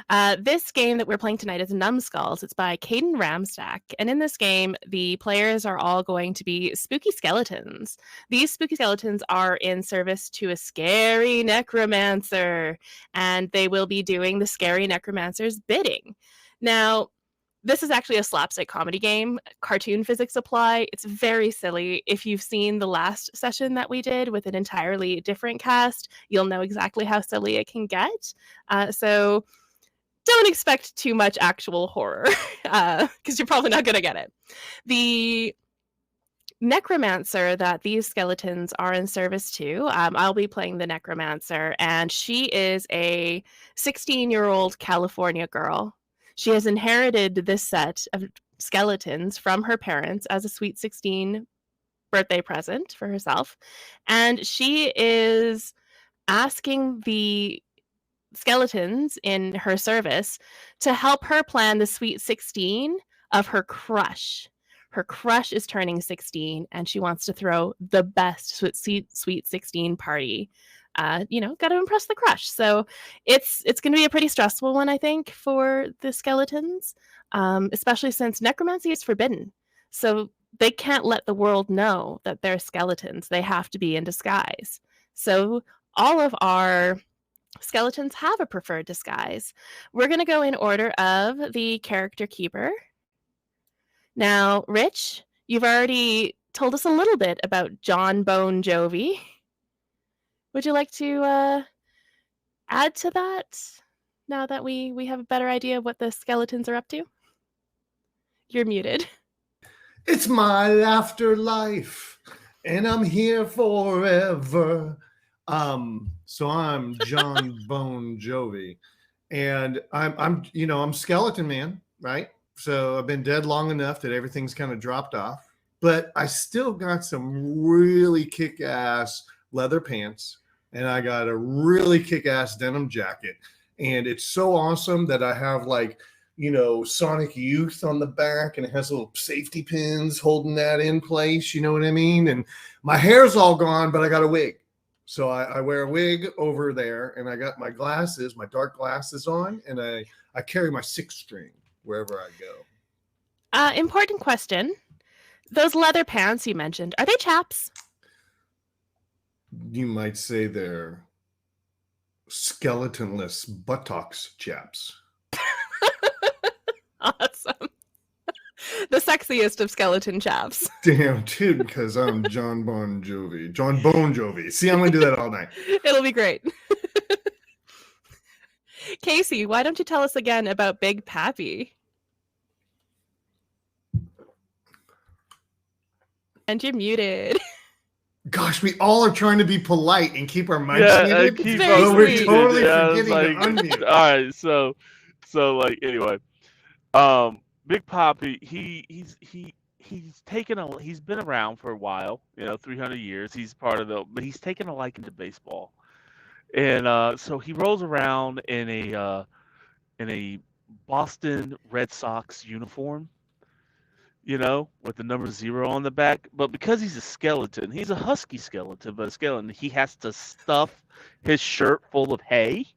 This game that we're playing tonight is Numbskulls. It's by Caden Ramstack. And in this game, the players are all going to be spooky skeletons. These spooky skeletons are in service to a scary necromancer, and they will be doing the scary necromancer's bidding. Now, this is actually a slapstick comedy game. Cartoon physics apply. It's very silly. If you've seen the last session that we did with an entirely different cast, you'll know exactly how silly it can get. So don't expect too much actual horror because you're probably not going to get it. The necromancer that these skeletons are in service to, I'll be playing the necromancer, and she is a 16-year-old California girl. She has inherited this set of skeletons from her parents as a Sweet 16 birthday present for herself, and she is asking the skeletons in her service to help her plan the Sweet 16 of her crush. Her crush is turning 16 and she wants to throw the best Sweet 16 party. Got to impress the crush. So it's going to be a pretty stressful one, I think, for the skeletons, especially since necromancy is forbidden. So they can't let the world know that they're skeletons. They have to be in disguise. So all of our skeletons have a preferred disguise. We're going to go in order of the character keeper. Now, Rich, you've already told us a little bit about John Bon Jovi. Would you like to add to that now that we have a better idea of what the skeletons are up to? You're muted. It's my afterlife, and I'm here forever. So I'm John Bon Jovi, and I'm Skeleton Man, right? So I've been dead long enough that everything's kind of dropped off, but I still got some really kick-ass leather pants, and I got a really kick-ass denim jacket, and it's so awesome that I have Sonic Youth on the back, and it has little safety pins holding that in place. You know what I mean? And my hair's all gone, but I got a wig. So I wear a wig over there, and I got my glasses, my dark glasses on, and I carry my 6-string wherever I go. Important question. Those leather pants you mentioned, are they chaps? You might say they're skeletonless buttocks chaps. Awesome. The sexiest of skeleton chaps. Damn, dude, because I'm John Bon Jovi. John Bon Jovi. See, I'm going to do that all night. It'll be great. Casey, why don't you tell us again about Big Pappy? And you're muted. Gosh, we all are trying to be polite and keep our mics muted. But we're totally forgetting to unmute. All right, so anyway, Big Pappy, he's been around for a while, 300 years. He's but he's taken a liking to baseball, and so he rolls around in a Boston Red Sox uniform, with the number 0 on the back. But because he's a skeleton, he's a husky skeleton, but a skeleton, he has to stuff his shirt full of hay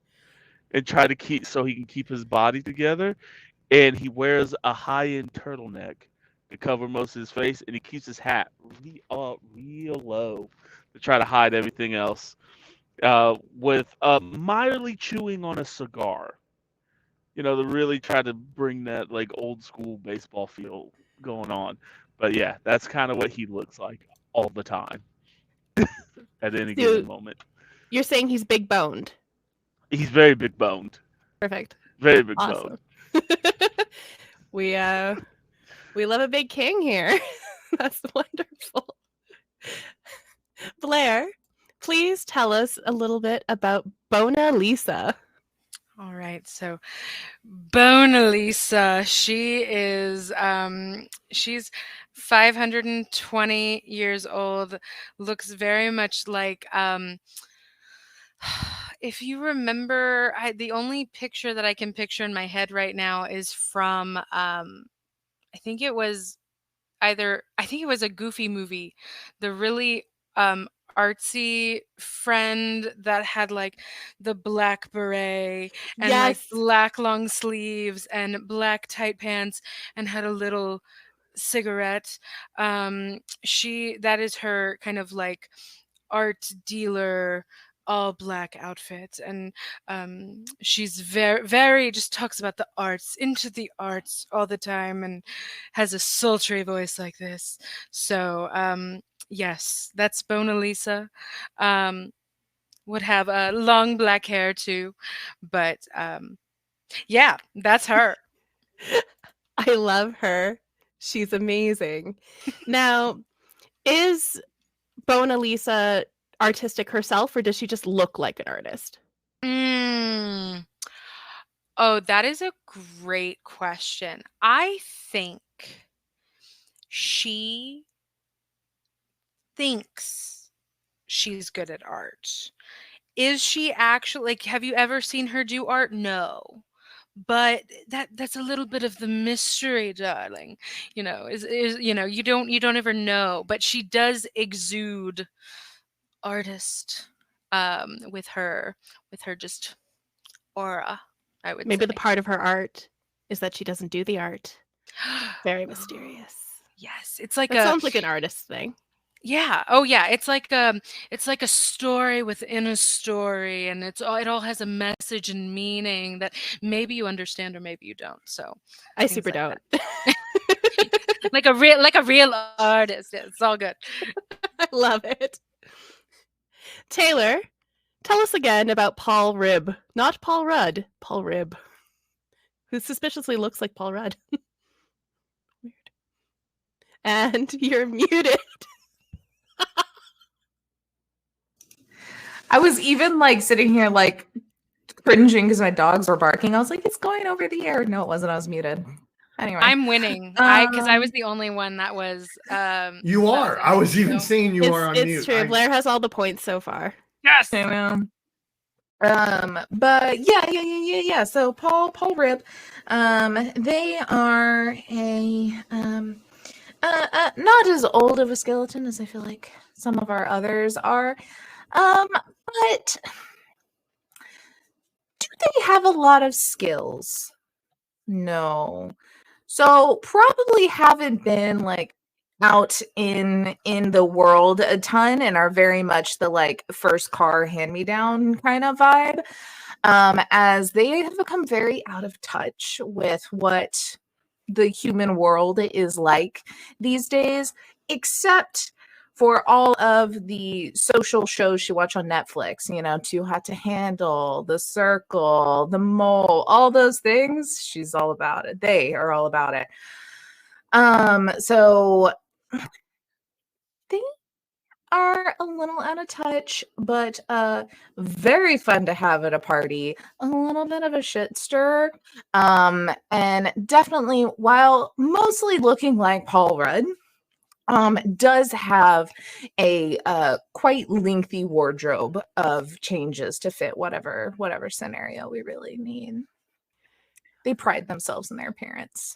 and try to so he can keep his body together. And he wears a high-end turtleneck to cover most of his face, and he keeps his hat real low to try to hide everything else, with mildly chewing on a cigar, to really try to bring that old school baseball feel going on. But yeah, that's kind of what he looks like all the time at any given moment. You're saying he's big boned? He's very big boned. Perfect. Very big boned. We love a big king here. That's wonderful. Blair, please tell us a little bit about Bona Lisa. All right, so Bona Lisa, she is she's 520 years old, looks very much like if you remember, the only picture that I can picture in my head right now is from I think it was a Goofy movie, the really artsy friend that had like the black beret and like Yes. black long sleeves and black tight pants and had a little cigarette. That is her kind of like art dealer all black outfit, and she's very just talks about the arts, into the arts all the time, and has a sultry voice like this. So yes, that's Bona Lisa. Would have long black hair too, but yeah, that's her. I love her. She's amazing. Now, is Bona Lisa artistic herself, or does she just look like an artist? Mm. Oh, that is a great question. I think she thinks she's good at art. Is she actually, like, have you ever seen her do art? No. But that's a little bit of the mystery, darling. Is you don't ever know, but she does exude artist with her just aura, I would Maybe say. the part of her art is that she doesn't do the art. Very mysterious. Yes, it's like That sounds like an artist thing. yeah. Oh yeah, it's like a story within a story, and it all has a message and meaning that maybe you understand or maybe you don't. So I things super like don't. that. Like a real artist. Yeah, it's all good. I love it. Taylor, tell us again about Paul Ribb. Not Paul Rudd, Paul Ribb, who suspiciously looks like Paul Rudd. Weird. And you're muted. I was even like sitting here like cringing because my dogs were barking. I was like, it's going over the air. No, it wasn't. I was muted. Anyway, I'm winning. Because I was the only one that was. You that are. I was even so- saying you are on It's mute. true. Blair has all the points so far. Yes. I know. But yeah. So Paul Ribb, they are a not as old of a skeleton as I feel like some of our others are. But do they have a lot of skills? No. So probably haven't been like out in the world a ton and are very much the like first car hand me down kind of vibe. As they have become very out of touch with what the human world is like these days, except for all of the social shows you watch on Netflix, Too Hot to Handle, The Circle, The Mole, all those things. She's all about it. They are all about it. So they are a little out of touch, but very fun to have at a party. A little bit of a shit stir. And definitely, while mostly looking like Paul Rudd, does have a quite lengthy wardrobe of changes to fit whatever scenario we really need. They pride themselves in their appearance.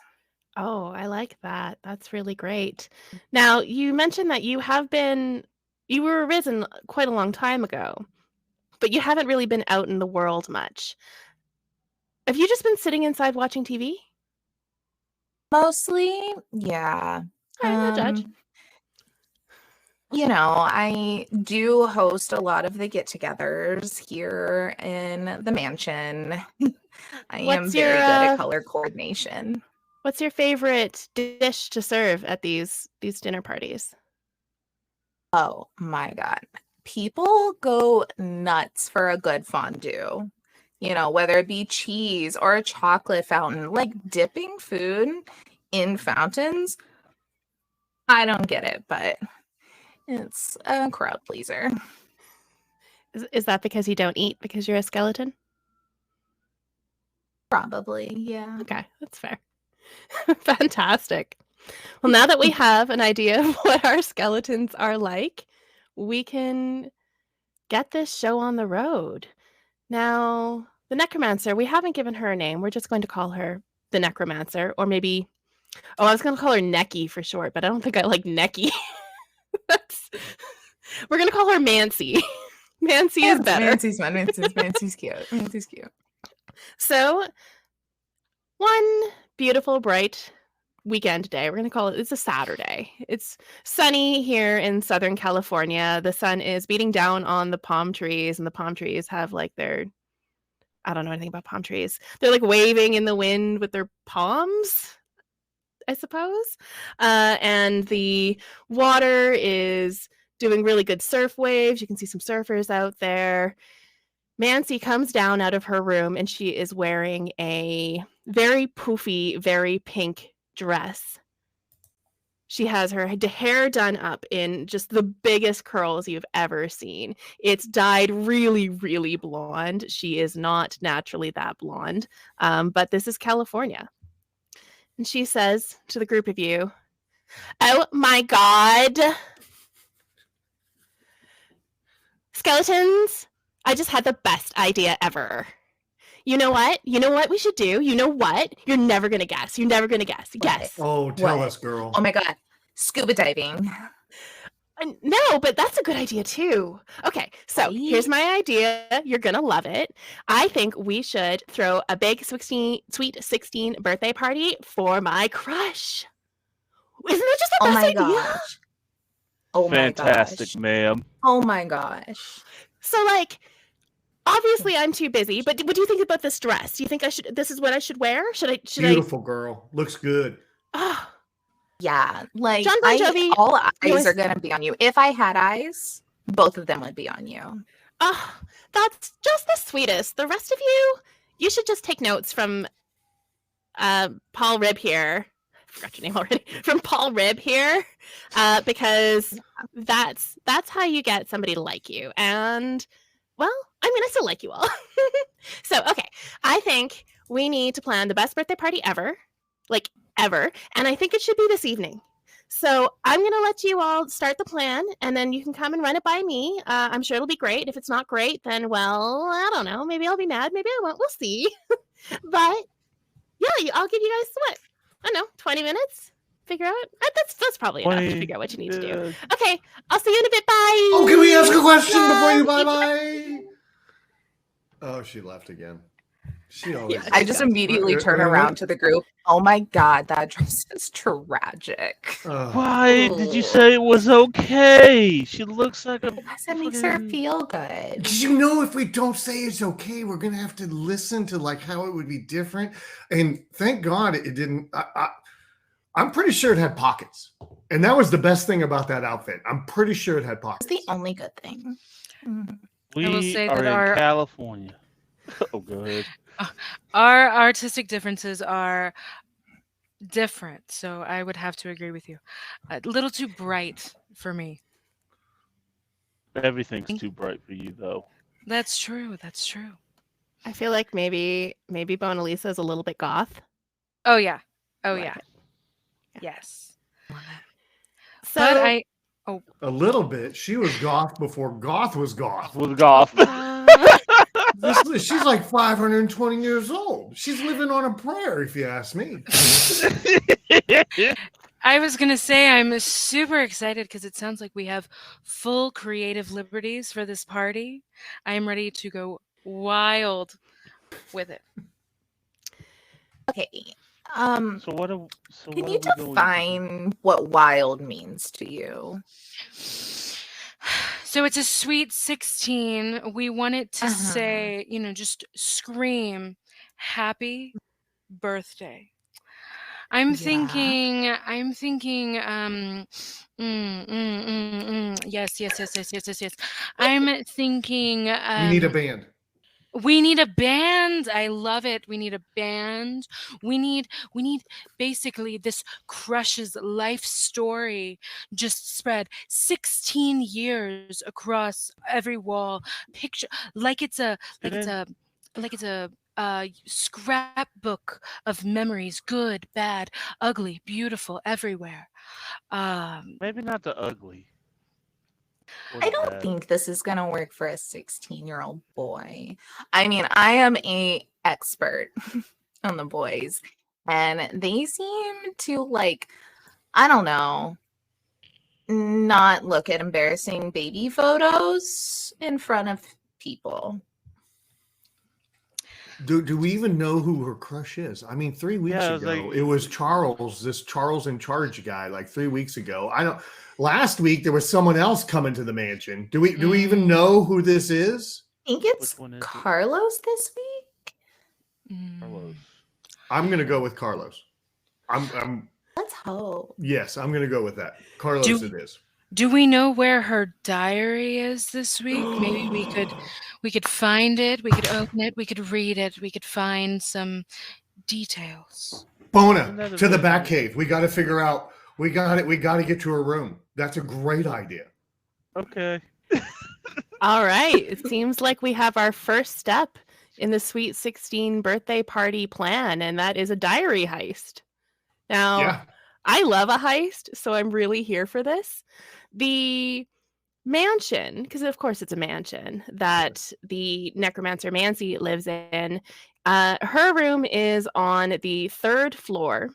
Oh, I like that. That's really great. Now, you mentioned that you were arisen quite a long time ago, but you haven't really been out in the world much. Have you just been sitting inside watching TV? Mostly, yeah. All right, no judge. I do host a lot of the get-togethers here in the mansion. I am What's very your, good at color coordination. What's your favorite dish to serve at these dinner parties? Oh my God. People go nuts for a good fondue. Whether it be cheese or a chocolate fountain, like dipping food in fountains. I don't get it, but it's a crowd pleaser. Is that because you don't eat because you're a skeleton? Probably, yeah. Okay, that's fair. Fantastic. Well, now that we have an idea of what our skeletons are like, we can get this show on the road. Now, the Necromancer, we haven't given her a name. We're just going to call her the Necromancer, or maybe, I was going to call her Necky for short, but I don't think I like Necky. We're gonna call her Mancy. Mancy is better. Mancy's fun. Mancy's cute. Mancy's cute. So, one beautiful, bright weekend day. We're going to call it, it's a Saturday. It's sunny here in Southern California. The sun is beating down on the palm trees, and the palm trees have like I don't know anything about palm trees. They're like waving in the wind with their palms, I suppose. And the water is doing really good surf waves. You can see some surfers out there. Mancy comes down out of her room, and she is wearing a very poofy, very pink dress. She has her hair done up in just the biggest curls you've ever seen. It's dyed really, really blonde. She is not naturally that blonde, but this is California. And she says to the group of you, "Oh my God. Skeletons, I just had the best idea ever. You know what? You know what we should do? You know what? You're never going to guess. You're never going to guess. Guess. Oh, tell What? us, girl. Oh my God. Scuba diving. No, but that's a good idea too. Okay, so here's my idea. You're going to love it. I think we should throw a big sweet 16 birthday party for my crush. Isn't that just the Oh best my idea? gosh. Oh my Fantastic, gosh. ma'am. Oh my gosh. So, like, obviously I'm too busy, but what do you think about this dress? Do you think this is what I should wear? Should Beautiful girl. Looks good. Oh, Yeah, like John Bon Jovi, all you eyes wanna- are gonna be on you. If I had eyes, both of them would be on you. oh, that's just the sweetest. The rest of you should just take notes from Paul Rib here. I forgot your name already. From Paul Rib here, because that's how you get somebody to like you. And well, I mean, I still like you all. So, okay, I think we need to plan the best birthday party ever, like ever, and I think it should be this evening. So I'm going to let you all start the plan, and then you can come and run it by me. I'm sure it'll be great. If it's not great, then, well, I don't know. Maybe I'll be mad. Maybe I won't. We'll see. But, yeah, I'll give you guys, what? I don't know, 20 minutes? Figure out? That's probably enough to figure out what you need to do. Okay, I'll see you in a bit. Bye. Oh, can we ask a question before you Bye. bye-bye? Oh, she left again. She always Yeah, I just immediately turn around to the group. Oh my God, that dress is tragic. Why did you say it was okay? She looks like a. Because it makes her feel good. Because you know, if we don't say it's okay, we're gonna have to listen to like how it would be different. And thank God it didn't. I'm pretty sure it had pockets, and that was the best thing about that outfit. I'm pretty sure it had pockets. It's the only good thing. Mhm. We I will say are that in our- California. Oh, good. Our artistic differences are different, so I would have to agree with you. A little too bright for me. Everything's too bright for you, though. That's true. That's true. I feel like maybe Mona Lisa is a little bit goth. Oh yeah. Oh Like yeah. it. Yes. So But I A little bit. She was goth before goth was goth. With golf. She's like 520 years old. She's living on a prayer, if you ask me. I was gonna say I'm super excited because it sounds like we have full creative liberties for this party. I am ready to go wild with it. Okay. So what? Can you define what wild means to you? So it's a sweet 16. We want it to Uh-huh. say, just scream happy birthday. I'm Yeah. thinking, yes. I'm thinking, We need a band. we need a band. I love it. We need a band. We need basically this crush's life story just spread 16 years across every wall. Picture like it's a scrapbook of memories, good, bad, ugly, beautiful, everywhere. Maybe not the ugly. Or I the don't bad. think this is going to work for a 16-year-old boy. I mean, I am a expert on the boys, and they seem to I don't know, not look at embarrassing baby photos in front of people. Do we even know who her crush is? I mean, 3 weeks Yeah, it was ago, like- it was Charles, this Charles in charge guy, like 3 weeks ago. I don't. Last week there was someone else coming to the mansion. Do we even know who this is? I think it's Which one is it? Carlos this week. Carlos. I'm gonna go with Carlos. I'm Let's hope. yes, I'm gonna go with that. Carlos, it is. Do we know where her diary is this week? Maybe we could find it. We could open it. We could read it. We could find some details. Bona, to the back cave. We got to figure out. We got it. We got to get to her room. That's a great idea. Okay. All right. It seems like we have our first step in the Sweet 16 birthday party plan, and that is a diary heist. Now, Yeah. I love a heist, so I'm really here for this. The mansion, because of course it's a mansion that the Necromancer Mancy lives in, her room is on the 3rd floor.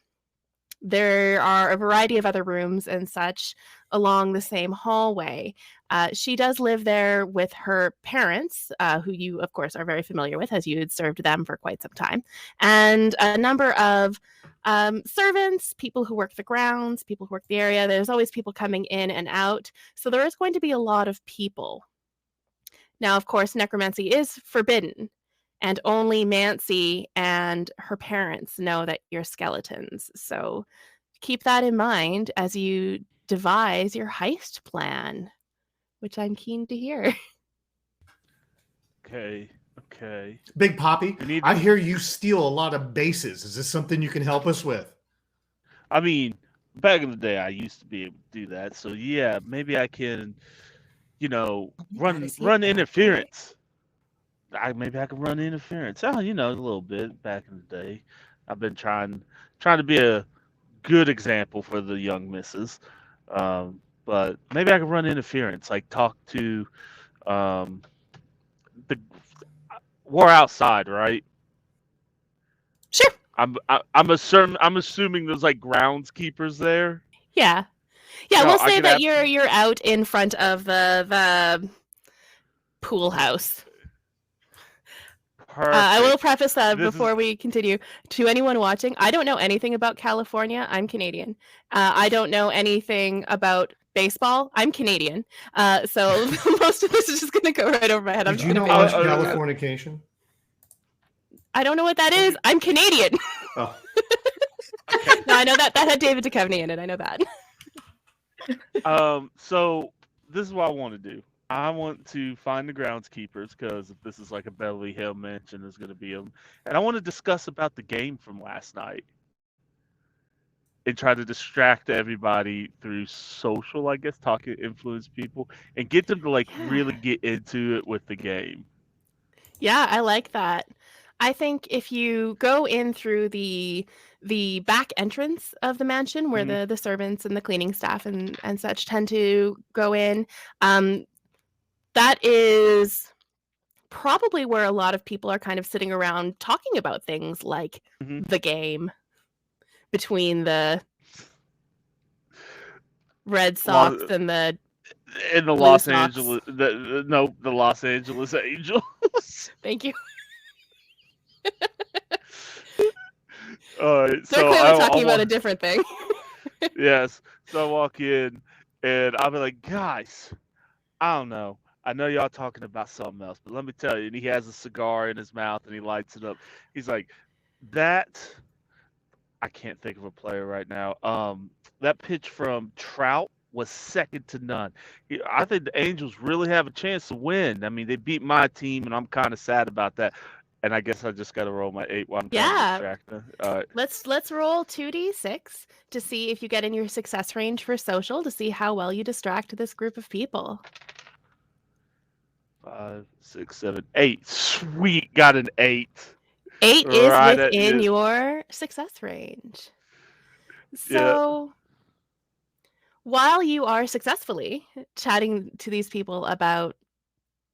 There are a variety of other rooms and such along the same hallway. She does live there with her parents, who you, of course, are very familiar with, as you had served them for quite some time, and a number of servants, people who work the grounds, people who work the area. There's always people coming in and out. So there is going to be a lot of people. Now, of course, necromancy is forbidden, and only Mancy and her parents know that you're skeletons. So keep that in mind as you devise your heist plan, which I'm keen to hear. Okay. Big Poppy, We need- I hear you steal a lot of bases. Is this something you can help us with? I mean, back in the day, I used to be able to do that. So yeah, maybe I can, run interference. Maybe I can run interference. Oh, a little bit back in the day. I've been trying to be a good example for the young misses. But maybe I can run interference, like talk to we're outside, right? Sure. I'm assuming there's like groundskeepers there. Yeah. No, We'll I say could that ask- you're out in front of the pool house. Perfect. I will preface that This is- before we continue. To anyone watching, I don't know anything about California. I'm Canadian. I don't know anything about baseball. I'm Canadian. So most of this is just going to go right over my head. I'm Did just you gonna know be much honest. Californication? I don't know what that is. I'm Canadian. Oh, No, I know that had David Duchovny in it. I know that. So this is what I want to do. I want to find the groundskeepers because if this is like a Beverly Hill mansion, there's going to be them, and I want to discuss about the game from last night and try to distract everybody through social, I guess, talking, influence people, and get them to really get into it with the game. Yeah, I like that. I think if you go in through the back entrance of the mansion where the servants and the cleaning staff and such tend to go in, that is probably where a lot of people are kind of sitting around talking about things like the game between the Red Sox and the In the Blue Los Sox. Angeles, the Los Angeles Angels. Thank you. All right, They're so clearly talking about a different thing. Yes. So I walk in and I'll be like, guys, I don't know. I know y'all talking about something else, but let me tell you. And he has a cigar in his mouth and he lights it up. He's like, I can't think of a player right now. That pitch from Trout was second to none. I think the Angels really have a chance to win. I mean, they beat my team, and I'm kind of sad about that. And I guess I just got to roll my 8 while I'm trying to distract them. All right. Let's roll 2d6 to see if you get in your success range for social to see how well you distract this group of people. 5, 6, 7, 8. Sweet, got an 8. 8 is Right at within you. your success range. So while you are successfully chatting to these people about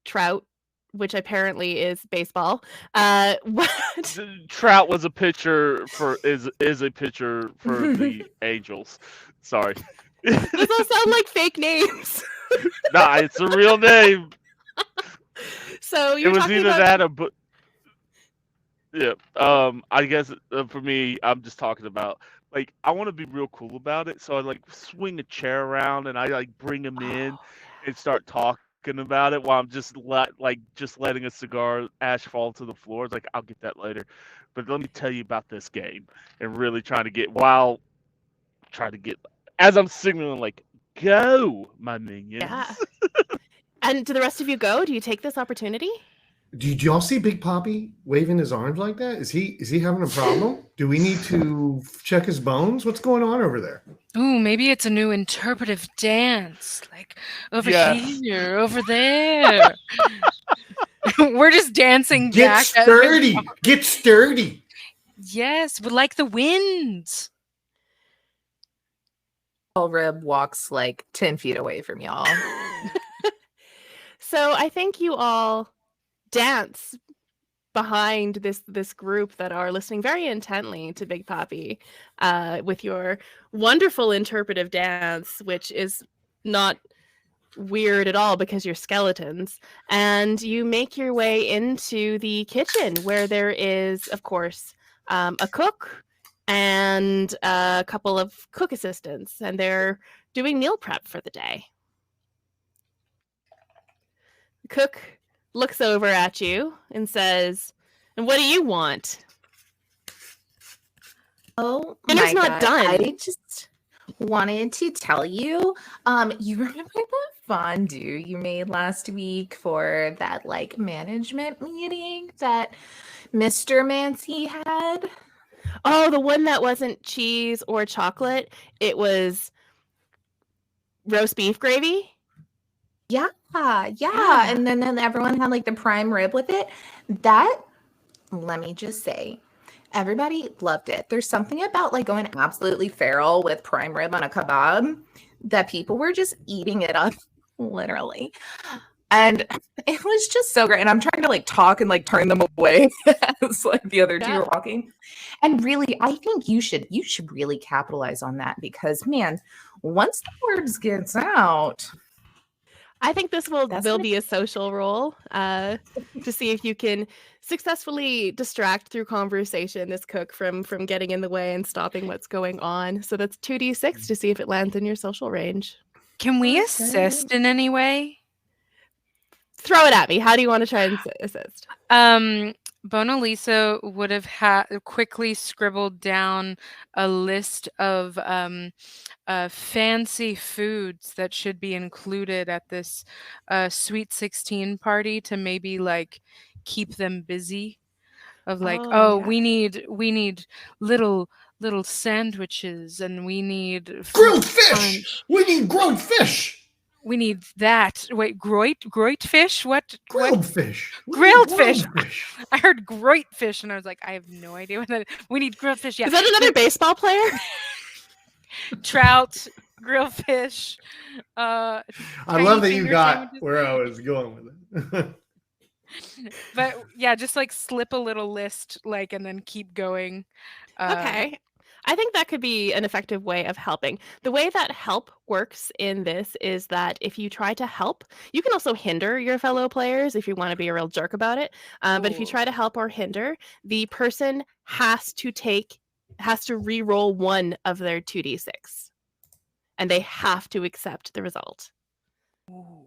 Trout, which apparently is baseball, what Trout was a pitcher is a pitcher for the Angels. Sorry. Those all sound like fake names. Nah, it's a real name. So It you're was talking either about that or yeah. I guess for me, I'm just talking about like I want to be real cool about it, so I like swing a chair around and I like bring him in and start talking about it while I'm just just letting a cigar ash fall to the floor. It's like I'll get that later, but let me tell you about this game and really trying to get as I'm signaling like go my minions. yeah. And do the rest of you go? Do you take this opportunity? Do y'all see Big Poppy waving his arms like that? Is he having a problem? Do we need to check his bones? What's going on over there? Ooh, maybe it's a new interpretive dance. Like over Yes. here, over there. We're just dancing Get back. sturdy. Get sturdy. Yes, but like the wind. Rib walks like 10 feet away from y'all. So I think you all dance behind this group that are listening very intently to Big Poppy with your wonderful interpretive dance, which is not weird at all because you're skeletons. And you make your way into the kitchen where there is, of course, a cook and a couple of cook assistants, and they're doing meal prep for the day. The cook looks over at you and says, "And what do you want?" Oh, Dinner's my not God. done. I just wanted to tell you, you remember the fondue you made last week for that like management meeting that Mr. Mancy had? Oh, the one that wasn't cheese or chocolate. It was roast beef gravy. Yeah. Yeah. And then everyone had like the prime rib with it. That, let me just say, everybody loved it. There's something about like going absolutely feral with prime rib on a kebab that people were just eating it up, literally. And it was just so great. And I'm trying to like talk and like turn them away as like the other two Yeah. are walking. And really, I think you should really capitalize on that because man, once the words gets out, I think this will That's will gonna- be a social role to see if you can successfully distract through conversation this cook from getting in the way and stopping what's going on. So that's 2d6 to see if it lands in your social range. Can we Okay. assist in any way? Throw it at me. How do you want to try and assist? Bonalisa would have quickly scribbled down a list of fancy foods that should be included at this Sweet 16 party to maybe like keep them busy. Of like, Oh, yeah. we need little sandwiches and we need Grilled fruit fish. punch. We need grilled fish. We need that. Wait, groit fish? What? Grilled fish. We need Grilled fish. fish. I heard groit fish and I was like, I have no idea what that is. We need grilled fish. Yeah. Is that another baseball player? Trout, grilled fish. I tiny love that you finger got sandwiches. where I was going with it. But yeah, just like slip a little list, like, and then keep going. Okay. I think that could be an effective way of helping. The way that help works in this is that if you try to help, you can also hinder your fellow players if you want to be a real jerk about it. But if you Ooh. try to help or hinder, the person has to re-roll one of their 2d6. And they have to accept the result. Ooh.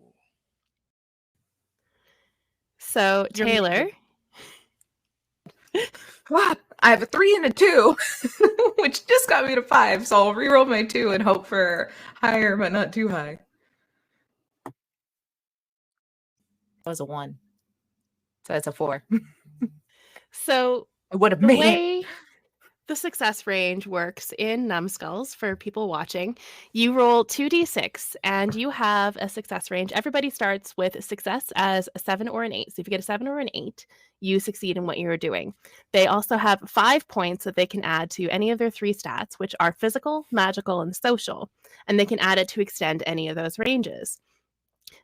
So, You're Taylor, wow, I have a 3 and a 2, which just got me to 5. So I'll reroll my 2 and hope for higher, but not too high. That was a 1. So that's a 4. so I would have the made it. way the success range works in Numbskulls for people watching, you roll 2d6 and you have a success range. Everybody starts with success as a 7 or an 8. So if you get a 7 or an 8, you succeed in what you're doing. They also have 5 points that they can add to any of their 3 stats, which are physical, magical, and social. And they can add it to extend any of those ranges.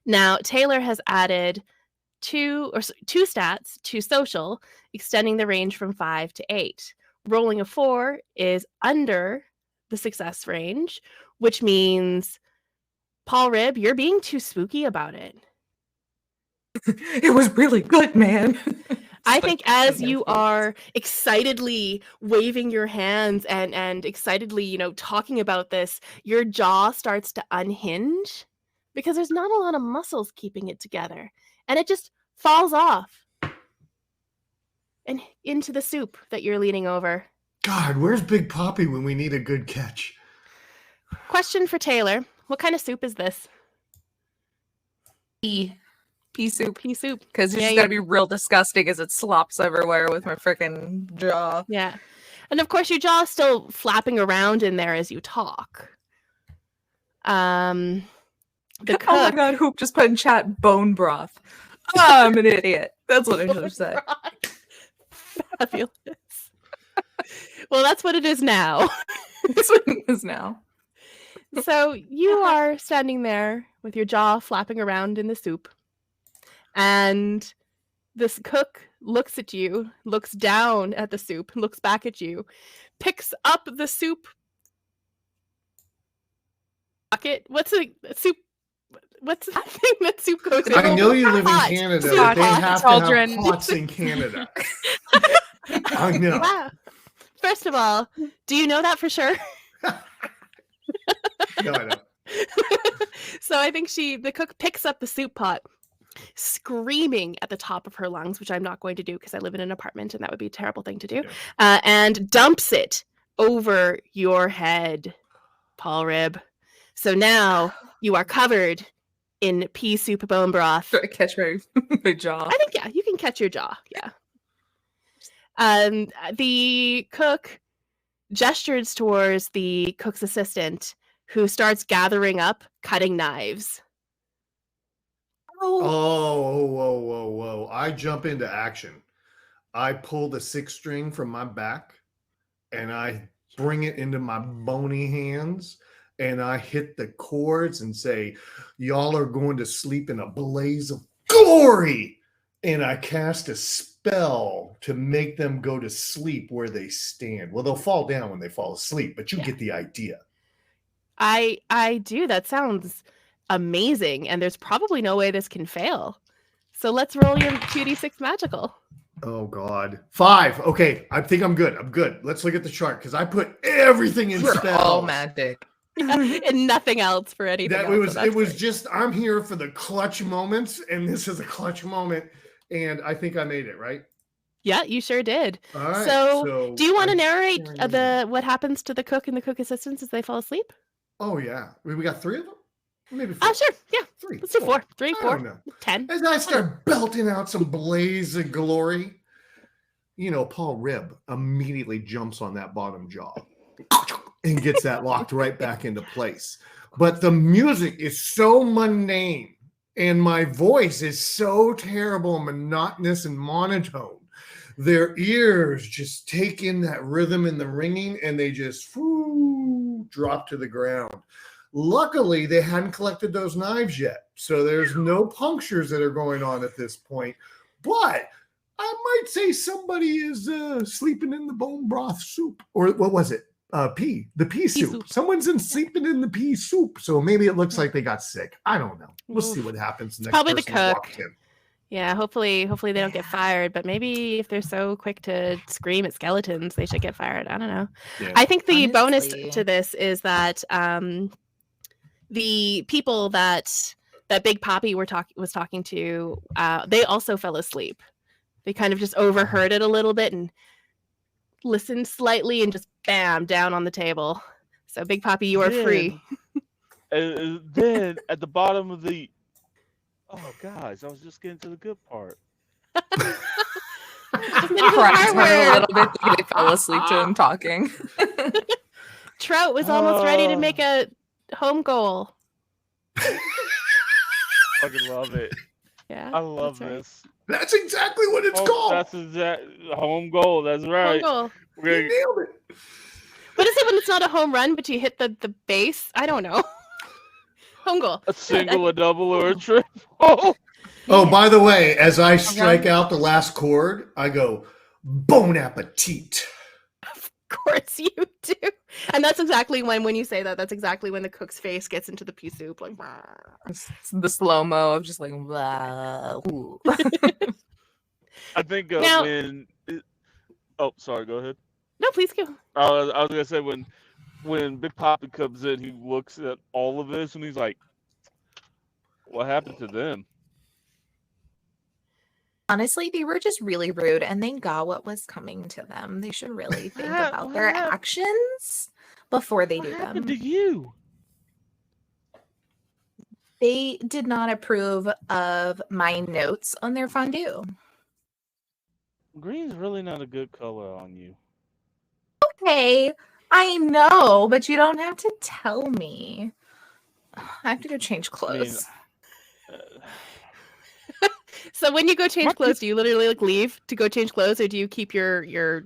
Now, Taylor has added 2 stats to social, extending the range from 5 to 8. Rolling a 4 is under the success range, which means, Paul Rib, you're being too spooky about it. It was really good, man. I think as you are excitedly waving your hands and excitedly, talking about this, your jaw starts to unhinge because there's not a lot of muscles keeping it together. And it just falls off and into the soup that you're leaning over. God, where's Big Poppy when we need a good catch? Question for Taylor. What kind of soup is this? Pea soup. Pea soup. Because it's just gonna be real disgusting as it slops everywhere with my freaking jaw. Yeah. And of course your jaw is still flapping around in there as you talk. The cook, Oh my god, Hoop just put in chat bone broth. I'm an idiot. That's what I should have said. Fabulous. Well, that's what it is now. That's what it is now. So you are standing there with your jaw flapping around in the soup. And this cook looks at you, looks down at the soup, looks back at you, picks up the soup bucket. What's a soup? What's that thing that soup goes in? I know you live in Pot. Canada. Soup But they pot. have Cauldron. to have pots in Canada. I know. Wow. First of all, do you know that for sure? No, I don't. So I think the cook picks up the soup pot, screaming at the top of her lungs, which I'm not going to do because I live in an apartment and that would be a terrible thing to do, and dumps it over your head, Paul Rib. So now you are covered in pea soup bone broth. Do I catch my jaw? I think, yeah, you can catch your jaw. Yeah. The cook gestures towards the cook's assistant, who starts gathering up cutting knives. Oh, whoa. I jump into action. I pull the 6-string from my back and I bring it into my bony hands and I hit the chords and say, y'all are going to sleep in a blaze of glory. And I cast a spell to make them go to sleep where they stand. Well, they'll fall down when they fall asleep, but you get the idea. I do. That sounds amazing. And there's probably no way this can fail. So let's roll your 2d6 magical. Oh, God. 5. Okay. I think I'm good. I'm good. Let's look at the chart because I put everything in We're spells. all magic. And nothing else for anything else. It was just, I'm here for the clutch moments, and this is a clutch moment. And I think I made it, right? Yeah, you sure did. All right. So do you want to narrate sharing what happens to the cook and the cook assistants as they fall asleep? Oh, yeah. We got 3 of them? Maybe 4. Oh, sure. Yeah. 3. Let's do 4. 3, I 4, don't know. 10. As I start belting out some blaze of glory, Paul Rib immediately jumps on that bottom jaw and gets that locked right back into place. But the music is so mundane and my voice is so terrible, monotonous, and monotone. Their ears just take in that rhythm and the ringing and they just drop to the ground. Luckily, they hadn't collected those knives yet, so there's no punctures that are going on at this point. But I might say somebody is sleeping in the bone broth soup. Or what was it? The pea soup. Someone's sleeping in the pea soup. So maybe it looks like they got sick. I don't know. We'll see what happens next. Probably the cook. Yeah, hopefully they don't get fired. But maybe if they're so quick to scream at skeletons, they should get fired. I don't know. Yeah. I think the bonus to this is that the people that Big Poppy was talking to, they also fell asleep. They kind of just overheard it a little bit and listened slightly and just bam, down on the table. So Big Poppy, you are free. And then at the bottom of the... Oh, guys, I was just getting to the good part. Cracked a little bit because they fell asleep to him talking. Trout was almost ready to make a home goal. Fucking love it. Yeah, I love this. That's exactly what it's called. That's home goal. That's right. Home goal. You nailed it. What is it when it's not a home run, but you hit the base? I don't know. Home goal. A single, a double, or a triple. Oh, by the way, as I strike out the last chord, I go, bon appetit. Of course you do. And that's exactly when you say that, that's exactly when the cook's face gets into the pea soup, like. It's the slow-mo of just like, "Blah, ooh." I think Now, oh, sorry, go ahead. no, please go. I was gonna say when Big Poppy comes in, he looks at all of this and he's like, "What happened to them?" Honestly, they were just really rude and they got what was coming to them. They should really think about their actions before they What do happened them. to you? They did not approve of my notes on their fondue. Green's really not a good color on you. Okay, I know, but you don't have to tell me. I have to go change clothes. So when you go change My clothes, do you literally like leave to go change clothes, or do you keep your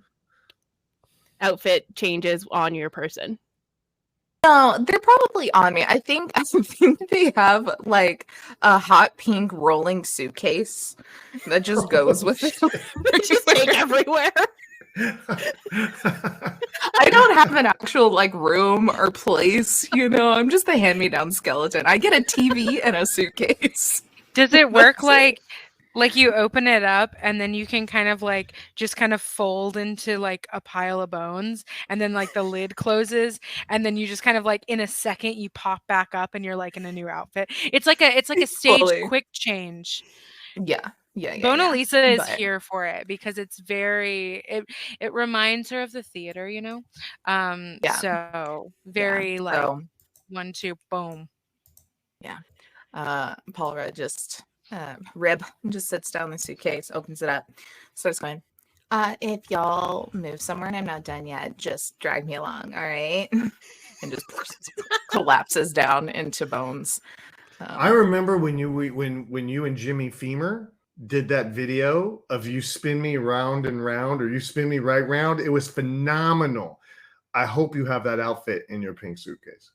outfit changes on your person? No, they're probably on me. I think they have like a hot pink rolling suitcase that just goes with it. They just take everywhere. I don't have an actual like room or place, you know. I'm just the hand-me-down skeleton. I get a TV and a suitcase. Does it work That's it. like you open it up and then you can kind of like just kind of fold into like a pile of bones and then like the lid closes and then you just kind of like in a second you pop back up and you're like in a new outfit. It's like a staged Totally. quick change. Yeah. Mona Lisa is But here for it because it's very it reminds her of the theater, you know? Yeah. So very like so 1, 2, boom. Paul Rudd just Rib just sits down the suitcase, opens it up, starts going, if y'all move somewhere and I'm not done yet, just drag me along, all right? And just collapses down into bones. I remember when you and Jimmy Femur did that video of you spin me round and round, or you spin me right round. It was phenomenal. I hope you have that outfit in your pink suitcase.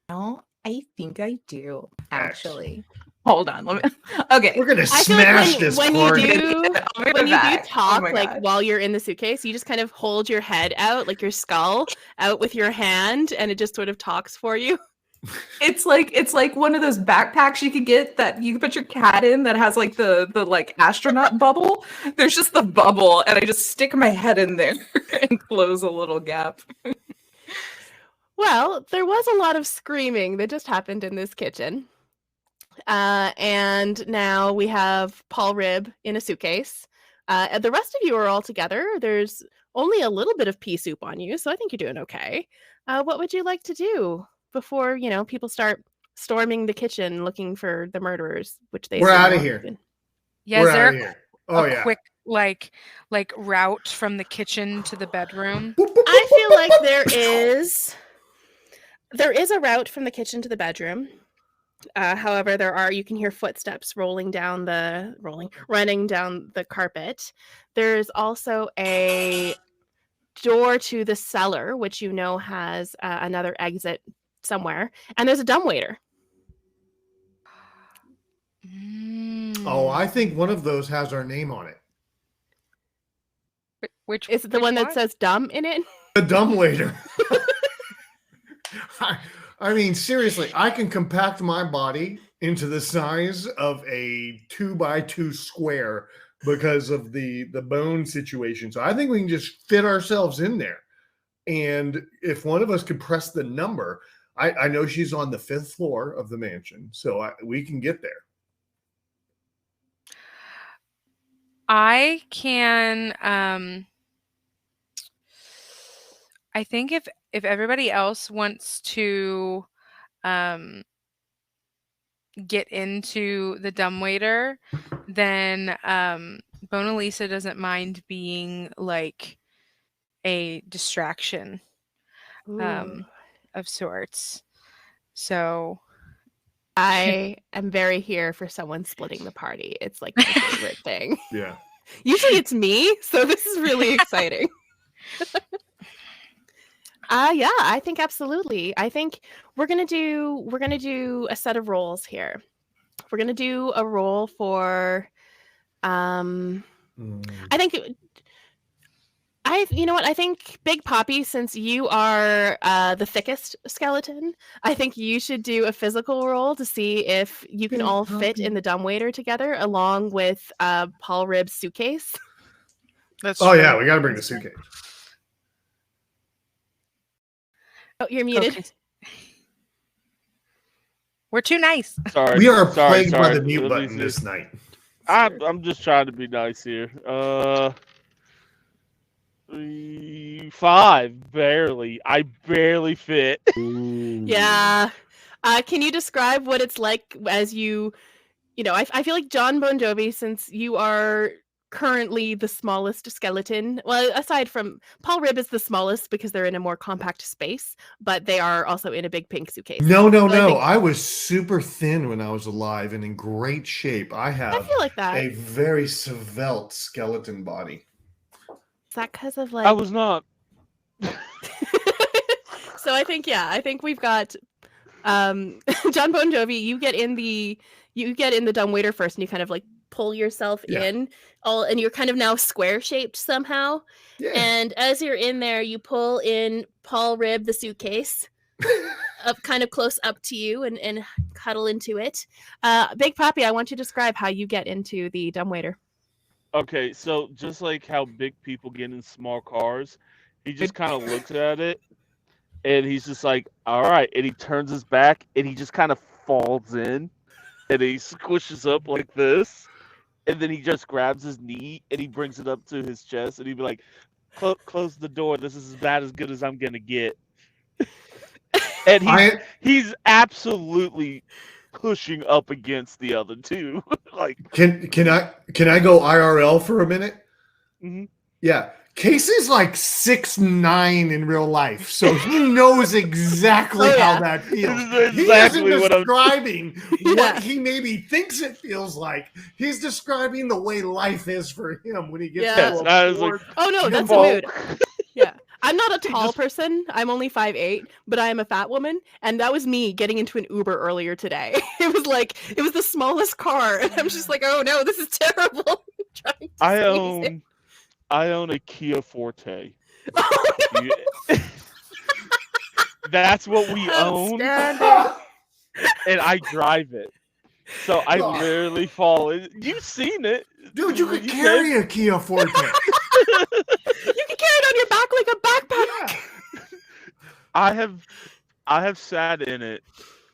No, I think I do, actually. Hold on. Let me. Okay. We're gonna I feel like smash this when party. you do I'll be when you do back. talk my like God. while you're in the suitcase, you just kind of hold your head out, like your skull out with your hand, and it just sort of talks for you. It's like one of those backpacks you could get that you can put your cat in that has like the like astronaut bubble. There's just the bubble, and I just stick my head in there and close a little gap. Well, there was a lot of screaming that just happened in this kitchen. And now we have Paul Rib in a suitcase. The rest of you are all together. There's only a little bit of pea soup on you, so I think you're doing okay. What would you like to do before, people start storming the kitchen looking for the murderers, which they We're assume outta will here. happen? Yeah, We're is there outta here. Oh a yeah. quick like route from the kitchen to the bedroom? I feel like there is a route from the kitchen to the bedroom. However, you can hear footsteps running down the carpet. There's also a door to the cellar, which has another exit somewhere, and there's a dumbwaiter. Oh, I Mm. think one of those has our name on it. Which Is it the which one that says "dumb" in it? The dumbwaiter. I mean, seriously, I can compact my body into the size of a 2x2 square because of the bone situation. So I think we can just fit ourselves in there. And if one of us could press the number, I know she's on the 5th floor of the mansion, so we can get there. I can I think if everybody else wants to get into the dumbwaiter, then Mona Lisa doesn't mind being like a distraction of sorts. So I am very here for someone splitting the party. It's like my favorite thing. Yeah. Usually it's me, so this is really exciting. Yeah, I think absolutely. I think we're gonna do a set of roles here. We're gonna do a roll for I think You know what? I think Big Poppy, since you are the thickest skeleton, I think you should do a physical roll to see if you can Big all fit Poppy. in the dumbwaiter together, along with Paul Ribb's suitcase. That's Oh true. yeah, we got to bring the suitcase. Oh, you're muted. Okay. We're too nice. Sorry. We are sorry, plagued by sorry. the mute Let me button see. this night. I'm just trying to be nice here. 5, barely. I barely fit. Yeah. Can you describe what it's like as you know, I feel like John Bon Jovi, since you are currently the smallest skeleton, well, aside from Paul Ribb is the smallest because they're in a more compact space, but they are also in a big pink suitcase. No. So I think- I was super thin when I was alive and in great shape. I I have feel like that. a very svelte skeleton body. Is that because of I like? was not. So I think we've got John Bon Jovi. You get in the dumbwaiter first, and you kind of like pull yourself Yeah. in, and you're kind of now square shaped somehow. Yeah. And as you're in there, you pull in Paul Ribb, the suitcase, up kind of close up to you, and cuddle into it. Big Poppy, I want you to describe how you get into the dumbwaiter. Okay, so just like how big people get in small cars, he just kind of looks at it, and he's just like, all right. And he turns his back, and he just kind of falls in, and he squishes up like this. And then he just grabs his knee, and he brings it up to his chest, and he'd be like, close the door. This is as good as I'm going to get. And he's absolutely pushing up against the other two. Like, Can I go IRL for a minute? Mhm. Yeah. Casey's like 6'9" in real life, so he knows exactly Oh, yeah. how that feels. This is He exactly isn't what I'm- describing Yeah. what he maybe thinks it feels like. He's describing the way life is for him when he gets Yeah. to I was like, afford- Oh no, that's a Well- mood. Yeah. I'm not a He tall just- person. I'm only 5'8", but I am a fat woman, and that was me getting into an Uber earlier today. It was the smallest car, and I'm just like, oh no, this is terrible. Trying to squeeze it. I own a Kia Forte. Oh, no. That's what we own, Outstanding. and I drive it. So I Oh. literally fall in. You've seen it. Dude, you When could carry a Kia Forte. You can carry it on your back like a backpack. Yeah. I have sat in it,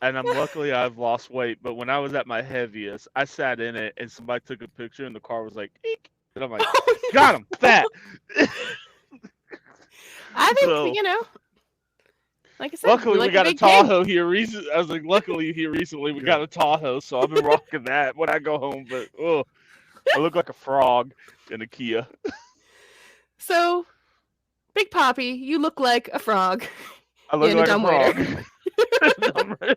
and luckily I've lost weight. But when I was at my heaviest, I sat in it, and somebody took a picture, and the car was like, "Eek," and I'm like, Oh, no. "Got him, fat." I think, So- you know, like I said, Luckily, you like we got a big game. Tahoe here recently. I was like, luckily here recently we got a Tahoe, so I've been rocking that when I go home. But I look like a frog in a Kia. So, Big Poppy, you look like a frog, I look In a like a dumbwaiter. frog.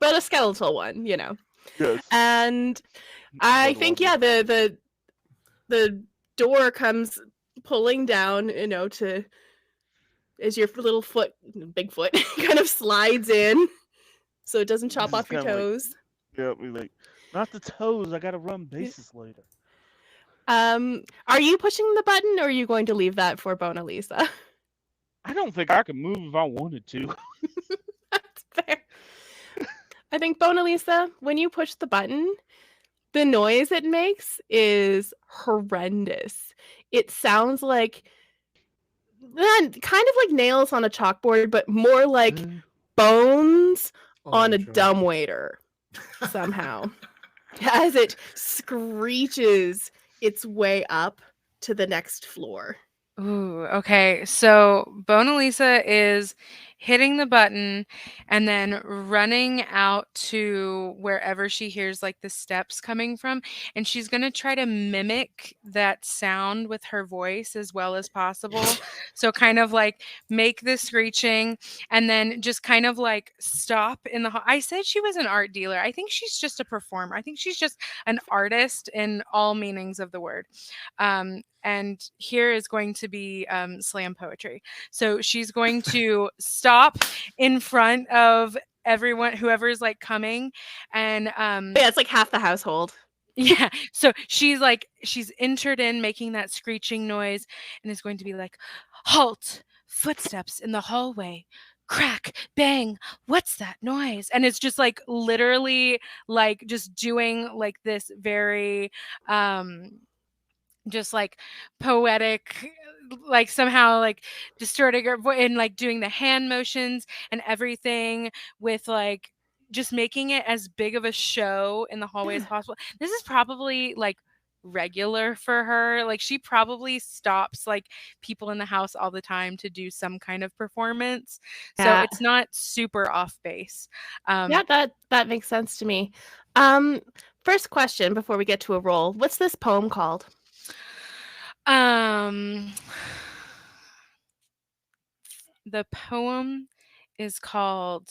but a skeletal one, you know. Yes. And I think, yeah, the door comes pulling down, you know, to as your little foot, big foot, kind of slides in, so it doesn't chop This is off your kinda like- toes. Yeah, we like not the toes. I gotta run bases later. Are you pushing the button, or are you going to leave that for Bona Lisa? I don't think I can move if I wanted to. That's fair. I think Bona Lisa, when you push the button, the noise it makes is horrendous. It sounds like kind of like nails on a chalkboard, but more like bones on a dumbwaiter somehow. As it screeches its way up to the next floor. Ooh, okay. So Bona Lisa is hitting the button and then running out to wherever she hears like the steps coming from. And she's going to try to mimic that sound with her voice as well as possible. So kind of like make the screeching and then just kind of like stop in the I said she was an art dealer. I think she's just a performer. I think she's just an artist in all meanings of the word. And here is going to be slam poetry. So she's going to stop in front of everyone, whoever's like coming, and Yeah, it's like half the household. Yeah. So she's entered in making that screeching noise and is going to be like, halt, footsteps in the hallway. Crack, bang, what's that noise? And it's just like literally like just doing like this very just like poetic, like somehow like distorting her voice and like doing the hand motions and everything with like just making it as big of a show in the hallway as possible. This is probably like regular for her. Like she probably stops like people in the house all the time to do some kind of performance. So Yeah. it's not super off base. Yeah, that makes sense to me. First question before we get to a roll. What's this poem called? The poem is called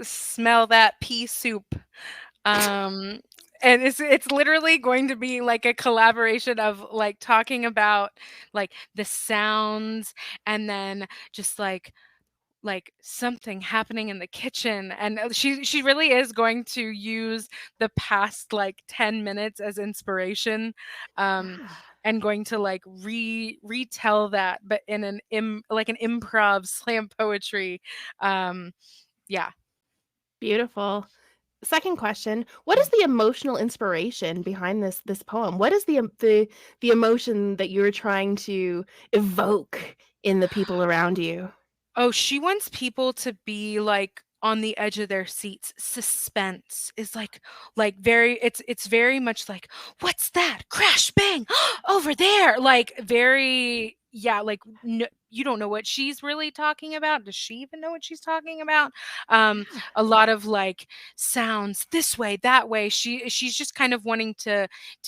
Smell That Pea Soup. And it's literally going to be like a collaboration of like talking about like the sounds and then just like something happening in the kitchen, and she really is going to use the past like 10 minutes as inspiration, and going to like retell that but in an like an improv slam poetry. Yeah. Beautiful. Second question, what is the emotional inspiration behind this poem? What is the emotion that you're trying to evoke in the people around you? Oh, she wants people to be like on the edge of their seats. Suspense is like very it's very much like, what's that? Crash bang over there. Like very, yeah, like no, you don't know what she's really talking about. Does she even know what she's talking about? A lot of like sounds this way, that way. She's just kind of wanting to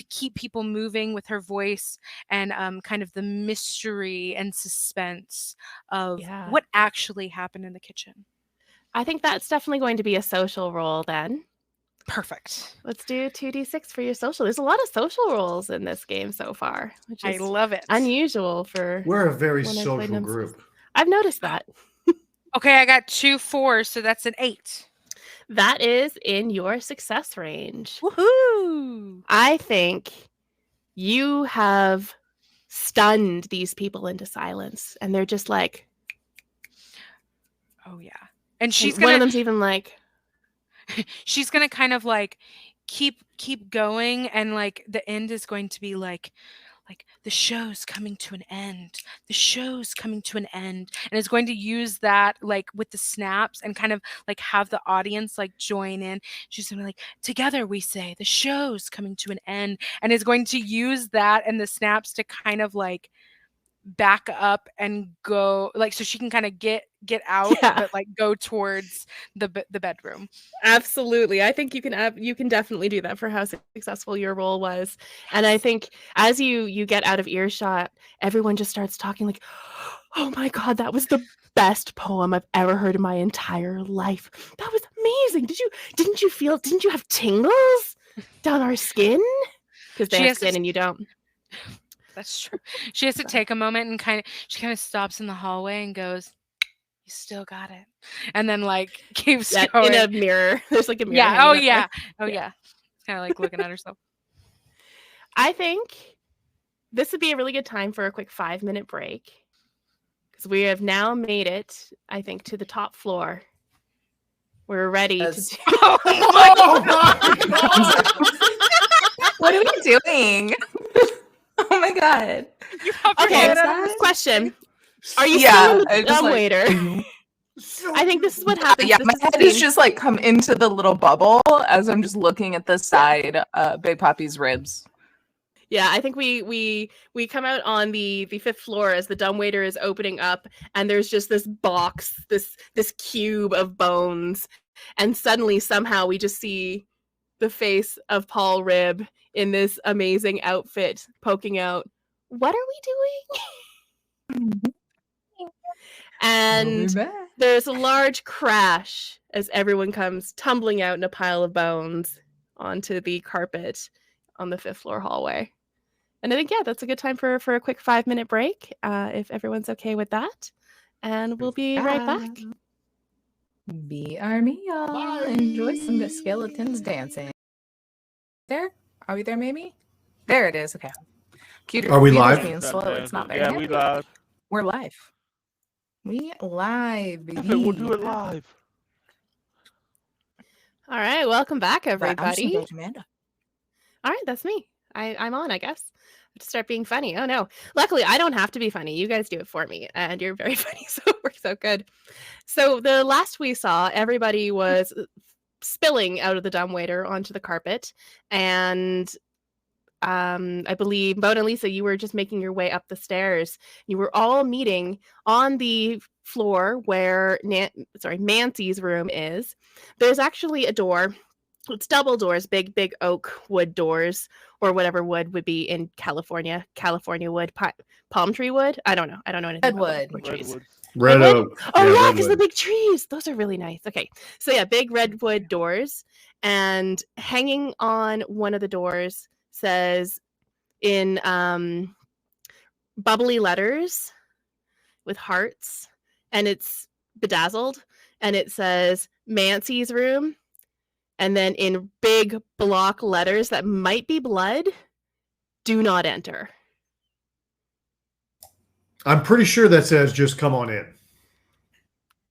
keep people moving with her voice and kind of the mystery and suspense of Yeah. what actually happened in the kitchen. I think that's definitely going to be a social role then. Perfect. Let's do 2d6 for your social. There's a lot of social roles in this game so far, which I is love it. unusual for We're a very when I played social Numbskulls. group. I've noticed that. Okay, I got 2 4s, so that's an 8. That is in your success range. Woohoo! I think you have stunned these people into silence, and they're just like, Oh yeah. And and one of them's even like, she's gonna kind of like keep going, and like the end is going to be like the show's coming to an end. The show's coming to an end. And it's going to use that like with the snaps and kind of like have the audience like join in. She's gonna be like, together we say the show's coming to an end. And it's going to use that and the snaps to kind of like back up and go like so she can kind of get out, Yeah. but like go towards the bedroom. absolutely. I think you can definitely do that for how successful your role was. And I think as you get out of earshot, everyone just starts talking like, oh my God, that was the best poem I've ever heard in my entire life. That was amazing. Didn't you have tingles down our skin? Because they She have has to skin and you don't. That's true. She has to take a moment and she kind of stops in the hallway and goes, "You still got it," and then like keeps Yeah, going. in a mirror. There's like a mirror. Yeah. hanging Oh up there. yeah. Oh Yeah. yeah. Kind of like looking at herself. I think this would be a really good time for a quick 5-minute break because we have now made it, I think, to the top floor. We're ready to do. Oh my God! What are we doing? Oh my God. Okay, that? question. Are you Yeah, still I in the just, dumb like- waiter? I think this is what happens. Yeah, This my is head the is scene. just like come into the little bubble as I'm just looking at the side, Big Poppy's ribs. Yeah, I think we come out on the 5th floor as the dumbwaiter is opening up, and there's just this box, this cube of bones, and suddenly somehow we just see the face of Paul Ribb in this amazing outfit poking out. What are we doing? And there's a large crash as everyone comes tumbling out in a pile of bones onto the carpet on the 5th floor hallway. And I think, yeah, that's a good time for a quick 5-minute break, if everyone's okay with that. And we'll be right back. Be Armia. Bye. Enjoy some skeletons dancing. There? Are we there, maybe? There it is. Okay. Are we Computer's live? being slow. It's not very Yeah, we happy. live. We're live. We live, I said we'll do baby. it live. All right, welcome back, But I'm just gonna everybody. go to Amanda. All right, that's me. I'm on, I guess. I have to start being funny. Oh no. Luckily, I don't have to be funny. You guys do it for me, and you're very funny, so it works out good. So the last we saw, everybody was spilling out of the dumbwaiter onto the carpet, and I believe Mona Lisa, you were just making your way up the stairs. You were all meeting on the floor where Nancy's room is. There's actually a door. It's double doors, big oak wood doors, or whatever wood would be in California. California wood, palm tree wood. I don't know anything about Redwood. wood trees. Redwoods. Red Redwood? oak. Oh yeah, because the redwood. big trees. Those are really nice. Okay, so yeah, big redwood doors, and hanging on one of the doors says in bubbly letters with hearts, and it's bedazzled, and it says Mancy's room, and then in big block letters that might be blood, do not enter. I'm pretty sure that says just come on in.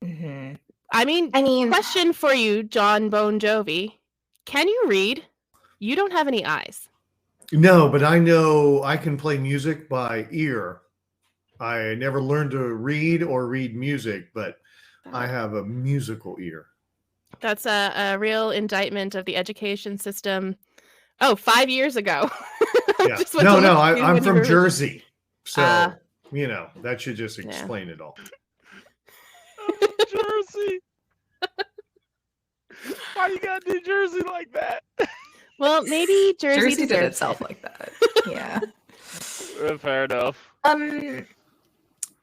Mhm. I mean, question for you, John Bon Jovi. Can you read? You don't have any eyes. No, but I know I can play music by ear. I never learned to read or read music, but I have a musical ear. That's a real indictment of the education system. Oh, 5 years ago. Yeah. No, I'm from Jersey. So, Ah. that should just explain it all. I'm from Jersey. Why you gotta do Jersey like that? Well, maybe Jersey did deserves itself like that. Yeah. Fair enough.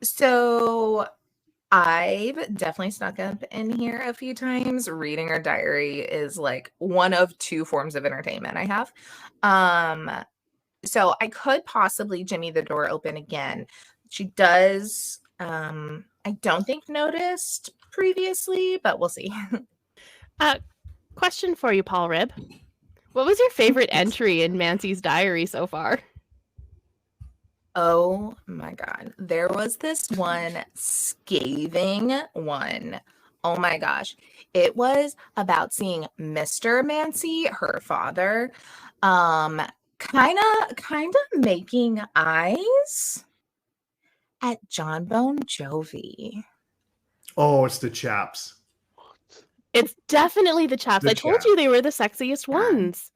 So I've definitely snuck up in here a few times. Reading her diary is like one of two forms of entertainment I have. So I could possibly jimmy the door open again. She does, I don't think noticed previously, but we'll see. Question for you, Paul Rib. What was your favorite entry in Mancy's diary so far? Oh my God. There was this one scathing one. Oh my gosh. It was about seeing Mr. Mancy, her father, kind of making eyes at John Bon Jovi. Oh, it's the chaps. It's definitely the chaps. I told you they were the sexiest ones.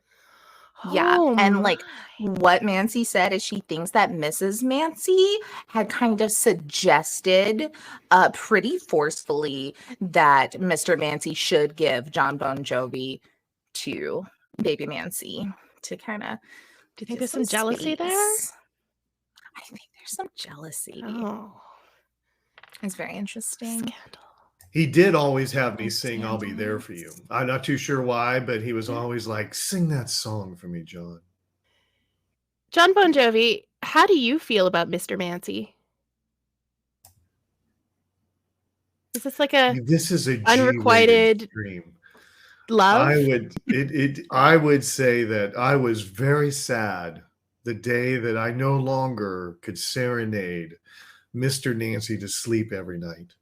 Yeah. Oh And like my. what Mancy said is she thinks that Mrs. Mancy had kind of suggested pretty forcefully that Mr. Mancy should give John Bon Jovi to baby Mancy to kind of. Do you think there's some jealousy there? I think there's some jealousy. Oh, It's very interesting. scandal. He did always have me sing I'll Be There For You. I'm not too sure why, but he was always like, sing that song for me, John. John Bon Jovi, how do you feel about Mr. Mancy? Is this like This is a unrequited dream. love? I would say that I was very sad the day that I no longer could serenade Mr. Nancy to sleep every night.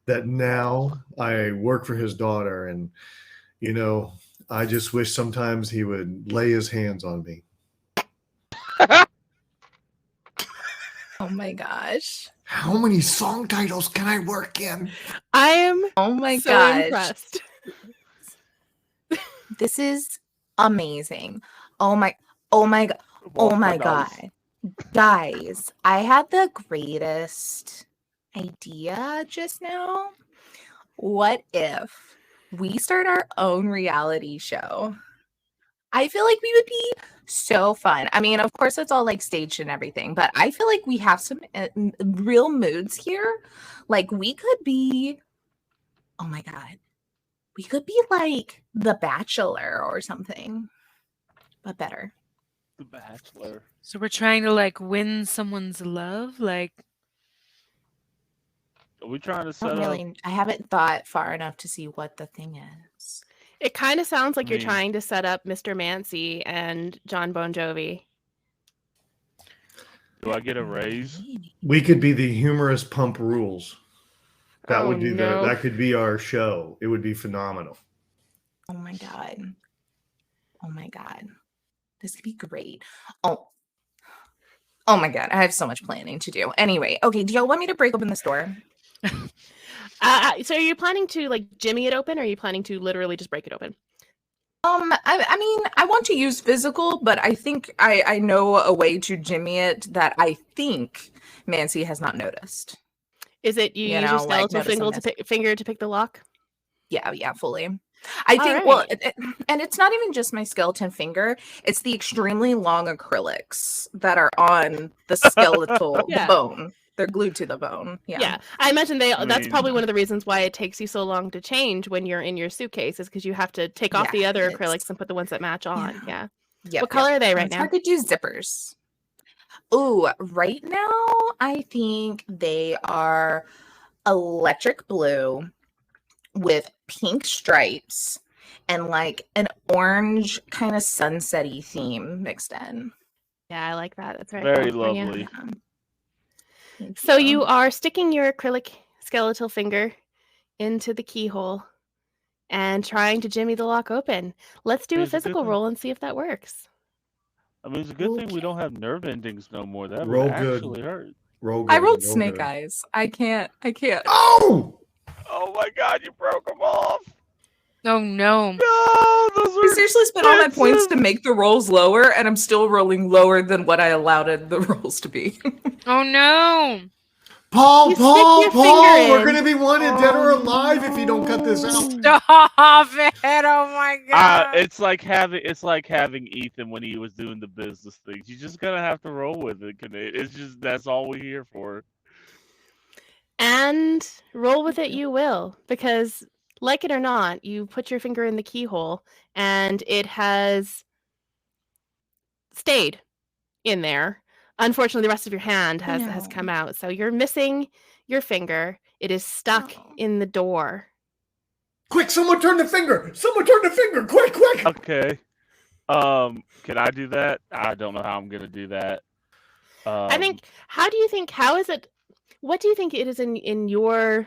That now I work for his daughter, and I just wish sometimes he would lay his hands on me. Oh my gosh. How many song titles can I work in? I am Oh my so gosh. impressed. This is amazing. Oh my God. Guys, I had the greatest idea just now. What if we start our own reality show? I feel like we would be so fun. I mean, of course, it's all like staged and everything, but I feel like we have some real moods here. Like we could be, oh my God, we could be like The Bachelor or something, but better. The Bachelor. So we're trying to like win someone's love, like Are we trying to I set don't up? really. I haven't thought far enough to see what the thing is. It kind of sounds like you're mean- trying to set up Mr. Mancy and John Bon Jovi. Do I get a raise? We could be the humorous Pump Rules. That Oh, would be no. that could be our show. It would be phenomenal. Oh my god. Oh my god. This could be great. Oh. Oh my god. I have so much planning to do. Anyway, okay. Do y'all want me to break open this door? So are you planning to like jimmy it open, or are you planning to literally just break it open? I mean, I want to use physical, but I think I know a way to jimmy it that I think Mancy has not noticed. Is it you, You use know, your like, skeletal notice I'm finger to pick the lock? Yeah, fully. I All think, well, right. and it's not even just my skeleton finger, it's the extremely long acrylics that are on the skeletal Yeah. bone. They're glued to the bone. Yeah. I imagine I that's mean- probably one of the reasons why it takes you so long to change when you're in your suitcase, is because you have to take off the Yeah, other it's- acrylics and put the ones that match on. Yeah. Yeah. Yep, What color are they right It's now? hard to do zippers. Ooh, right now I think they are electric blue with pink stripes and like an orange kind of sunsetty theme mixed in. Yeah, I like that. That's Very California. lovely. Yeah. Thank So you are sticking your acrylic skeletal finger into the keyhole and trying to jimmy the lock open. Let's do a It's a good physical thing. roll and see if that works. I mean, it's a good thing we don't have nerve endings no more. That Roll would good. actually hurt. Roll I good, rolled roll snake good. eyes. I can't. Oh! Oh my god, you broke them off! Oh no. No, those I are seriously spent all my points to expensive. make the rolls lower, and I'm still rolling lower than what I allowed the rolls to be. Oh no. Paul, You stick Paul, your Paul, finger we're in. gonna be wanted dead or alive if you don't cut this out. Stop it. Oh my god. It's like having Ethan when he was doing the business things. You just gotta have to roll with it. It's just that's all we're here for. And roll with it you will, because like it or not, you put your finger in the keyhole and it has stayed in there. Unfortunately, the rest of your hand has No. come out. So you're missing your finger. It is stuck No. in the door. Quick, someone turn the finger! Someone turn the finger! Quick, quick! Okay. Can I do that? I don't know how I'm gonna do that. I think what do you think it is in your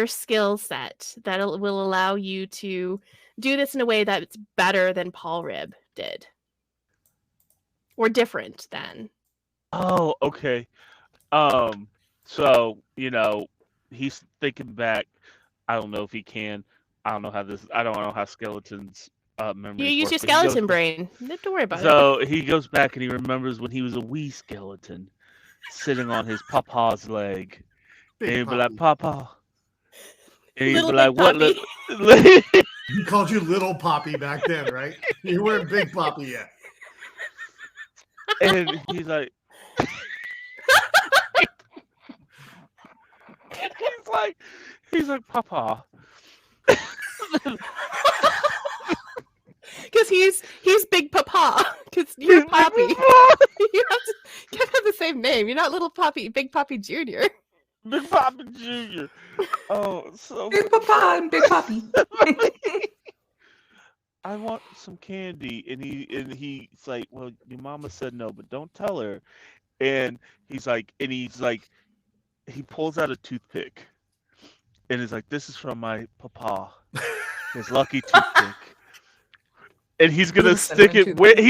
skill set that will allow you to do this in a way that's better than Paul Rib did? Or different than? Oh, okay. So, he's thinking back. I don't know if he can. I don't know how skeletons memories You use work, your but he goes skeleton back- brain. Don't worry about it. So he goes back and he remembers when he was a wee skeleton sitting on his papa's leg. And he'd be like, Papa. And he'd Little be like, Big what? Poppy. He called you Little Poppy back then, right? You weren't Big Poppy yet. And he's like, he's like, Papa. Because he's Big Papa. Because you're Poppy. You have the same name. You're not Little Poppy, Big Poppy Jr. Big Papa Jr. Oh, so Big Papa and Big Poppy. I want some candy, and he's like, well, your mama said no, but don't tell her. And he's like, he pulls out a toothpick, and he's like, this is from my papa, his lucky toothpick, and he's gonna Listen, stick my it with, toothpick.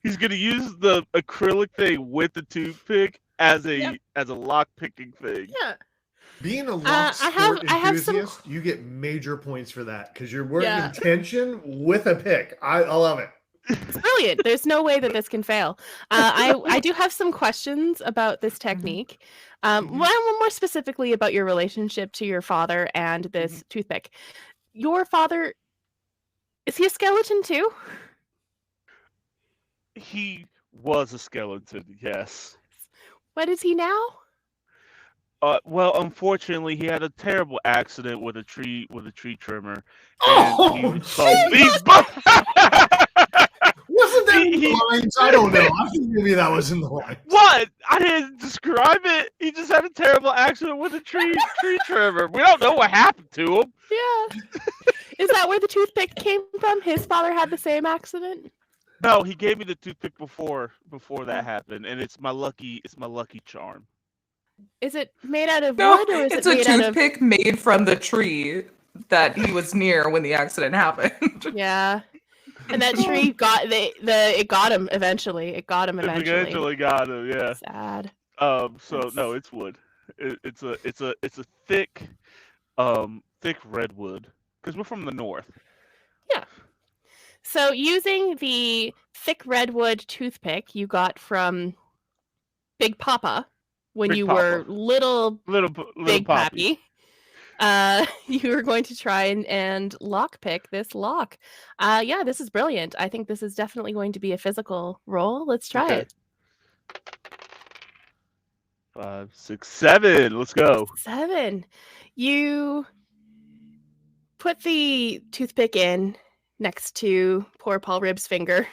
he's gonna use the acrylic thing with the toothpick as a Yep. lock picking thing. Yeah. Being a lock I have- sport I have some- enthusiast, you get major points for that because you're working Yeah. tension with a pick. I love it. It's brilliant. There's no way that this can fail. I do have some questions about this technique. One more specifically about your relationship to your father and this toothpick. Your father, is he a skeleton too? He was a skeleton, yes. What is he now? Well, unfortunately, he had a terrible accident with a tree trimmer. Oh, and he's Wasn't that in the He- lines? I don't know. I think maybe that was in the lines. What? I didn't describe it. He just had a terrible accident with a tree trimmer. We don't know what happened to him. Yeah. Is that where the toothpick came from? His father had the same accident. No, he gave me the toothpick before that happened, and it's my lucky charm. Is it made out of No, wood or is it's it a made out of? toothpick made from the tree that he was near when the accident happened. Yeah. And that tree got it got him eventually. It got him It eventually. eventually got him. Yeah. Sad. So no, it's wood. It's a thick redwood because we're from the north. Yeah. So using the thick redwood toothpick you got from Big Papa when Big you Papa. were little Little Big Poppy. Pappy, you are going to try and lockpick this lock. Yeah, this is brilliant. I think this is definitely going to be a physical roll. Let's try Okay. it. 5, 6, 7. Let's go. 7. You put the toothpick in next to poor Paul Ribb's finger.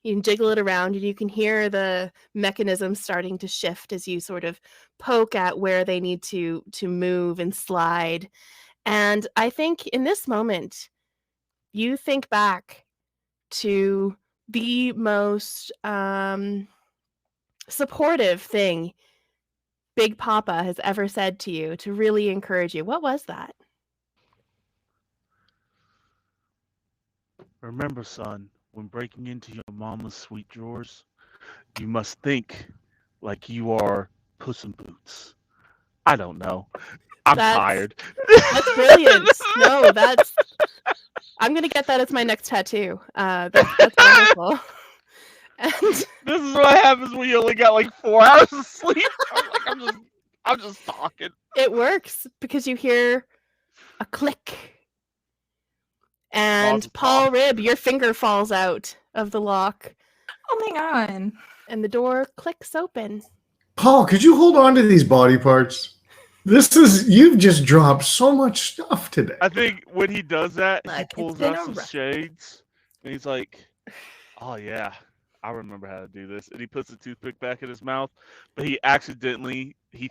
You can jiggle it around and you can hear the mechanism starting to shift as you sort of poke at where they need to move and slide. And I think in this moment, you think back to the most supportive thing Big Papa has ever said to you to really encourage you. What was that? Remember, son, when breaking into your mama's sweet drawers, you must think like you are Puss in Boots. I don't know. I'm tired. That's brilliant. No, I'm gonna get that as my next tattoo. That's wonderful. And This is what happens when you only got like 4 hours of sleep. I'm just talking. it works because you hear a click. And Pause. Paul Ribb, your finger falls out of the lock Oh my god. and the door clicks open. Paul, could you hold on to these body parts? You've just dropped so much stuff today. I think when he does that, he Look, it's pulls been out a some rough- shades, and he's like, "Oh yeah, I remember how to do this." And he puts the toothpick back in his mouth, but he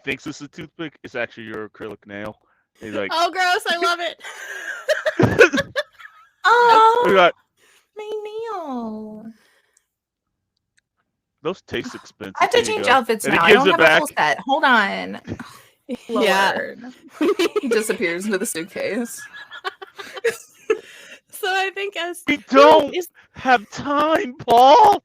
thinks it's a toothpick. It's actually your acrylic nail. And he's like, Oh, gross! I love it. Oh, he's like, my nail. "Those taste expensive." I have to Here you change go." outfits And he now. I gives don't it have a back. full set. Hold on. Yeah. Lord. He disappears into the suitcase. So I think as We don't have time, Paul.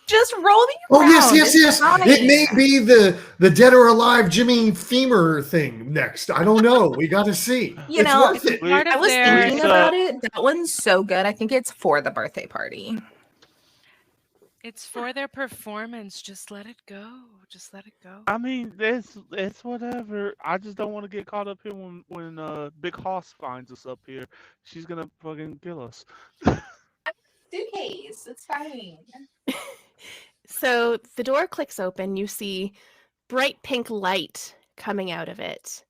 Just roll the Oh around. yes. It's fine. It may be the dead or alive Jimmy Femur thing next. I don't know. We got to see. You It's know, worth it. Part I of was their thinking about it. That one's so good. I think it's for the birthday party. it's for their performance. Just let it go. Just let it go. I mean, it's whatever. I just don't want to get caught up here when Big Hoss finds us up here. She's gonna fucking kill us. Suitcase. It's fine. So the door clicks open. You see bright pink light coming out of it.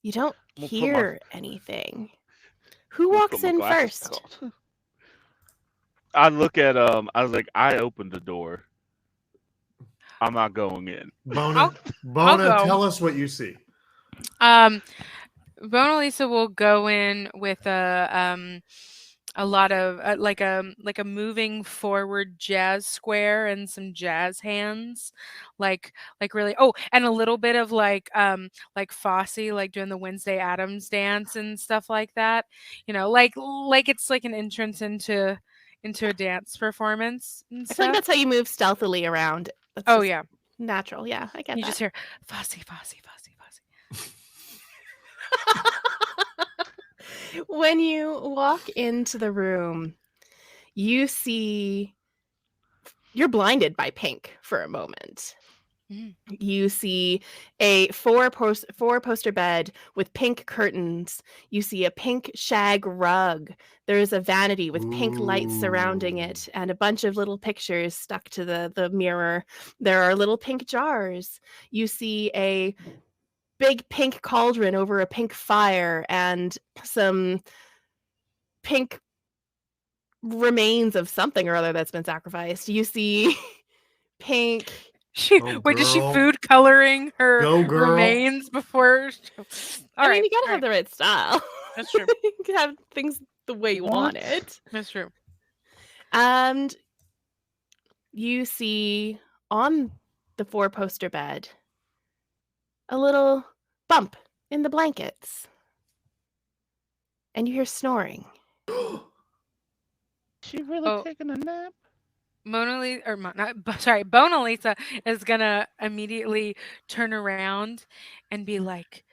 You don't I'm gonna put hear anything. Who I'm gonna walks put my in glasses first? on. I look at I was like, I opened the door. I'm not going in. Bona, I'll go. tell us what you see. Mona Lisa will go in with a lot of like a moving forward jazz square and some jazz hands, like really. Oh, and a little bit of like Fosse, like doing the Wednesday Addams dance and stuff like that. You know, like it's like an entrance into a dance performance and I feel like stuff. that's how you move stealthily around. That's Oh just yeah, natural. Yeah, I get you that. just hear Fosse, Fosse, Fosse, Fosse. When you walk into the room, you see you're blinded by pink for a moment. Mm. You see a four poster bed with pink curtains. You see a pink shag rug. There's a vanity with pink lights surrounding it and a bunch of little pictures stuck to the mirror. There are little pink jars. You see a big pink cauldron over a pink fire and some pink remains of something or other that's been sacrificed. You see Pink. Wait, does she girl. food coloring her Go, girl. remains before? I mean, you gotta have the right style. That's true. You can have things the way you want it. That's true. And you see on the 4-poster bed a little bump in the blankets. And you hear snoring. She really Oh. taking a nap? Mona Lisa is gonna immediately turn around and be like,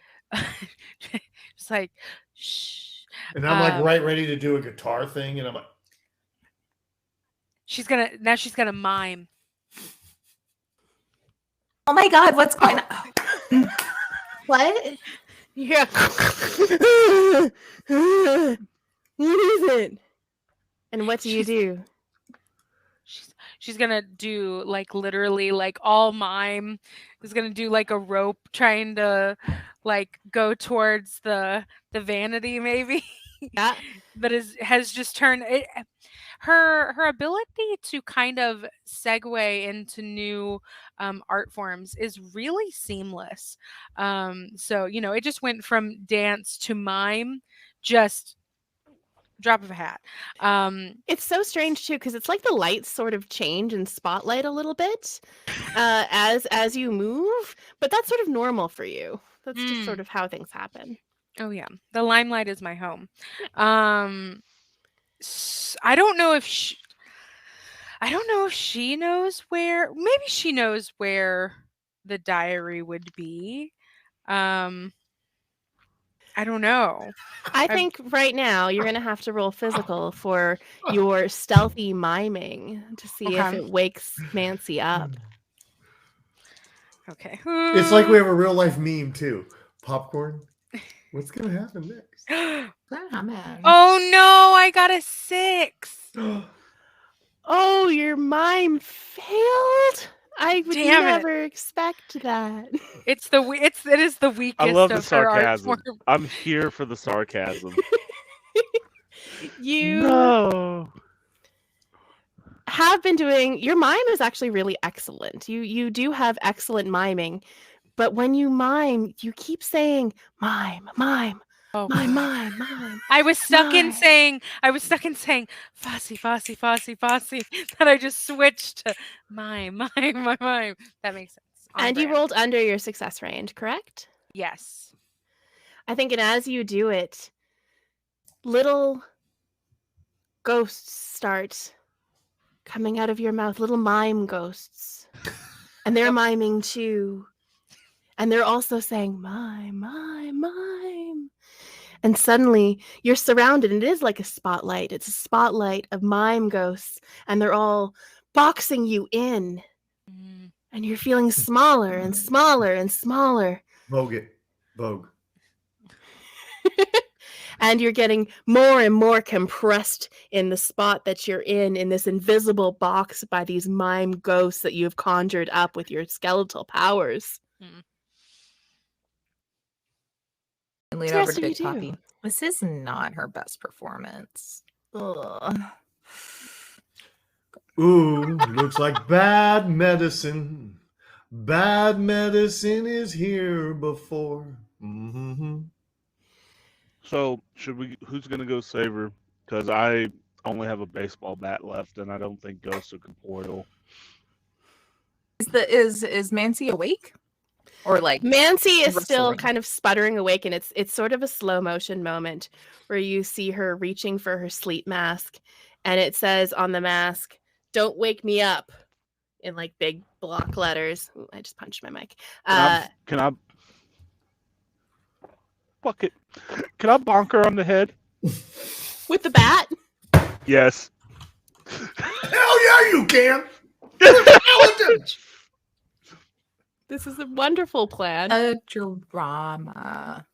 just like, shh. And I'm like right ready to do a guitar thing, and I'm like, She's gonna mime. Oh my God, what's going on? What? Yeah. What is it? And what do you do? She's gonna do like literally like all mime is gonna do like a rope trying to like go towards the vanity maybe. Yeah. But has just turned it, her ability to kind of segue into new art forms is really seamless. So it just went from dance to mime, just drop of a hat. It's so strange too because it's like the lights sort of change and spotlight a little bit as you move, but that's sort of normal for you. That's just sort of how things happen. Oh yeah, the limelight is my home. I don't know if she knows where. Maybe she knows where the diary would be. I don't know. I think right now you're gonna have to roll physical for your stealthy miming to see if Okay. it wakes Nancy up. Okay. it's like we have a real life meme too. Popcorn. What's gonna happen next? Oh, man. Oh no! I got a 6. Oh, your mime failed? I would Damn it. never expect that. It is the weakest. I love the of her art sarcasm. form. I'm here for the sarcasm. You No. have been doing your mime is actually really excellent. You do have excellent miming, but when you mime, you keep saying mime, mime, Oh. mime, mime, mime. I was stuck in Mime. saying Fossy, Fossy, Fossy, Fossy. That I just switched to mime. That makes sense. On And you brand. rolled under your success range, correct? Yes. I think, and as you do it, little ghosts start coming out of your mouth, little mime ghosts. And they're miming too. And they're also saying, mime, mime, mime. And suddenly you're surrounded, and it is like a spotlight. It's a spotlight of mime ghosts, and they're all boxing you in. Mm. And you're feeling smaller and smaller and smaller. Vogue it. Vogue. And you're getting more and more compressed in the spot that you're in this invisible box by these mime ghosts that you've conjured up with your skeletal powers. And lean What over else to do you Big Poppy. do? This is not her best performance. Ugh. Ooh, looks like bad medicine. Bad medicine is here before. Mm-hmm. So who's gonna go save her? Because I only have a baseball bat left, and I don't think ghosts are corporeal. Is Mancy awake? Or like Mancy is still rustling? kind of sputtering awake, and it's sort of a slow motion moment where you see her reaching for her sleep mask, and it says on the mask, "Don't wake me up," in like big block letters. Ooh, I just punched my mic. Can I fuck it? Can I bonk her on the head? With the bat. Yes. Hell yeah, you can. Skeletons. This is a wonderful plan. A drama.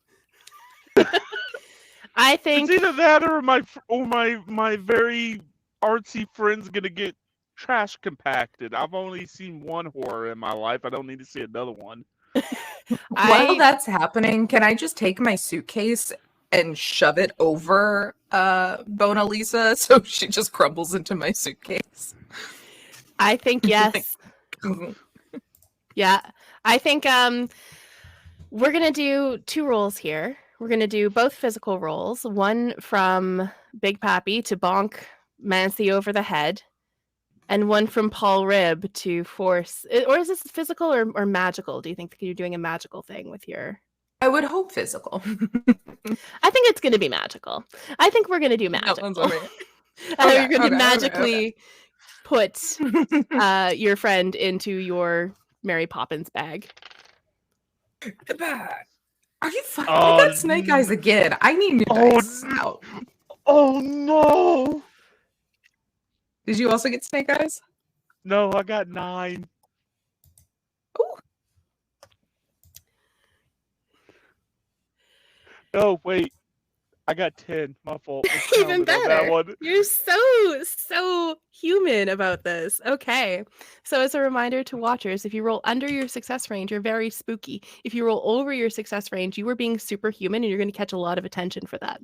I think It's either that or my very artsy friend's gonna get trash compacted. I've only seen one horror in my life. I don't need to see another one. While that's happening, can I just take my suitcase and shove it over Bona Lisa so she just crumbles into my suitcase. I think yes. Yeah. I think we're going to do 2 rolls here. We're going to do both physical rolls, one from Big Pappy to bonk Mancy over the head, and one from Paul Rib to force. Or is this physical or magical? Do you think that you're doing a magical thing with your... I would hope physical. I think it's going to be magical. I think we're going to do magical. That one's over. You're going to magically put your friend into your Mary Poppins bag. Are you fucking? I got Snake Eyes again. I need new dice out. Oh no! Did you also get Snake Eyes? No, I got 9. Ooh. Oh wait, I got 10. My fault. It's Even counted on that better. one. You're so human about this. Okay. So as a reminder to watchers, if you roll under your success range, you're very spooky. If you roll over your success range, you are being superhuman and you're going to catch a lot of attention for that.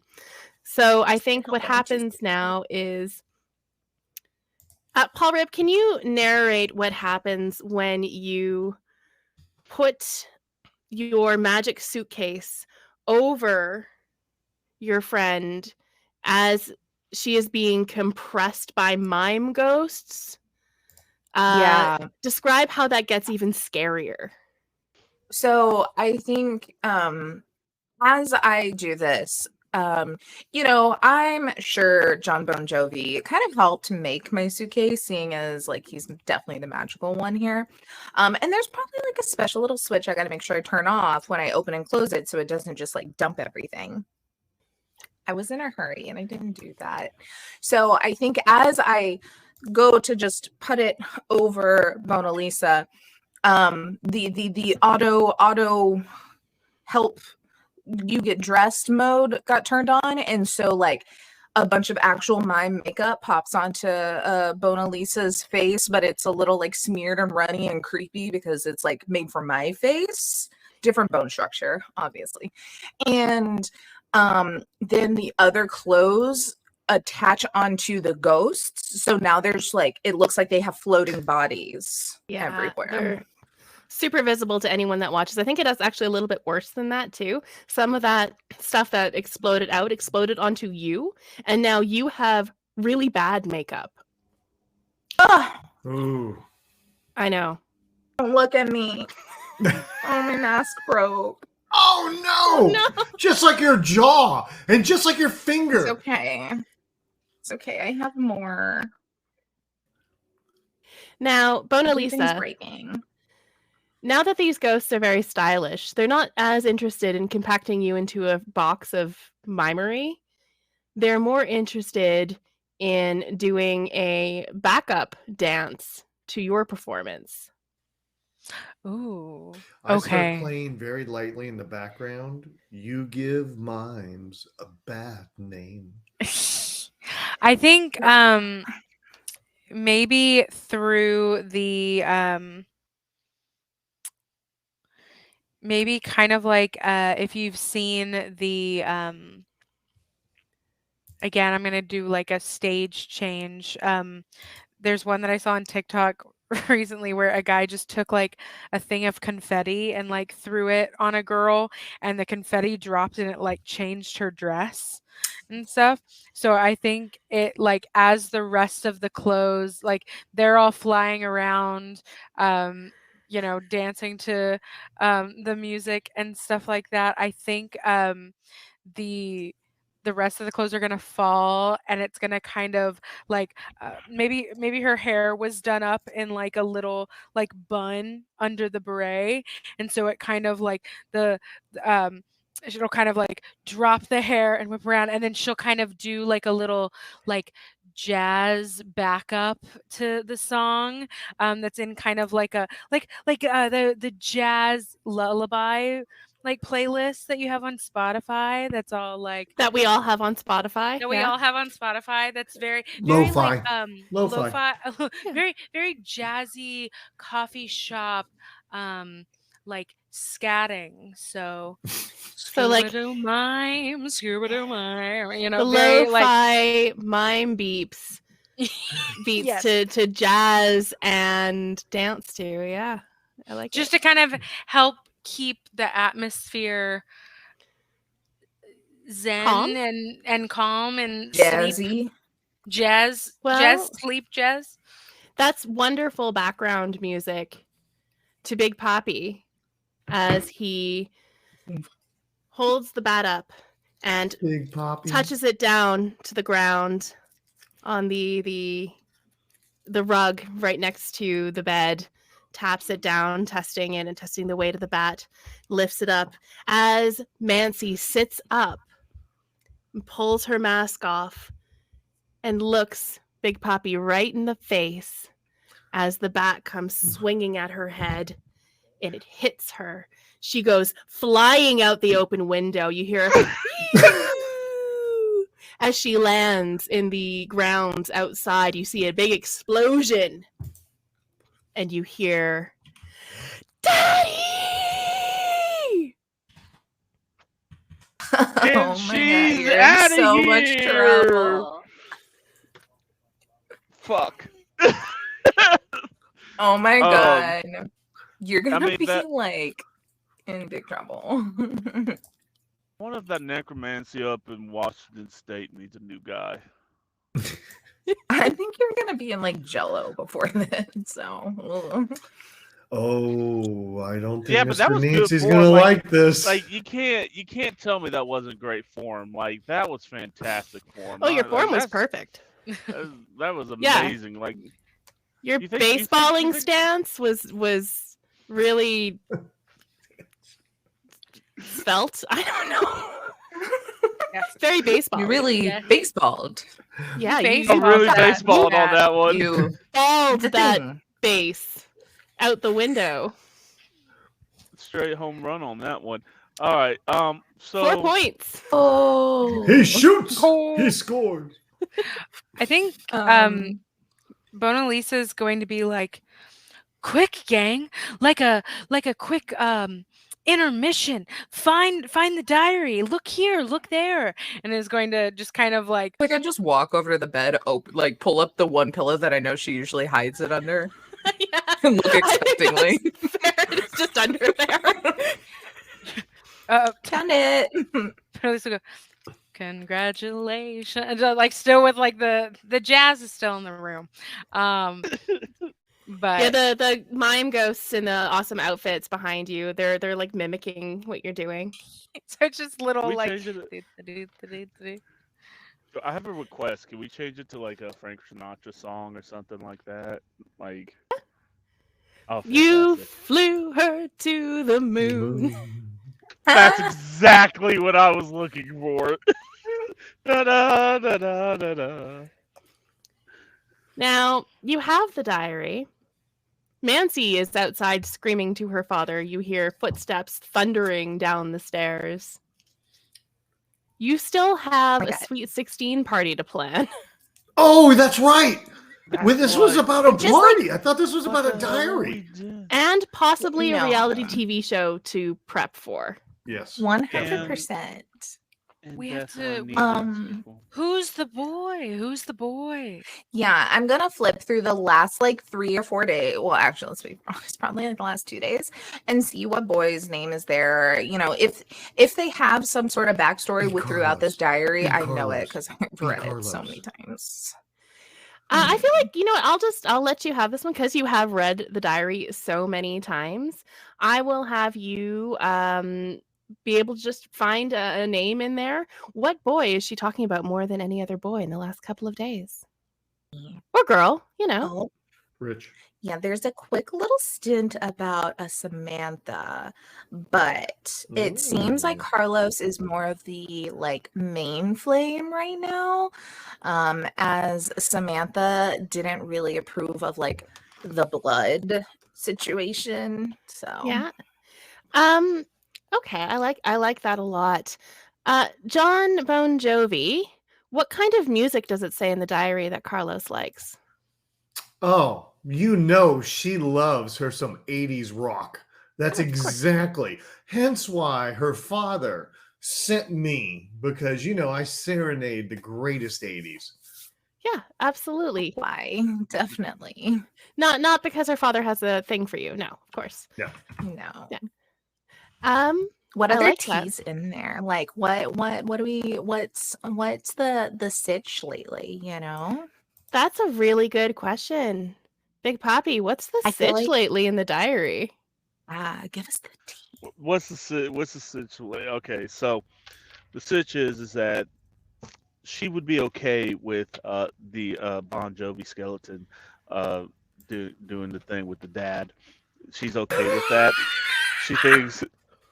So I think what happens now is... Paul Rib, can you narrate what happens when you put your magic suitcase over your friend as she is being compressed by mime ghosts? Yeah. Describe how that gets even scarier. So I think as I do this, I'm sure John Bon Jovi kind of helped make my suitcase, seeing as like he's definitely the magical one here. And there's probably like a special little switch I got to make sure I turn off when I open and close it so it doesn't just like dump everything. I was in a hurry and I didn't do that. So I think as I go to just put it over Mona Lisa, the auto help you get dressed mode got turned on, and so like a bunch of actual mime makeup pops onto Mona Lisa's face, but it's a little like smeared and runny and creepy because it's like made for my face, different bone structure obviously, and then the other clothes attach onto the ghosts, so now there's like it looks like they have floating bodies everywhere. They're super visible to anyone that watches. I think it is actually a little bit worse than that too. Some of that stuff that exploded onto you, and now you have really bad makeup. Ooh. I know. Don't look at me. Oh, my mask broke. Oh no! Just like your jaw and just like your finger. It's okay. It's okay. I have more. Now, Mona Everything's Lisa, breaking. now that these ghosts are very stylish, they're not as interested in compacting you into a box of mimery. They're more interested in doing a backup dance to your performance. Ooh. I Okay. start playing very lightly in the background. You give mimes a bad name. I think maybe through the maybe kind of like if you've seen the again, I'm gonna do like a stage change. There's one that I saw on TikTok recently where a guy just took like a thing of confetti and like threw it on a girl, and the confetti dropped and it like changed her dress and stuff. So I think it like as the rest of the clothes, like they're all flying around, dancing to the music and stuff like that. I think the rest of the clothes are gonna fall, and it's gonna kind of like maybe her hair was done up in like a little like bun under the beret, and so it kind of like she'll kind of like drop the hair and whip around, and then she'll kind of do like a little like jazz backup to the song that's in kind of like a the jazz lullaby like playlist that you have on Spotify that's all like That we all have on Spotify. that we yeah? all have on Spotify that's very Lo-fi. like Lo-fi. lo-fi very very jazzy coffee shop like scatting. So So like Scooby-Doo mime, Scooby-Doo mime, you the know, very like lo-fi mime beeps beats yes. to jazz and dance to. Yeah, I like Just it. to kind of help keep the atmosphere Calm? zen and calm and sleep Jazzy. jazz Well, sleep jazz. that's wonderful background music to Big Poppy as he holds the bat up and Big Poppy. touches it down to the ground on the rug right next to the bed, taps it down, testing it and testing the weight of the bat, lifts it up as Mancy sits up and pulls her mask off and looks Big Poppy right in the face as the bat comes swinging at her head and it hits her. She goes flying out the open window. You hear as she lands in the grounds outside. You see a big explosion and you hear, "Daddy!" Oh my she's God, you're in outta so much here. trouble. Fuck. Oh my Um, God. You're gonna mean, be that- like in big trouble. One of that necromancy up in Washington State needs a new guy. I think you're gonna be in like Jello before then. So Oh, I don't think Yeah, but that Mr. was good Nancy's form, gonna like- like this. Like you can't tell me that wasn't great form. Like that was fantastic form. Oh, your Like, form was that's- perfect. That was Yeah. amazing. Like Your You think- you think- baseballing you think- stance was really svelte. I don't know. Yes. Very baseball. you really Yeah. baseballed. yeah, Face- I you really that- baseballed on that- that one. You balled the that thing. base out the window. Straight home run on that one. All right. So 4 points. Oh, He shoots. Oh. He scores. I think Um, Bona Lisa's going to be like, quick gang, like a quick intermission. Find the diary. Look here, look there, and is going to just kind of like like I just walk over to the bed, like pull up the one pillow that I know she usually hides it under, Yeah. and look I think expectingly. that's fair. It's just under there. Found it. Bona Lisa will go, congratulations, and, like still with like the jazz is still in the room. But Yeah, the mime ghosts in the awesome outfits behind you. They're like mimicking what you're doing. so it's just little we like change it. I have a request. Can we change it to like a Frank Sinatra song or something like that? Like, oh, You fantastic. flew her to the moon. That's exactly what I was looking for. Da, da, da, da, da, da. Now, you have the diary. Mancy is outside screaming to her father. You hear footsteps thundering down the stairs. You still have a Okay. Sweet 16 party to plan. Oh, that's right. Well, this was That's about a Just like- party. I thought this was what about a the hell are diary. we doing? And possibly a No. reality TV show to prep for. Yes. 100%. And We have definitely to- need um, people. who's the boy? Who's the boy? Yeah, I'm gonna flip through the last like 3 or 4 days. Well, actually, let's be honest, probably like the last 2 days, and see what boy's name is there. You know, if they have some sort of backstory Be with throughout this Carlos. diary, Be I know Carlos. it because I've Be read it so Carlos. many times. I feel like, you know what, I'll let you have this one because you have read the diary so many times. I will have you be able to just find a name in there. What boy is she talking about more than any other boy in the last couple of days? Or girl, you know. Oh, Rich. yeah, there's a quick little stint about a Samantha, but it seems like Ooh. Carlos is more of the like main flame right now, as Samantha didn't really approve of like the blood situation. So Yeah. Okay, I like that a lot. John Bon Jovi, what kind of music does it say in the diary that Carlos likes? Oh, you know she loves her some 80s rock. That's Oh, of course. exactly. Hence why her father sent me, because I serenade the greatest 80s. Yeah, absolutely. Why? Definitely. Not because her father has a thing for you. No, of course. Yeah. No. Yeah. What I other like that. teas in there? Like what do we what's the sitch lately, you know? That's a really good question. Big Poppy, what's the I feel sitch like lately in the diary? give us the tea. What's the situation? Okay, so the sitch is that she would be okay with the Bon Jovi skeleton uh, doing the thing with the dad. She's okay with that.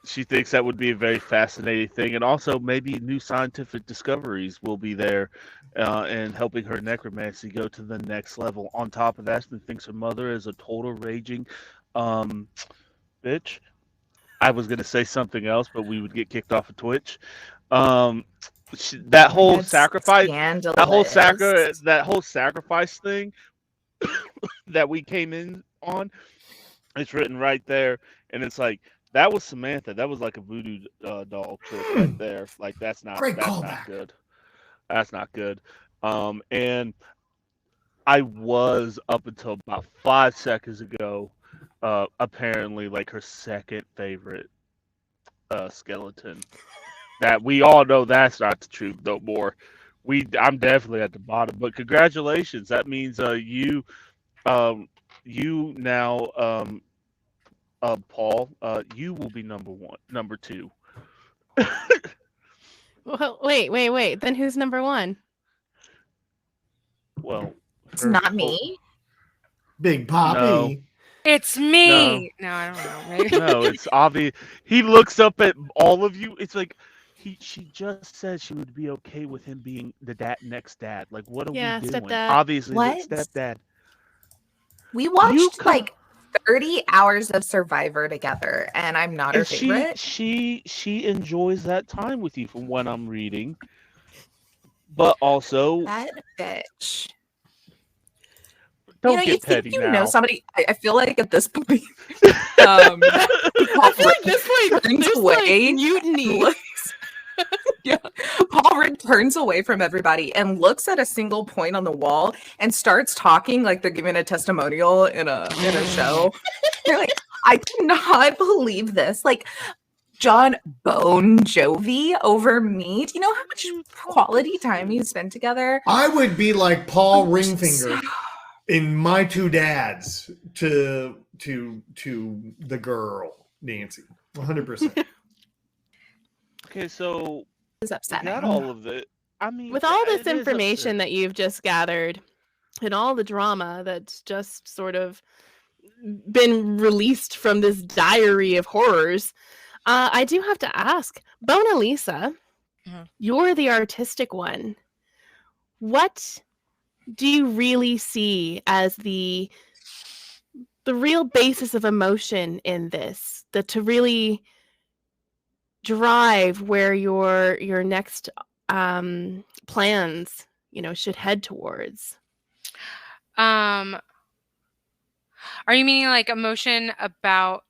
She thinks that would be a very fascinating thing, and also maybe new scientific discoveries will be there, and helping her necromancy go to the next level. On top of that, she thinks her mother is a total raging um, bitch. I was gonna say something else, but we would get kicked off of Twitch. Um, that whole That's sacrifice, scandalous. that whole sacrifice thing that we came in on, it's written right there, and it's like that was Samantha. That was like a voodoo doll trick right there. Like Great that's not callback. good. That's not good. And I was up until about 5 seconds ago, apparently like her second favorite skeleton. That we all know that's not the truth no more. I'm definitely at the bottom, but congratulations. That means you now Paul, you will be number two. Well, wait. Then who's number one? Well, It's not me. Big Poppy. It's me. No, I don't know. Maybe. No, it's obvious. He looks up at all of you. It's like she just said she would be okay with him being the next dad. Like, what are Yeah, we doing? stepdad. Obviously, What? stepdad. We watched come- like 30 hours of Survivor together, and I'm not her And favorite. she enjoys that time with you, from what I'm reading. But also, That bitch. don't You get think petty you now. know somebody. I feel like at this point, Paul I feel like this point turns there's away. like mutiny. looks- yeah. Paul Rick turns away from everybody and looks at a single point on the wall and starts talking like they're giving a testimonial in a show. You're like, I cannot believe this. Like John Bon Jovi over me. Do you know how much quality time you spend together? I would be like Paul Oh, Ringfinger in My Two Dads to the girl Nancy. 100%. Okay, so It's we upsetting. got all of it. I mean, With all it this is information upsetting. that you've just gathered and all the drama that's just sort of been released from this diary of horrors, I do have to ask, Bona Lisa, you're the artistic one. What do you really see as the real basis of emotion in this? To really drive where your next plans, should head towards. Are you meaning like emotion about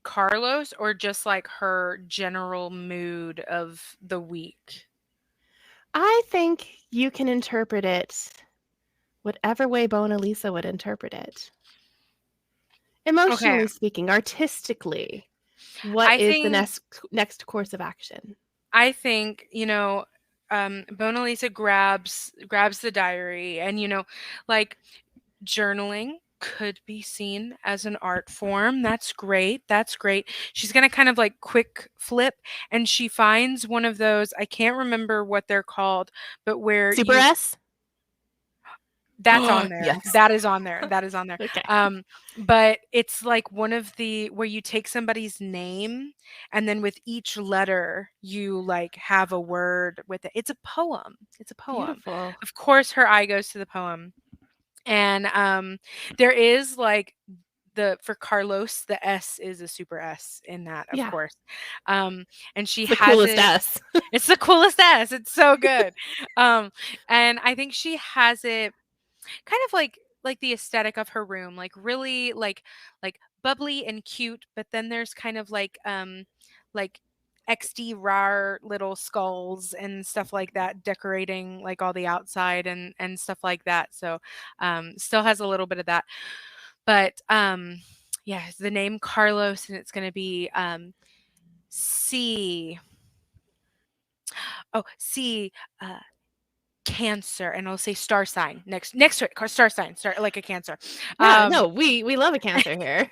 Carlos, or just like her general mood of the week? I think you can interpret it whatever way Bona Lisa would interpret it. Emotionally speaking, artistically, what is the next course of action? I think, Bona Lisa grabs the diary, and like journaling could be seen as an art form. That's great. She's gonna kind of like quick flip, and she finds one of those, I can't remember what they're called, but where Super S? That's on there. Yes. That is on there. Okay. But it's like one of the where you take somebody's name, and then with each letter you like have a word with it. It's a poem. Beautiful. Of course her eye goes to the poem. And there is like for Carlos, the S is a super S in that, of Yeah. course. And she It's the has coolest it. S. It's the coolest S. It's so good. And I think she has it kind of like the aesthetic of her room, like really like bubbly and cute, but then there's kind of like XD rar little skulls and stuff like that decorating like all the outside and stuff like that. So still has a little bit of that. But yeah, the name Carlos, and it's going to be C. Oh, C. Cancer, and I'll say star sign next to it. Star sign, star like a Cancer. Yeah, no, we love a Cancer here.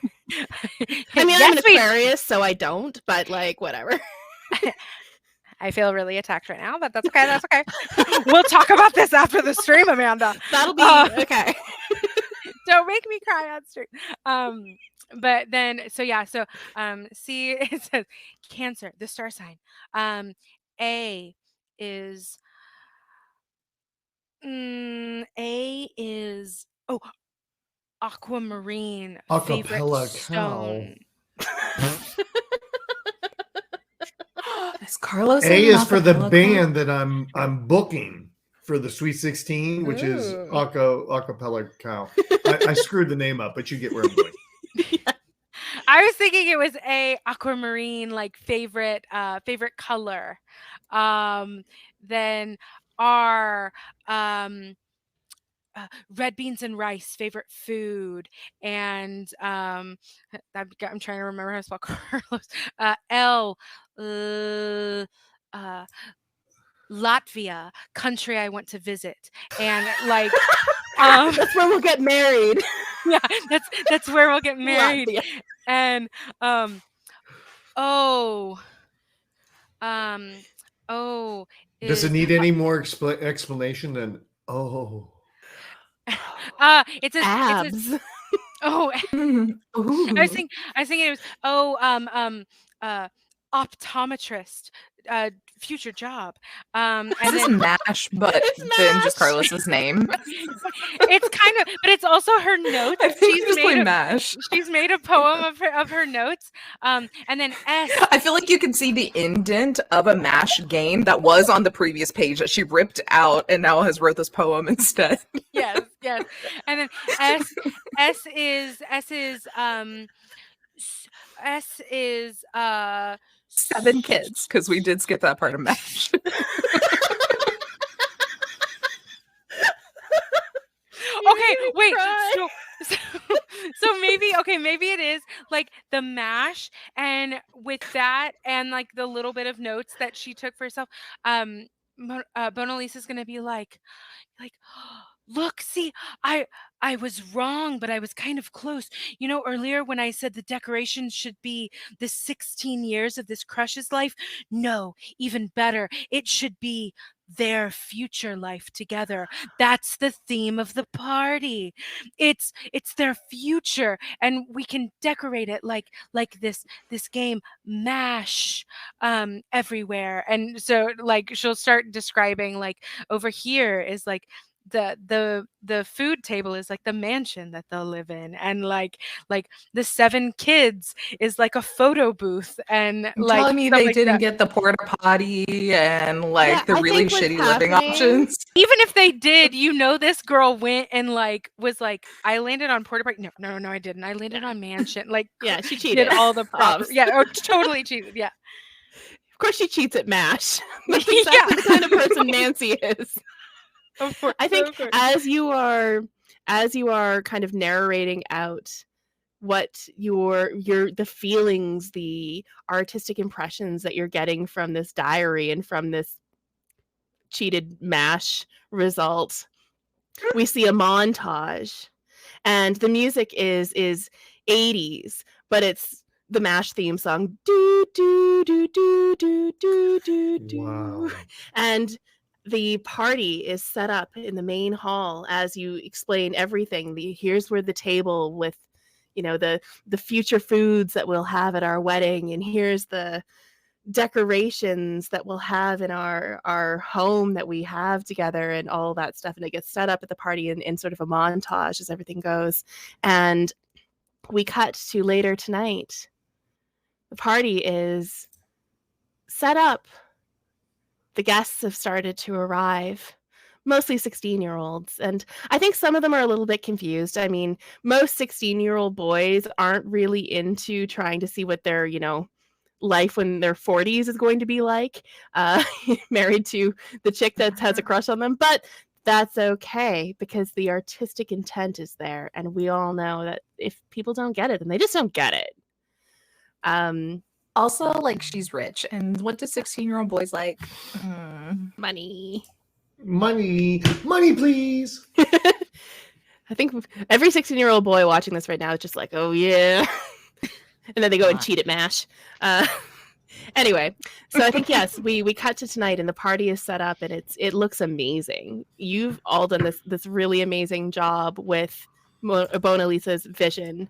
I mean, I'm an Aquarius, so I don't, but like whatever. I feel really attacked right now, but that's okay. That's okay. We'll talk about this after the stream, Amanda. That'll be okay. Don't make me cry on stream. But then, so yeah, so C, it says Cancer, the star sign. A is aquamarine. Favorite Acapella stone. Is Carlos A in is for the acapella band that I'm booking for the Sweet 16, which is Ooh. Acapella Cow. I screwed the name up, but you get where I'm going. I was thinking it was A, aquamarine, like favorite color. Then R, red beans and rice, favorite food. And I'm trying to remember how to spell Carlos. L, Latvia, country I want to visit. And like That's where we'll get married. yeah, that's where we'll get married. Latvia. And Does it need any more explanation than it says Abs. oh Ooh. I was thinking it was optometrist, future job. And This is then MASH, but It's then MASH. just Carlos's name. it's kind of, but it's also her notes. I think just play MASH. She's made a poem of her notes. And then S. I feel like you can see the indent of a MASH game that was on the previous page that she ripped out and now has wrote this poem instead. Yes. And then S is 7 kids, because we did skip that part of MASH. Okay, wait. So maybe it is like the MASH, and with that and like the little bit of notes that she took for herself, Mona Lisa's gonna be like, look, see, I was wrong, but I was kind of close. You know, earlier when I said the decorations should be the 16 years of this crush's life, no, even better, it should be their future life together. That's the theme of the party. It's their future, and we can decorate it like this game MASH everywhere. And so like she'll start describing, like, over here is like the food table is like the mansion that they'll live in, and like the 7 kids is like a photo booth, and You're like telling me stuff they like didn't that. get the porta potty and like Yeah, the I really think what's shitty living happening- options? Even if they did, you know, this girl went and like was like, I landed on porta potty. No, I didn't. I landed on mansion. Like, Yeah, she did cheated. all the proper. Obs. Yeah, totally cheated. Yeah. Of course she cheats at MASH. That's exactly the kind of person Nancy is. Of course. I think of course. as you are kind of narrating out what the feelings, the artistic impressions that you're getting from this diary and from this cheated MASH result, we see a montage, and the music is 80s, but it's the MASH theme song. Do do do do do do do do. Wow. And the party is set up in the main hall as you explain everything. Here's where the table with, you know, the future foods that we'll have at our wedding, and here's the decorations that we'll have in our home that we have together, and all that stuff. And it gets set up at the party in sort of a montage as everything goes. And we cut to later tonight. The party is set up. The guests have started to arrive. mostly 16-year-olds. And I think some of them are a little bit confused. I mean, most 16-year-old boys aren't really into trying to see what their, life when they're 40s is going to be like, married to the chick that has a crush on them. But that's okay because the artistic intent is there. And we all know that if people don't get it, then they just don't get it. Also, like, she's rich. And what do 16-year-old boys like? Money. Money, please. I think every 16-year-old boy watching this right now is just like, oh, yeah. And then they go and cheat at MASH. Anyway, so I think, yes, we cut to tonight and the party is set up and it looks amazing. You've all done this really amazing job with Bona Lisa's vision.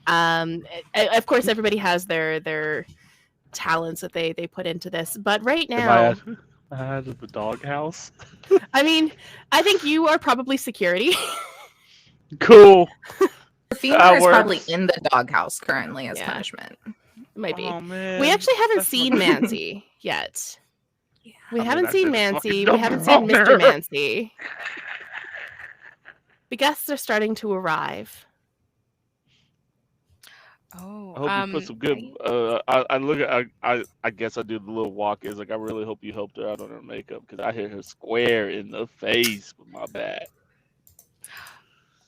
Of course, everybody has their talents that they put into this. But right now... I had the doghouse. I mean, I think you are probably security. Cool. The female is probably in the doghouse currently as punishment. Might be. Oh, man. We actually haven't seen Mancy yet. We haven't seen Mancy. We haven't seen Mr. Mancy. The guests are starting to arrive. Oh, I hope you put some good. I look at. I guess I do the little walk. Is like I really hope you helped her out on her makeup because I hit her square in the face with my bat.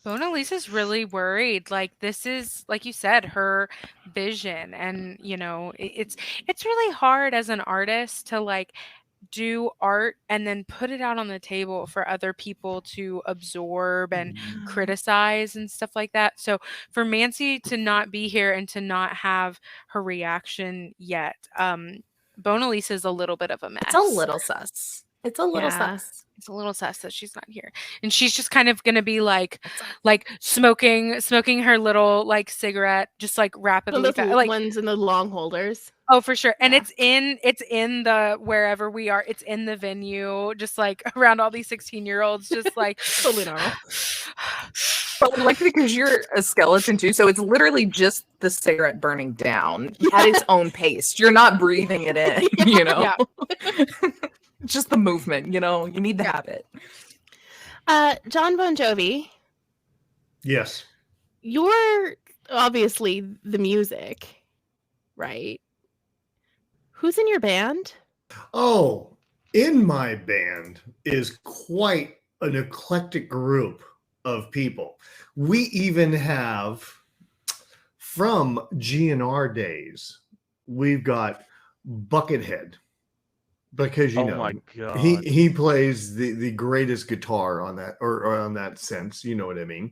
Mona Lisa's really worried. Like, this is, like you said, her vision, and it's really hard as an artist to like do art and then put it out on the table for other people to absorb and criticize and stuff like that. So for Mancy to not be here and to not have her reaction yet, Mona Lisa's a little bit of a mess. It's a little sus. It's a little sus. It's a little sus that she's not here, and she's just kind of gonna be like smoking her little like cigarette, just like rapidly, like ones in the long holders. Oh, for sure. And it's in the wherever we are. It's in the venue, just like around all these 16-year-olds, just like totally normal. But like because you're a skeleton too, so it's literally just the cigarette burning down at its own pace. You're not breathing it in, Yeah. Just the movement, you need the habit. John Bon Jovi. Yes. You're obviously the music, right? Who's in your band? Oh, in my band is quite an eclectic group of people. We even have, from GNR days, we've got Buckethead. Because my God. he plays the greatest guitar on that or on that sense, you know what I mean.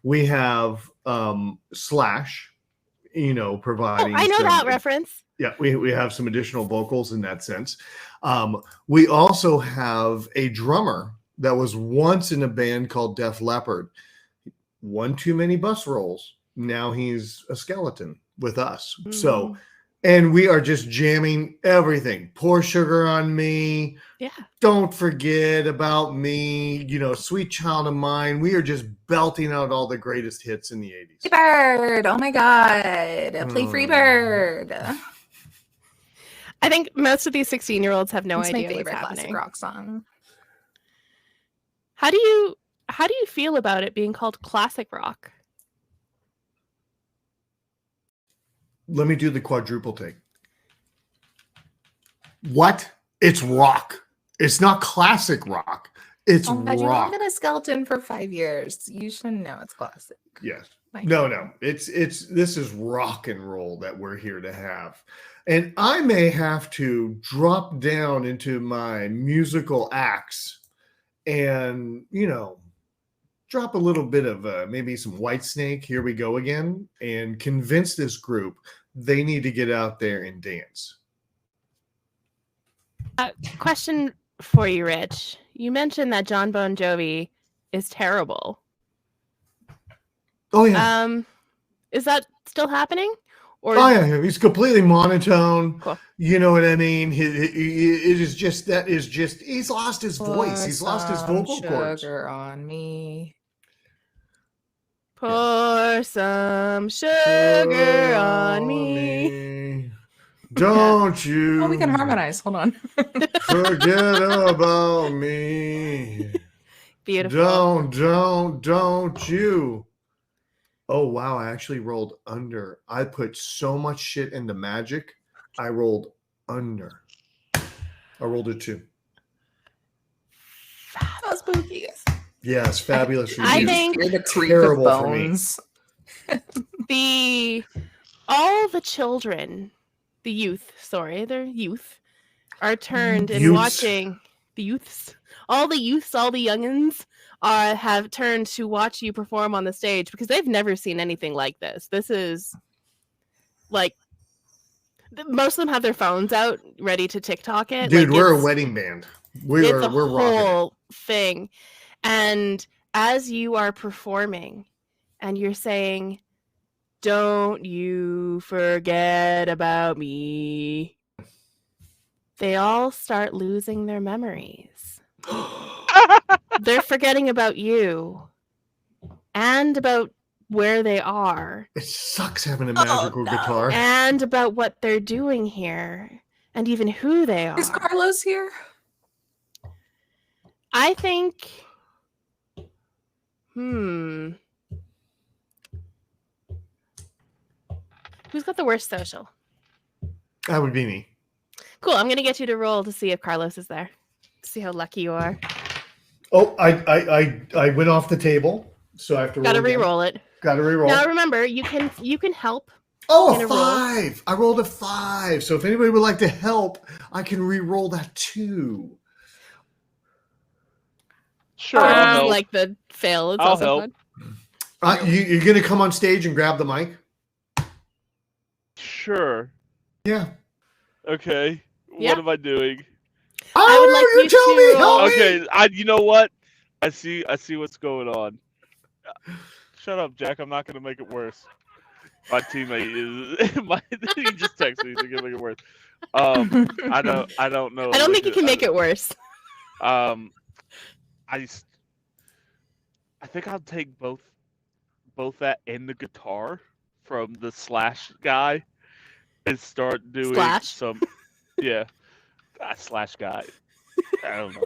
We have Slash, providing. I know that reference. Yeah, we have some additional vocals in that sense. We also have a drummer that was once in a band called Def Leppard. One too many bus rolls. Now he's a skeleton with us. So. And we are just jamming everything. Pour Sugar on Me. Yeah. Don't Forget About Me. Sweet Child of Mine. We are just belting out all the greatest hits in the 80s. Free Bird. Oh my God. Play Free Bird. I think most of these 16-year-olds have no idea my favorite what's happening. Classic rock song. How do you feel about it being called classic rock? Let me do the quadruple take. What? It's rock. It's not classic rock. It's rock. You've been a skeleton for 5 years. You should know it's classic. Yes. No. It's this is rock and roll that we're here to have. And I may have to drop down into my musical axe and, drop a little bit of maybe some Whitesnake, Here We Go Again, and convince this group they need to get out there and dance. Question for you, Rich. You mentioned that John Bon Jovi is terrible. Oh, yeah. Is that still happening? Or yeah, he's completely monotone. Cool. You know what I mean? He's lost his voice. He's lost his vocal cords. Sugar on me. Pour some sugar on me. Don't you? Oh, we can harmonize. Hold on. Forget about me. Beautiful. Don't you. Oh, wow. I actually rolled under. I put so much shit into magic. I rolled under. I rolled a 2. So spooky. Yes, fabulous for I you. think You're the creep terrible of for me. bones. all the children, the youth, sorry, they're youth, are turned and Youths. watching the youths. All the youths, all the youngins have turned to watch you perform on the stage because they've never seen anything like this. This is like most of them have their phones out ready to TikTok it. Dude, Like, we're a it's- wedding band. it's We're a rocking it. whole thing. And as you are performing and you're saying, "Don't you forget about me," they all start losing their memories. They're forgetting about you and about where they are It sucks having a magical no. guitar. and about what they're doing here and even who they Is are. Carlos here? I think who's got the worst social? That would be me. Cool. I'm gonna get you to roll to see if Carlos is there. See how lucky you are. Oh, I went off the table, so I have to Gotta roll again. re-roll it. Gotta re-roll. Now remember, you can help. Oh, Get a a roll. 5. I rolled a 5. So if anybody would like to help, I can re-roll that too. Sure, I'll help. Like the fail. It's I'll also help. fun. You're going to come on stage and grab the mic? Sure. Yeah. Okay. Yeah. What am I doing? I would like you tell to- me. Help me. Okay, you know what? I see what's going on. Shut up, Jack. I'm not gonna make it worse. My teammate is he just texted me. He's gonna make it worse. I don't know. I don't think you can make it worse. I think I'll take both that and the guitar from the Slash guy and start doing Slash? some Slash guy. I don't know.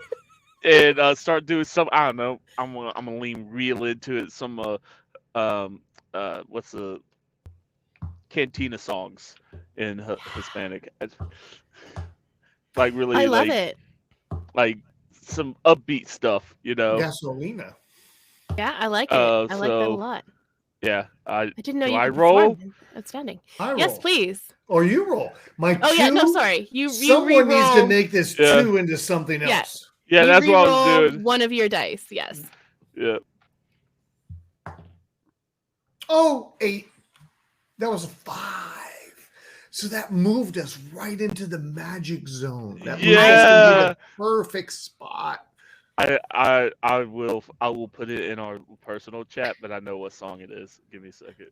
And start doing some. I don't know. I'm gonna lean real into it. Some what's the cantina songs in Hispanic? Like really, I love like, it. like some upbeat stuff, you know? Gasolina. Yeah, I like it. I like that a so- lot. Yeah. I didn't know Do you I could roll? perform. Outstanding. I roll. Yes, please. Or you roll. My Oh yeah, no, two- sorry. You Someone needs to re-roll- make this Yeah. 2 into something Yeah. else. Yeah, you that's what I re-roll was doing. one of your dice. Yes. Yeah. Oh, 8. That was a 5. So that moved us right into the magic zone. That moved us Yeah. into the perfect spot. I will put it in our personal chat, but I know what song it is. Give me a second.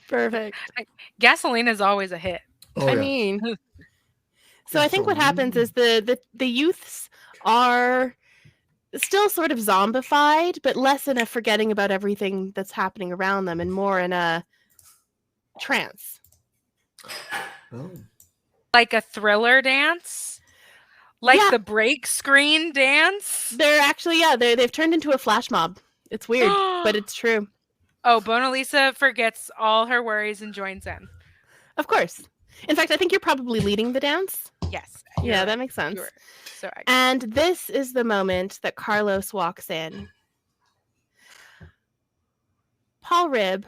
Perfect. Gasoline is always a hit. Oh, I yeah. mean, so I think what happens is the youths are still sort of zombified, but less in a forgetting about everything that's happening around them and more in a trance. Oh. Like a thriller dance? Like Yeah. the break screen dance? They're actually, they've turned into a flash mob. It's weird, but it's true. Oh, Bona Lisa forgets all her worries and joins in. Of course. In fact, I think you're probably leading the dance. Yes. Yeah, you're that right. makes sense. You were so accurate. And this is the moment that Carlos walks in. Paul Rib,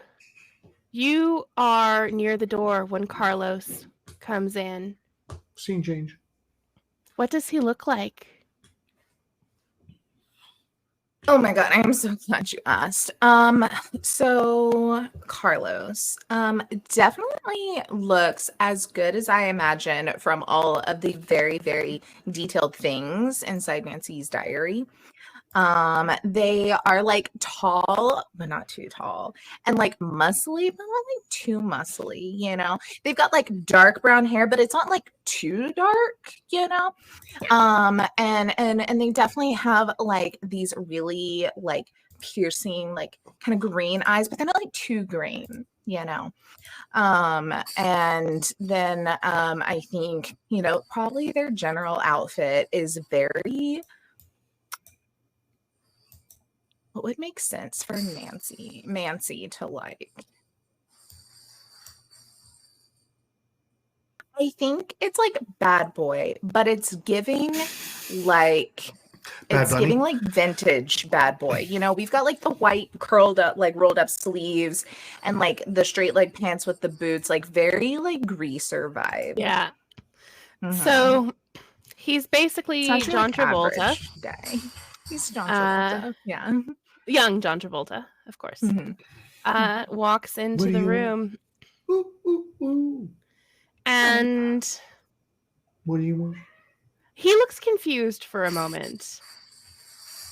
you are near the door when Carlos comes in. Scene change. What does he look like? Oh my god, I am so glad you asked. So Carlos, definitely looks as good as I imagine from all of the very, very detailed things inside Nancy's diary. They are like tall, but not too tall, and like muscly, but not like too muscly, you know. They've got like dark brown hair, but it's not like too dark, you know. And they definitely have like these really like piercing, like kind of green eyes, but they're not like too green, you know. And then I think, you know, probably their general outfit is very what would make sense for Mancy to like? I think it's like Bad Boy, but it's giving like Bad it's Bunny? giving like vintage Bad Boy. You know, we've got like the white curled up, like rolled up sleeves and like the straight leg pants with the boots, like very like greaser vibe. Yeah. Mhm. So he's It's basically not your, John like, Travolta, average guy. He's John Travolta. Yeah. young John Travolta, of course. Mhm. Walks into What do the you want? room Ooh, ooh, ooh. and What do you want? he looks confused for a moment.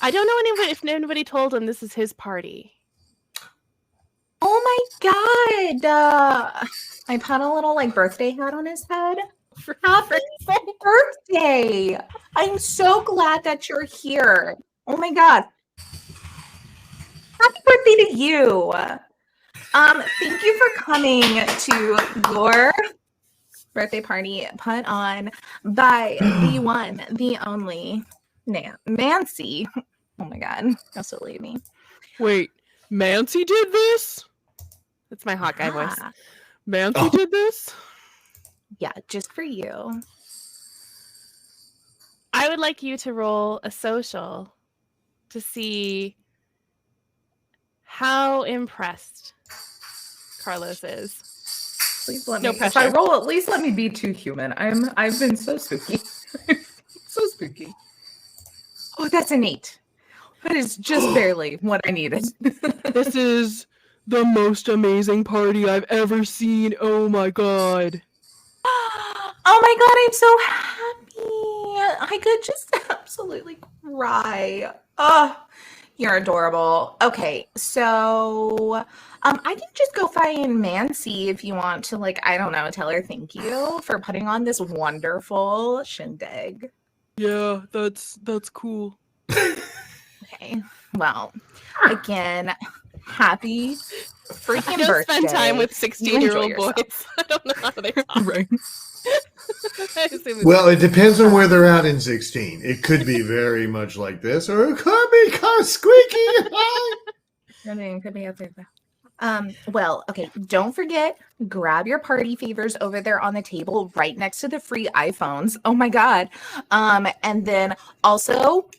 I don't know if anybody told him this is his party. Oh my god. I put a little like birthday hat on his head. Happy birthday. I'm so glad that you're here. Oh my god. Happy birthday to you. Thank you for coming to your birthday party put on by the one, the only Nancy. Oh my god. How silly of me. Wait, Mancy did this? That's my hot guy voice. Ah, Mancy did this? yeah, just for you. I would like you to roll a social to see how impressed Carlos is. Please let No me. If I pressure. roll, at least let me be too human. I've been so spooky. So spooky. Oh, that's an 8. That is just barely what I needed. This is the most amazing party I've ever seen. Oh my god. Oh my god, I'm so happy. I could just absolutely cry. Oh, you're adorable. Okay, so I can just go find Mancy if you want to, like, I don't know, tell her thank you for putting on this wonderful shindig. Yeah, that's cool. Okay. Well, again, happy freaking I don't birthday. spend time with You 16-year-old enjoy yourself. boys. I don't know how they talk. Right. I assume it's- Well, it depends on where they're at in 16. It could be very much like this, or it could be kind of squeaky. Could be up there. Well, okay, don't forget, grab your party favors over there on the table right next to the free iPhones. Oh my god. And then also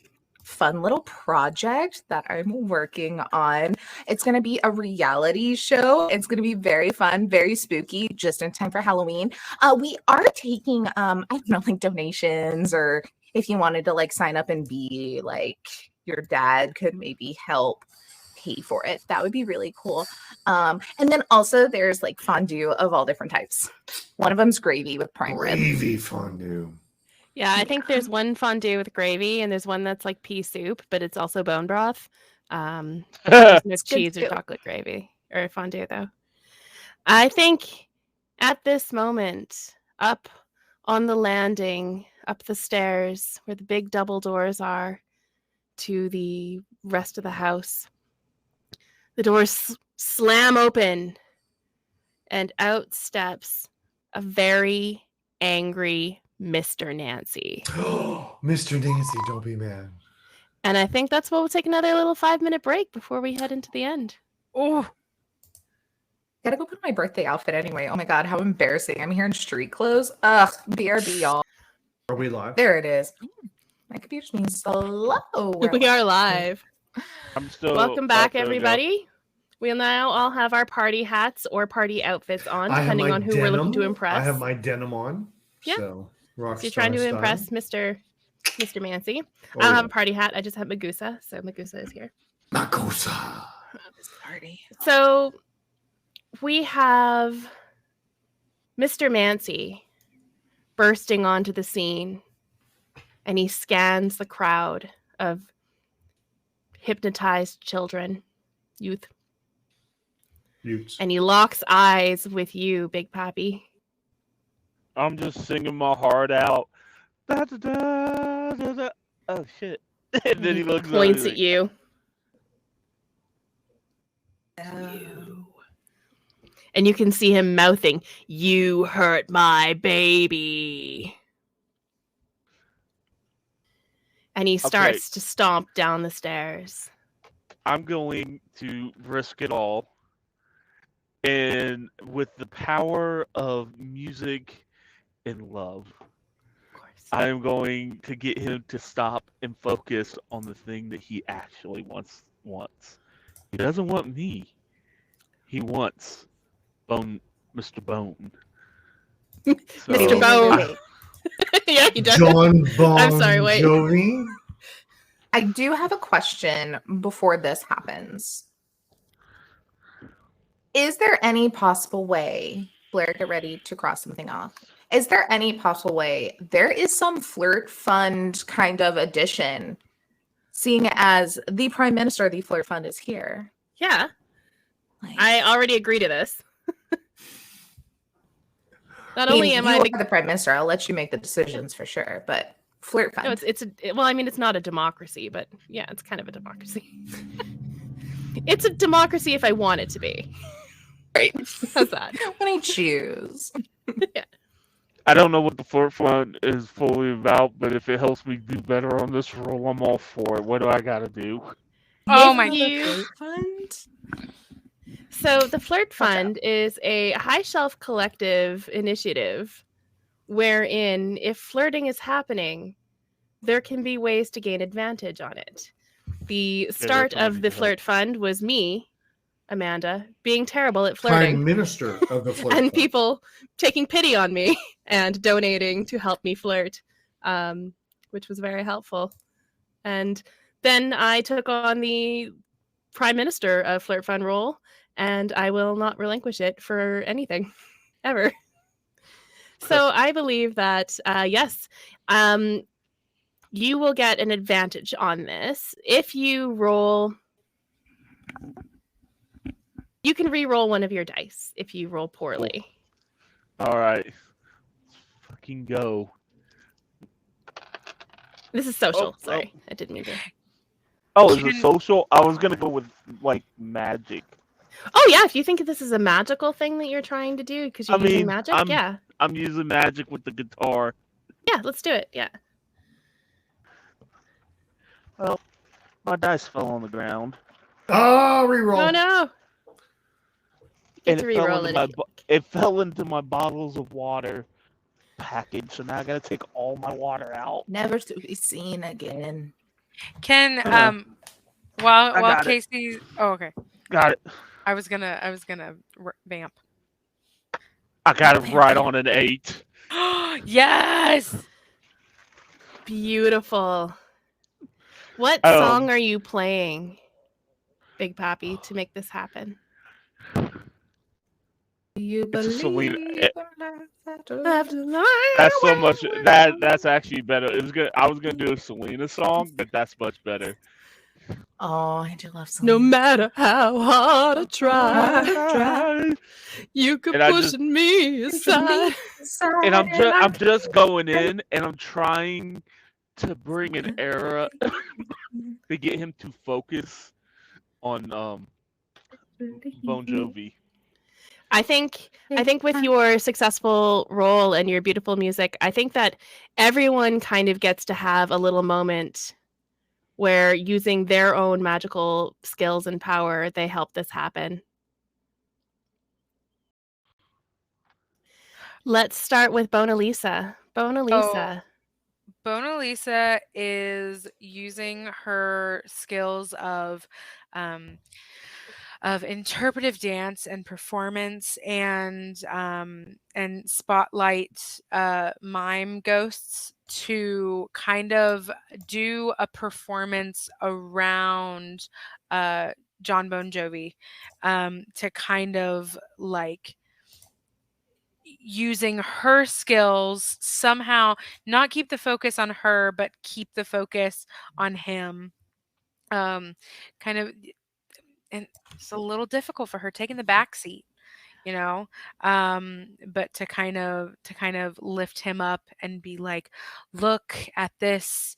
fun little project that I'm working on. It's going to be a reality show. It's going to be very fun, very spooky, just in time for Halloween. We are taking I don't know, like donations, or if you wanted to like sign up and be like your dad could maybe help pay for it. That would be really cool. And then also there's like fondue of all different types. One of them's gravy with prime rib. Gravy fondue. Yeah, I think there's one fondue with gravy, and there's one that's like pea soup, but it's also bone broth. There's no It's good cheese or too. chocolate gravy or fondue, though. I think at this moment, up on the landing, up the stairs where the big double doors are to the rest of the house, the doors slam open, and out steps a very angry Mr. Nancy. Mr. Nancy, don't be mad. And I think that's why we'll take another little 5-minute break before we head into the end. Oh, gotta go put on my birthday outfit anyway. Oh my god, how embarrassing! I'm here in street clothes. Ugh, BRB, y'all. Are we live? There it is. My computer's being slow. We are live. I'm still. Welcome back, there we go. everybody. We'll now all have our party hats or party outfits on, I have depending my on who we're looking to denim. impress. I have my denim on. Yeah. So, So you're trying to style. impress Mr. Mancy. Oh, I don't have yeah. a party hat. I just have Magusa. So Magusa is here. Makosa. This party. So we have Mr. Mancy bursting onto the scene, and he scans the crowd of hypnotized children, youth, Utes. and he locks eyes with you, Big Pappy. I'm just singing my heart out. Da, da, da, da, da. Oh shit! And then he looks Points over at you. And you can see him mouthing, "You hurt my baby." And he starts to stomp down the stairs. I'm going to risk it all, and with the power of music and love, Of course. I am going to get him to stop and focus on the thing that he actually wants. He doesn't want me. He wants Bone, Mr. Bone. So, Mr. Bone. Wait. Yeah, he does. John Bon I'm sorry, wait. Jovi. I do have a question before this happens. Is there any possible way, Blair, get ready to cross something off? Is there any possible way there is some flirt fund kind of addition, seeing as the Prime Minister of the Flirt Fund is here? Yeah, Like, I already agree to this. Not I mean, only am you I are the Prime Minister, I'll let you make the decisions for sure, but Flirt Fund. no, well, I mean, it's not a democracy, but yeah, it's kind of a democracy. It's a democracy if I want it to be. Right. How's that? When I choose. I don't know what the Flirt Fund is fully about, but if it helps me do better on this roll, I'm all for it. What do I gotta do? Oh If my you- Flirt Fund? So the Flirt Watch out. Fund is a high shelf collective initiative wherein if flirting is happening, there can be ways to gain advantage on it. The start that's what I of need the to help. Flirt Fund was me, Amanda, being terrible at flirting. Prime Minister of the Flirt And Fund. people taking pity on me and donating to help me flirt, which was very helpful. And then I took on the Prime Minister of Flirt Fund role, and I will not relinquish it for anything, ever. So I believe that, yes, you will get an advantage on this. If you roll... You can re-roll one of your dice if you roll poorly. All right, let's fucking go. This is social. Oh, Sorry, I didn't mean to. Oh, is it Can- social? I was gonna go with like magic. Oh yeah, if you think this is a magical thing that you're trying to do because you're using magic, yeah, I'm using magic with the guitar. yeah, let's do it. Yeah. Well, my dice fell on the ground, Oh, reroll. Oh no. and Get to it fell re-roll into it. it fell into my bottles of water package. So now I gotta take all my water out. Never to be seen again. Can I while got it. Casey oh okay. Got it. I was gonna vamp. I got it right on an 8. Yes. Beautiful. What Oh. song are you playing, Big Pappy, to make this happen? You It's a Selena. believe That's so much. That's actually better. It was good. I was gonna do a Selena song, but that's much better. Oh, I do love No Selena. matter how hard I try, you could And I push just- me aside. And I'm just going in and I'm trying to bring an era to get him to focus on Bon Jovi. I think with your successful role and your beautiful music, I think that everyone kind of gets to have a little moment where using their own magical skills and power, they help this happen. Let's start with Bonalisa. Bonalisa. Bona Lisa is using her skills of interpretive dance and performance and spotlight mime ghosts to kind of do a performance around John Bon Jovi to kind of like using her skills somehow not keep the focus on her but keep the focus on him kind of, and it's a little difficult for her taking the back seat, you know, but to kind of lift him up and be like, look at this,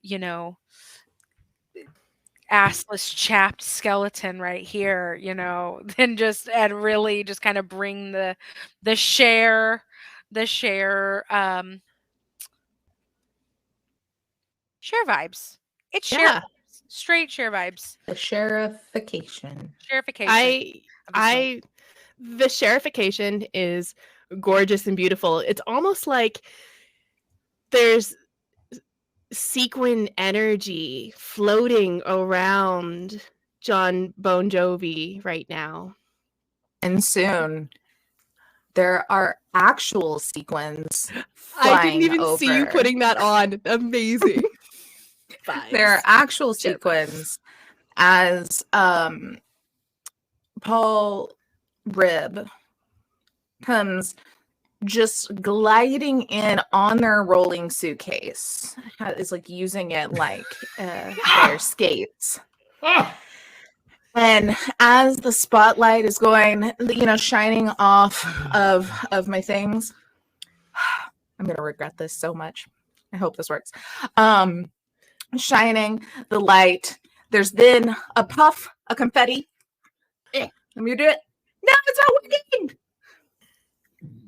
you know, assless chapped skeleton right here, you know, and really just kind of bring the share vibes. It's share Yeah. vibes. Straight share vibes. The sherification. Sherification. The sherification is gorgeous and beautiful. It's almost like there's sequin energy floating around John Bon Jovi right now. And soon there are actual sequins I didn't flying even see you over. putting that on. Amazing. There are Vibes. actual Shit. sequins as Paul Rib comes just gliding in on their rolling suitcase. Is like using it like their skates. Ah! And as the spotlight is going, shining off of my things, I'm gonna regret this so much. I hope this works. Shining the light. There's then a puff, a confetti. Let me do it. No, it's not working.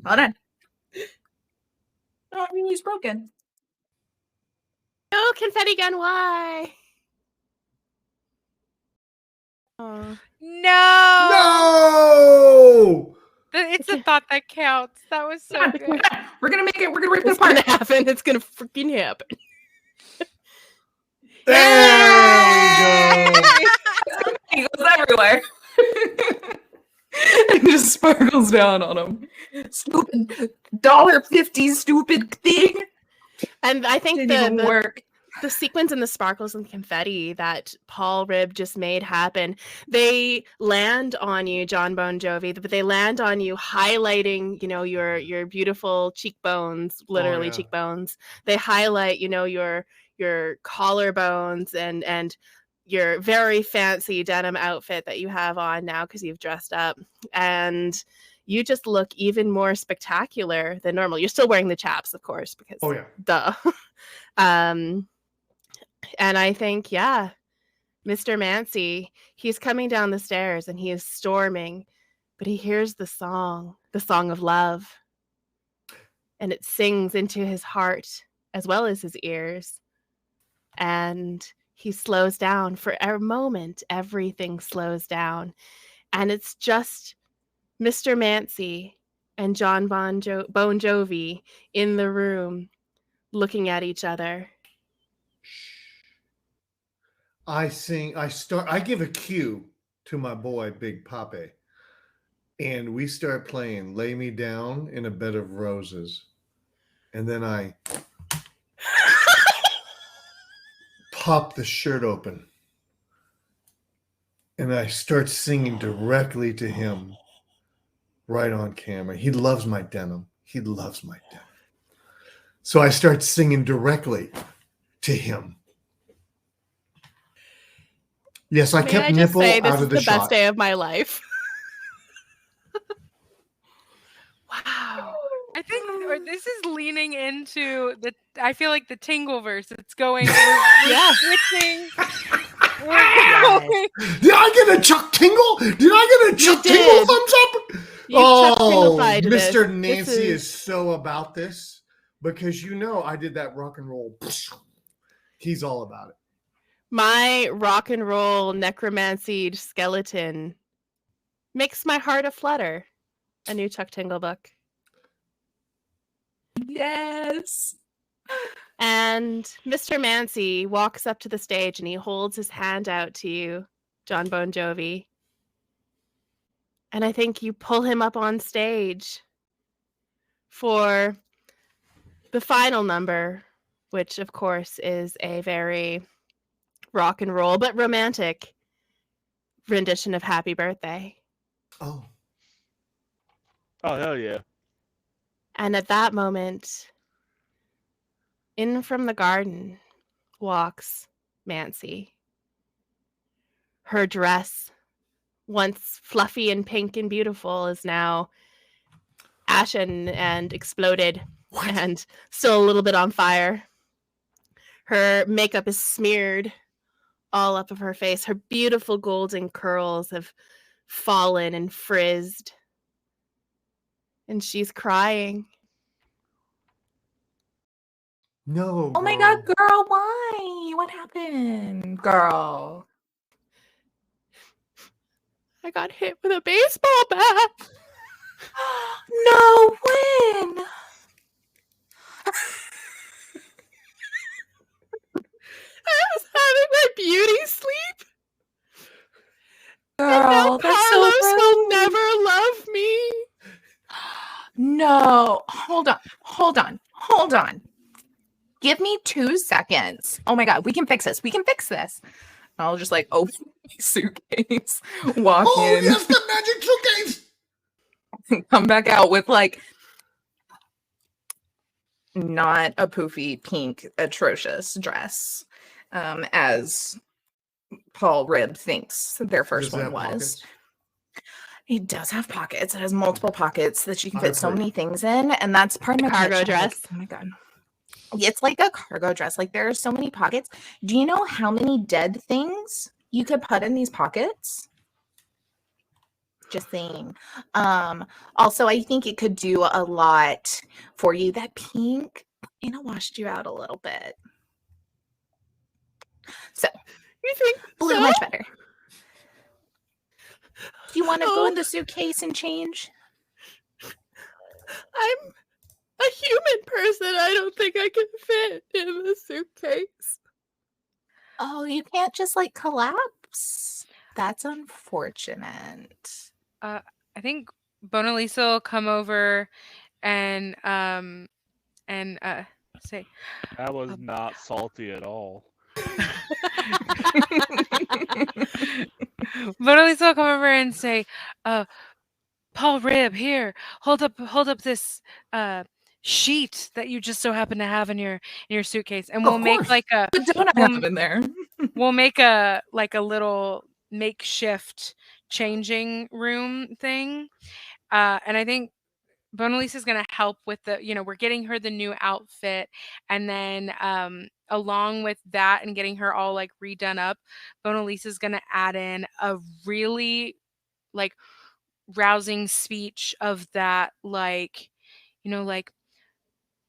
Hold on. Oh, I mean, he's broken. No, confetti gun, why? Oh. No. No! It's the thought that counts. That was so good. We're gonna make it. We're gonna rip it It's gonna apart. happen. It's gonna freaking happen. There we go. He goes everywhere. It just sparkles down on him. Stupid $1.50 stupid thing. And I think Didn't even work. the sequins and the sparkles and confetti that Paul Rib just made happen, they land on you, John Bon Jovi, but they land on you highlighting, your beautiful cheekbones, literally yeah. cheekbones. They highlight, your collarbones and your very fancy denim outfit that you have on now because you've dressed up. And you just look even more spectacular than normal. You're still wearing the chaps, of course, because duh. And I think, yeah, Mr. Mancy, he's coming down the stairs and he is storming, but he hears the song of love. And it sings into his heart as well as his ears. And he slows down. For a moment, everything slows down. And it's just Mr. Mancy and John Bon Jovi in the room looking at each other. I give a cue to my boy, Big Pape. And we start playing Lay Me Down in a Bed of Roses. And then I pop the shirt open. And I start singing directly to him right on camera. He loves my denim. So I start singing directly to him. Yes, I kept nipple out of the shot. This is the best day of my life. Wow. I think this is leaning into I feel like the Tingleverse. It's going. Yeah. Switching. Did I get a Chuck Tingle? Did I get a Chuck Tingle thumbs up? Mr. Nancy is so about this because I did that rock and roll. He's all about it. My rock and roll necromancy skeleton makes my heart aflutter. A new Chuck Tingle book. Yes. And Mr. Mancy walks up to the stage and he holds his hand out to you, John Bon Jovi. And I think you pull him up on stage for the final number, which of course is a very rock and roll but romantic rendition of Happy Birthday. Oh, hell yeah. And at that moment, in from the garden walks Mancy. Her dress, once fluffy and pink and beautiful, is now ashen and exploded and still a little bit on fire. Her makeup is smeared all up of her face. Her beautiful golden curls have fallen and frizzed. And she's crying. No. Oh my god, girl, why? What happened, girl? I got hit with a baseball bat. No, when? I was having my beauty sleep. And now Girl, that's so Carlos will rude. never love me. No, hold on. Give me 2 seconds. Oh my god, we can fix this. I'll just like open my suitcase, walk in, yes, the magic suitcase. come back out with like not a poofy pink atrocious dress, as Paul Ribb thinks their first Does it one have was. pockets? It does have pockets. It has multiple pockets that you can fit so I've many things in, and that's part of my Cargo pitch. I'm like, dress. oh my god. It's like a cargo dress. Like there are so many pockets. Do you know how many dead things you could put in these pockets? Just saying. Also, I think it could do a lot for you. That pink, washed you out a little bit. So You think blue so? much better. Do you want to go Oh. in the suitcase and change? I'm a human person. I don't think I can fit in the suitcase. Oh, you can't just like collapse. That's unfortunate. I think Mona Lisa will come over and say, That was not salty at all. Mona Lisa will come over and say, Paul Ribb, here, hold up this sheet that you just so happen to have in your suitcase, and we'll Of make course. like a What don't I We'll- have in there? we'll make a little makeshift changing room thing, and I think Mona Lisa's gonna help with we're getting her the new outfit, and then along with that and getting her all like redone up, Mona Lisa's gonna add in a really like rousing speech of that, like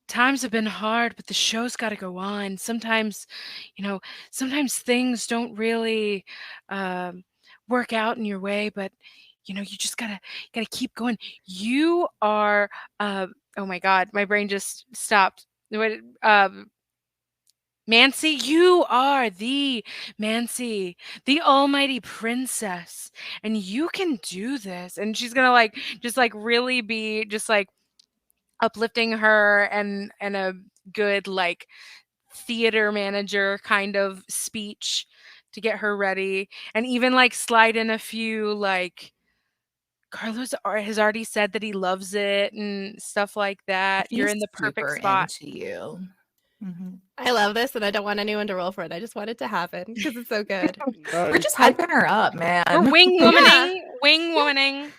times have been hard, but the show's got to go on. Sometimes things don't really work out in your way, but you just gotta keep going. You are oh my god, my brain just stopped. What Mancy, you are the Mancy, the almighty princess, and you can do this. And she's gonna like just like really be just like uplifting her and a good like theater manager kind of speech to get her ready, and even like slide in a few like Carlos has already said that he loves it and stuff like that. You're in the perfect spot. Into you. Mm-hmm. I love this, and I don't want anyone to roll for it. I just want it to happen because it's so good. We're just hyping her up, man. We're wing womaning, wing womaning.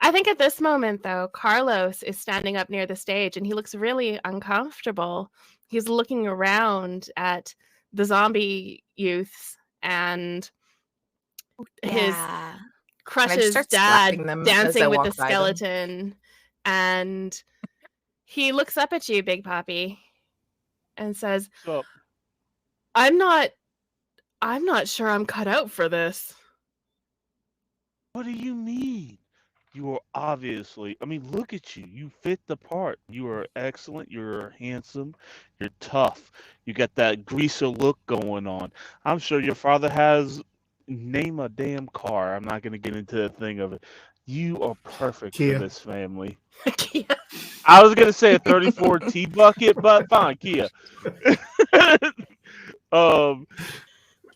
I think at this moment, though, Carlos is standing up near the stage, and he looks really uncomfortable. He's looking around at the zombie youths and his crush's start dad slapping them as I dancing with walk the by them. skeleton, and he looks up at you, Big Poppy, and says, So, I'm not sure I'm cut out for this. what do you mean? You are obviously, look at you. You fit the part. You are excellent. You're handsome. You're tough. You got that greaser look going on. I'm sure your father has, name a damn car. I'm not going to get into the thing of it. You are perfect Kia. for this family. Kia. I was going to say a 34 T bucket, but fine, Kia.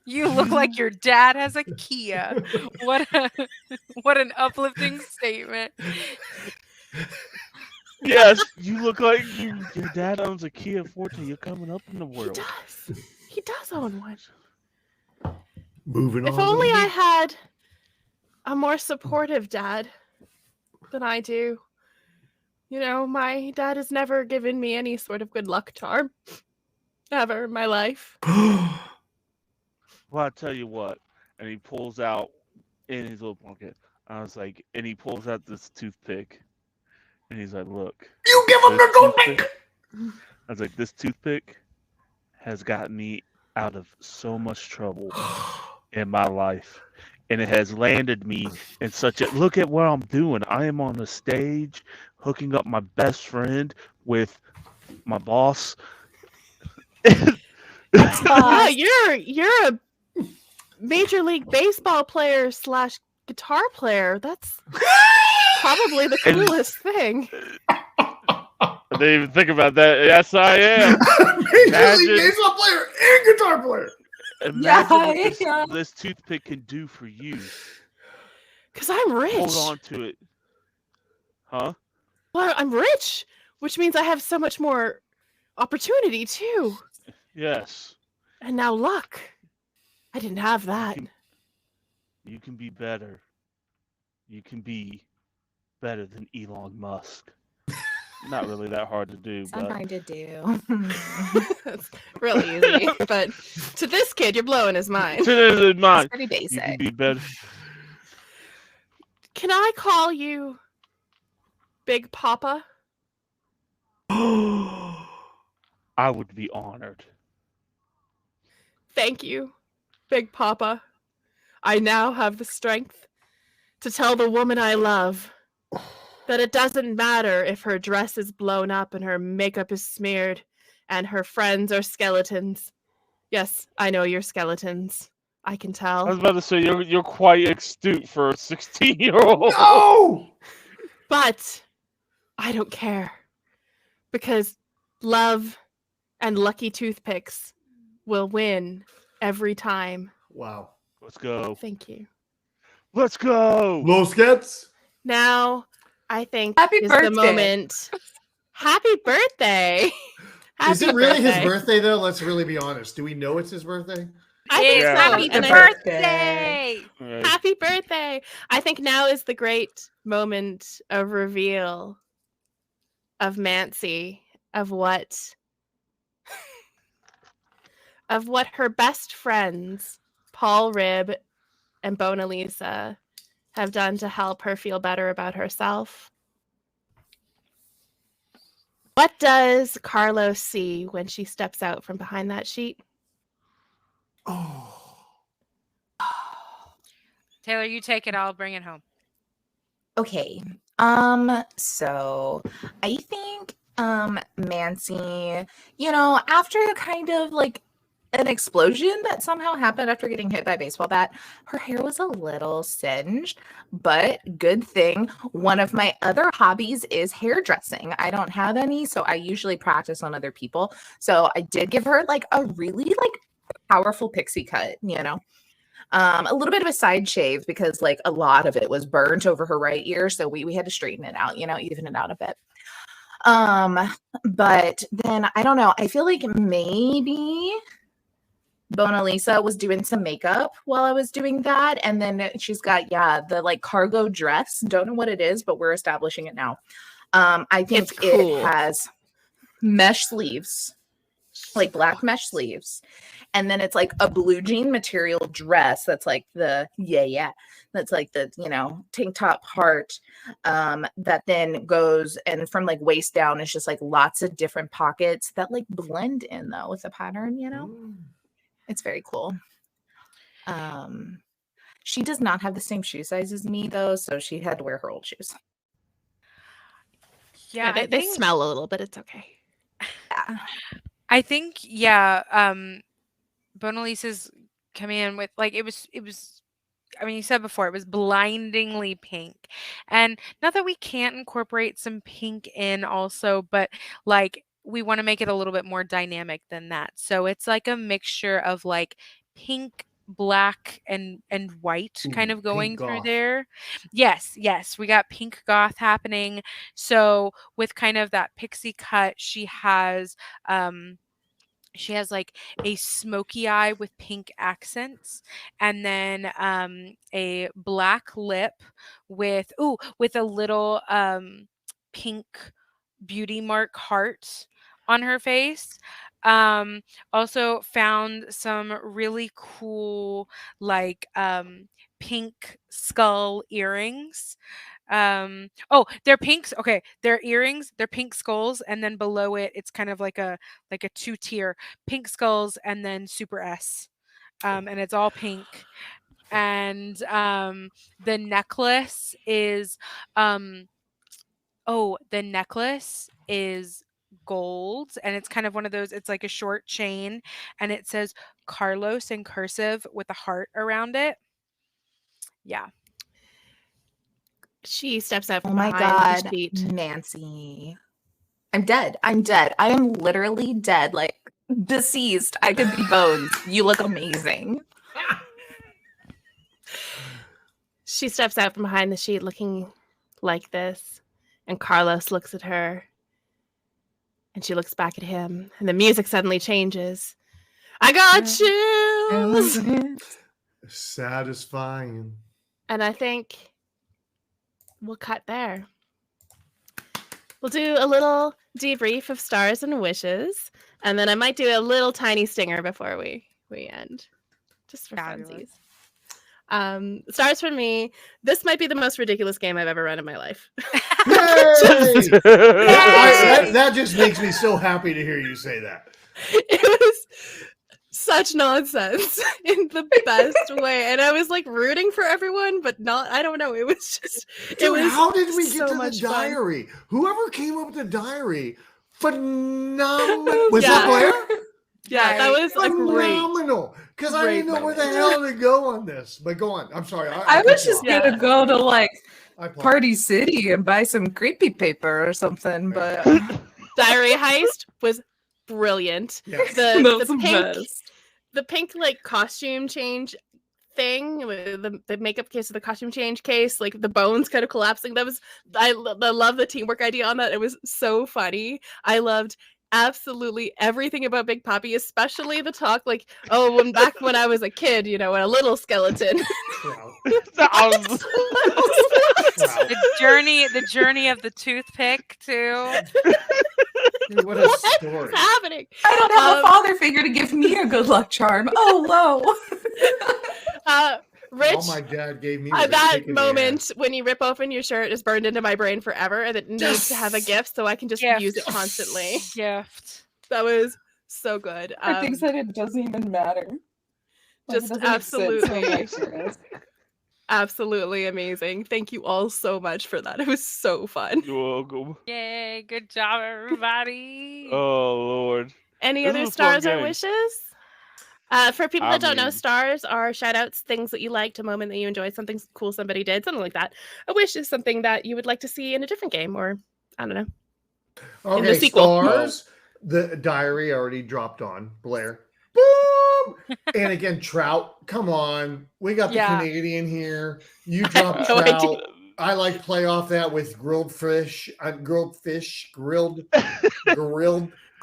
You look like your dad has a Kia. What an uplifting statement. Yes, you look like your dad owns a Kia Forte. You're coming up in the world. He does own one. Moving on. If only I lady. had a more supportive dad than I do. My dad has never given me any sort of good luck charm ever in my life. Well, I tell you what, and he pulls out in his little pocket. I was like, and he pulls out this toothpick, and he's like, "Look, You give him this the toothpick. I was like, "This toothpick, has gotten me out of so much trouble in my life. And it has landed me in such a look at what I'm doing. I am on the stage hooking up my best friend with my boss. Ex Yeah, boss. you're a Major League Baseball player / guitar player. That's probably the And coolest thing. I didn't even think about that. Yes, I am. Major League Imagine, Baseball player and guitar player. imagine what Yeah, yeah. this toothpick can do for you. Because I'm Hold rich. on to it, huh? Well, I'm rich, which means I have so much more opportunity too. Yes, And now luck. I didn't have you that. can be better. You can be better than Elon Musk. Not really that hard to do, I'm but trying to do. It's really easy. But to this kid, you're blowing his mind. to this in It's mind, pretty you can basic. be better. Can I call you Big Papa? I would be honored. Thank you, Big Papa. I now have the strength to tell the woman I love that it doesn't matter if her dress is blown up and her makeup is smeared and her friends are skeletons. Yes, I know you're skeletons. I can I was tell. about to say you're quite astute for a 16-year-old. No! But I don't care. Because love and lucky toothpicks will win every time. Wow. Let's go. Thank you. Let's go. Los Skets? Now, I think Happy is birthday. the moment. Happy birthday! Happy Is it really his birthday. birthday, though? Let's really be honest. Do we know it's his birthday? I think Yeah. so. Happy and I- birthday. Right. Happy birthday! I think now is the great moment of reveal of Mancy of what her best friends, Paul Rib and Bona Lisa, have done to help her feel better about herself. What does Carlos see when she steps out from behind that sheet? Oh. Taylor, you take it. I'll bring it home. Okay. So I think Mancy, after kind of like an explosion that somehow happened after getting hit by a baseball bat, her hair was a little singed, but good thing. One of my other hobbies is hairdressing. I don't have any, so I usually practice on other people. So I did give her like a really like powerful pixie cut, a little bit of a side shave because like a lot of it was burnt over her right ear, so we had to straighten it out, even it out a bit. But then I don't know, I feel like maybe Bona Lisa was doing some makeup while I was doing that, and then she's got the like cargo dress. Don't know what it is, but we're establishing it now. I think It's cool. it has mesh sleeves, like black mesh sleeves, and then it's like a blue jean material dress that's like that's like the tank top part, that then goes, and from like waist down it's just like lots of different pockets that like blend in though with the pattern. It's very cool. She does not have the same shoe size as me though, so she had to wear her old shoes. Yeah, they, I they think, smell a little bit. It's okay. Yeah. I think, Bona Lisa's coming in with like it was. I mean, you said before it was blindingly pink, and not that we can't incorporate some pink in also, but like we want to make it a little bit more dynamic than that. So it's like a mixture of like pink, black, and white kind Ooh, of going pink through goth. there. Yes, we got pink goth happening. So with kind of that pixie cut, she has like a smoky eye with pink accents, and then a black lip with a little pink beauty mark heart on her face. Also found some really cool like pink skull earrings. They're pinks. Okay, they're earrings. They're pink skulls, and then below it, it's kind of like a 2-tier pink skulls, and then super S, and it's all pink. And the necklace is the necklace is gold, and it's kind of one of those. It's like a short chain, and it says Carlos in cursive with a heart around it. Yeah. She steps out Oh from my behind the God, sheet. Nancy. I'm dead. I'm dead. I am literally dead. Like deceased. I could be bones. You look amazing. She steps out from behind the sheet looking like this, and Carlos looks at her, and she looks back at him, and the music suddenly changes. I got chills! Satisfying. And I think we'll cut there. We'll do a little debrief of stars and wishes, and then I might do a little tiny stinger before we end, just for Fabulous. funsies. Stars for me. This might be the most ridiculous game I've ever run in my life. Yay! That just makes me so happy to hear you say that. It was such nonsense in the best way, and I was like rooting for everyone, but not. I don't know. It was just. Dude, how did we get so to the much fun. diary? Whoever came up with the diary, phenomenal. Was Yeah. that Blair? Yeah, that was a great. Phenomenal. Because I great didn't know where the moment. hell to go on this. But go on. I'm sorry. I was just Yeah. gonna go to like I apologize. Party City and buy some creepy paper or something, but Diary Heist was brilliant. Yes. The pink like costume change thing with the makeup case of the costume change case, like the bones kind of collapsing. That was I love the teamwork idea on that. It was so funny. I loved absolutely everything about Big Poppy, especially the talk like, oh, when I was a kid, when a little skeleton. Trout. The journey of the toothpick too. Dude, what a story. What's happening? I don't have a father figure to give me a good luck charm. Oh, low. Rich, All my dad gave me was a that kick in the moment ass. when you rip open your shirt is burned into my brain forever, and it needs to have a gift so I can just use it constantly. Gift. That was so good. I think that it doesn't even matter. Just absolutely amazing. Thank you all so much for that. It was so fun. You're welcome. Yay! Good job, everybody. Oh Lord. Any This other was a fun stars or game. wishes? For people that don't know, stars are shout outs, things that you liked, a moment that you enjoyed, something cool somebody did, something like that. A wish is something that you would like to see in a different game, or I don't know. In the Okay, sequel. stars. The diary already dropped on Blair. Boom! And again, Trout. Come on, we got the Canadian here. You dropped No Trout. idea. I like play off that with grilled fish. Grilled fish. Grilled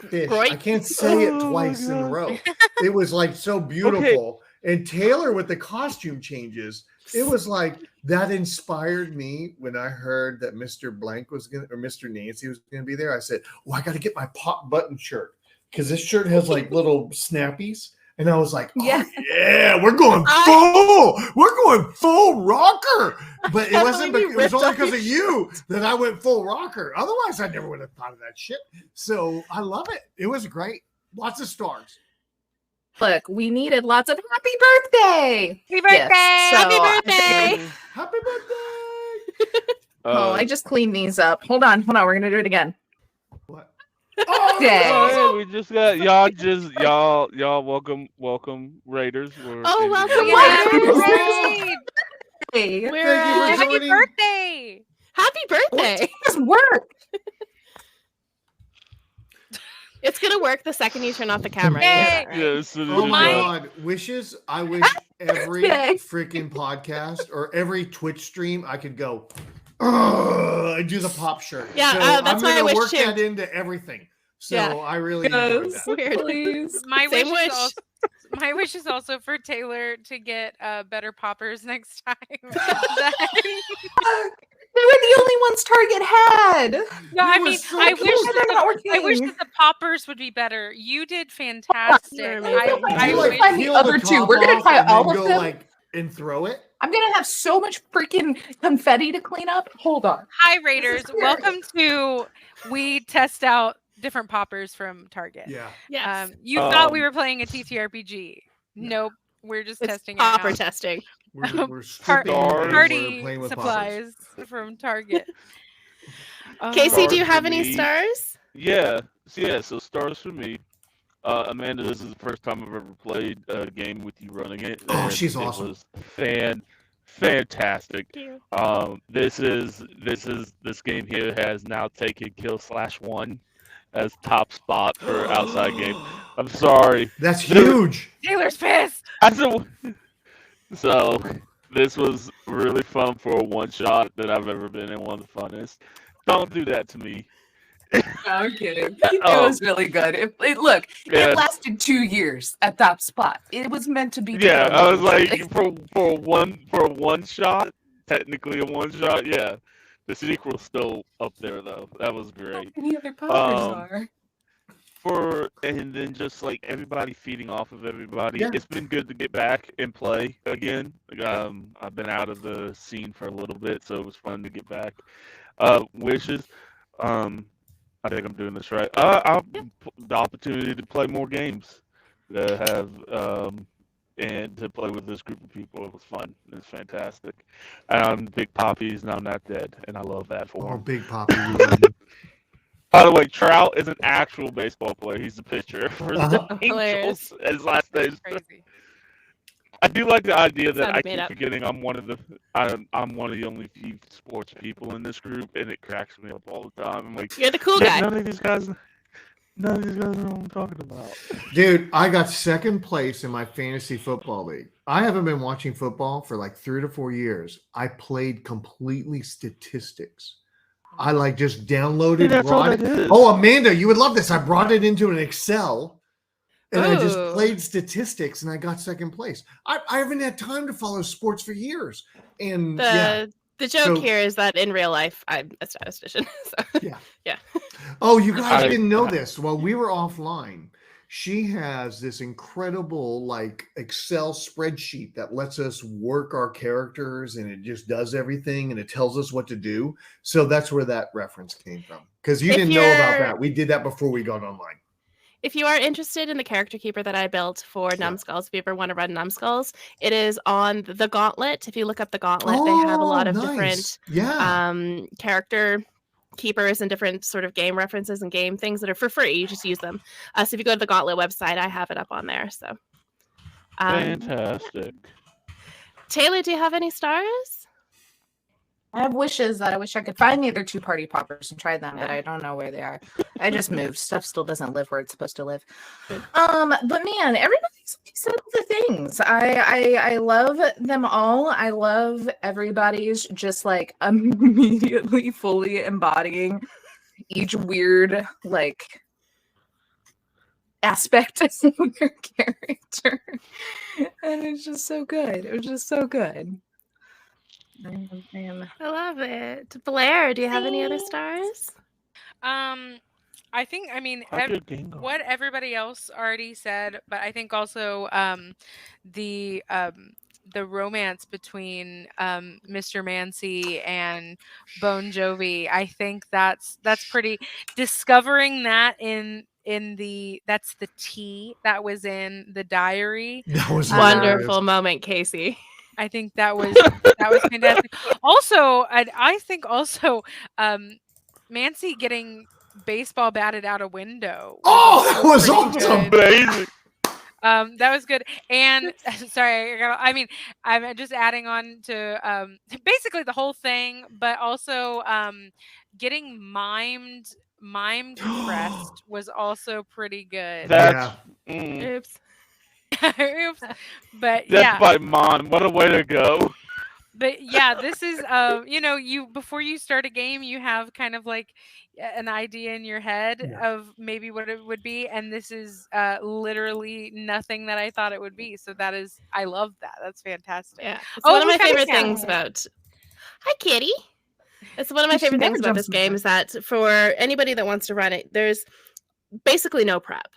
fish. Right. I can't say it twice in a row. It was like so beautiful. And Taylor with the costume changes. It was like that inspired me when I heard that Mr. Blank was gonna, or Mr. Nancy was gonna be there. I said, "Oh, I got to get my pop button shirt because this shirt has like little snappies." And I was like, "Oh yeah, we're going full rocker." But it wasn't. It was only because of you that I went full rocker. Otherwise, I never would have thought of that shit. So I love it. It was great. Lots of stars. Look, we needed lots of happy birthday. Happy birthday! Happy birthday! Happy birthday! I just cleaned these up. Hold on. We're gonna do it again. What? Oh, yeah, we just got y'all welcome Raiders. Oh, welcome, Raiders! Hey, Thank you for Happy joining. birthday! Happy birthday! this work. It's gonna work the second you turn off the camera. Yay! Yes. Oh my God. Wishes. I wish every freaking podcast or every Twitch stream I could go, I do the pop shirt. Yeah, So that's I'm why I gonna wish work too. that into everything. So Yeah. I really enjoyed that. Weird. Please. My Same wish. wish. My wish is also for Taylor to get better poppers next time. They were the only ones Target had. No, I You were mean, so I close. wish They're that not I working. wish that the poppers would be better. You did fantastic. You're I amazing. I You, wish. find the peel other two. top We're gonna off try and then all of go, them. and throw it. I'm gonna have so much freaking confetti to clean up. Hold on. Hi, Raiders. Welcome to We Test Out Different Poppers from Target. Yeah. Yes. You thought we were playing a TTRPG. Nope. We're just It's testing popper out testing. We're stripping Stars. and we're party playing with supplies from Target. Casey, do you Stars have for any me. stars? Yeah. So stars for me. Amanda, this is the first time I've ever played a game with you running it. Oh, and she's awesome. It was fantastic. Thank you. This game here has now taken Kill/1 as top spot for outside game. I'm sorry. That's huge. Taylor's pissed. So this was really fun for a one shot that I've ever been in. One of the funnest. Don't do that to me. I'm kidding. It was really good. It lasted 2 years at top spot. It was meant to be. Yeah, I was like for a one shot, technically a one shot. Yeah, the sequel's still up there though. That was great. Any other poppers are. And then just like everybody feeding off of everybody. Yeah. It's been good to get back and play again. I've been out of the scene for a little bit, so it was fun to get back. Wishes. I think I'm doing this right. The opportunity to play more games, and to play with this group of people. It was fun. It was fantastic. Big Poppy's now not dead, and I love that for Oh, him. Big Poppy. By the way, Trout is an actual baseball player. He's the pitcher for the Hilarious. Angels. His last name. Crazy. I do like the idea that Sounded I made keep up. forgetting I'm one of the only few sports people in this group, and it cracks me up all the time. I'm like, You're the cool yeah, guy. none of these guys know what I'm talking about. Dude, I got second place in my fantasy football league. I haven't been watching football for like 3 to 4 years. I played completely statistics. I like just downloaded, That's all brought it. that is. Oh, Amanda, you would love this. I brought it into an Excel and I just Ooh. played statistics and I got second place. I haven't had time to follow sports for years. And The joke So- here is that in real life, I'm a statistician. So. Oh, you guys I- didn't know this. While we were offline, she has this incredible like Excel spreadsheet that lets us work our characters and it just does everything and it tells us what to do. So that's where that reference came from. Because you If didn't know about you're- that. We did that before we got online. If you are interested in the character keeper that I built for Numbskulls, if you ever want to run Numbskulls, it is on the Gauntlet. If you look up the Gauntlet, they have a lot of different character keepers and different sort of game references and game things that are for free. You just use them. So if you go to the Gauntlet website, I have it up on there. So, Fantastic. Taylor, do you have any stars? I have wishes that I wish I could find the other 2 party poppers and try them, but I don't know where they are. I just moved. Stuff still doesn't live where it's supposed to live. But man, everybody's said the things. I love them all. I love everybody's just like immediately fully embodying each weird like aspect of their character. And it's just so good. It was just so good. I love it. Blair, do you have any other stars? I think, I mean, How's your game going? what everybody else already said, but I think also the romance between Mr. Mancy and Bon Jovi, I think that's pretty, discovering that that's the tea that was in the diary. That was Wonderful moment, Casey. I think that was fantastic. Also, I think also Mancy getting baseball batted out a window. Oh, that was pretty awesome. good. Amazing. That was good. And sorry, I mean, I'm just adding on to basically the whole thing, but also getting mime compressed was also pretty good. That's Oops. Oops. But that's yeah. by Mon. What a way to go. But yeah, this is you before you start a game, you have kind of like an idea in your head of maybe what it would be, and this is literally nothing that I thought it would be. So I love that. That's fantastic. Yeah. It's one of my favorite Catty. things about Hi Kitty. It's one of my She favorite never things about jumps this in the game is that for anybody that wants to run it, there's basically no prep.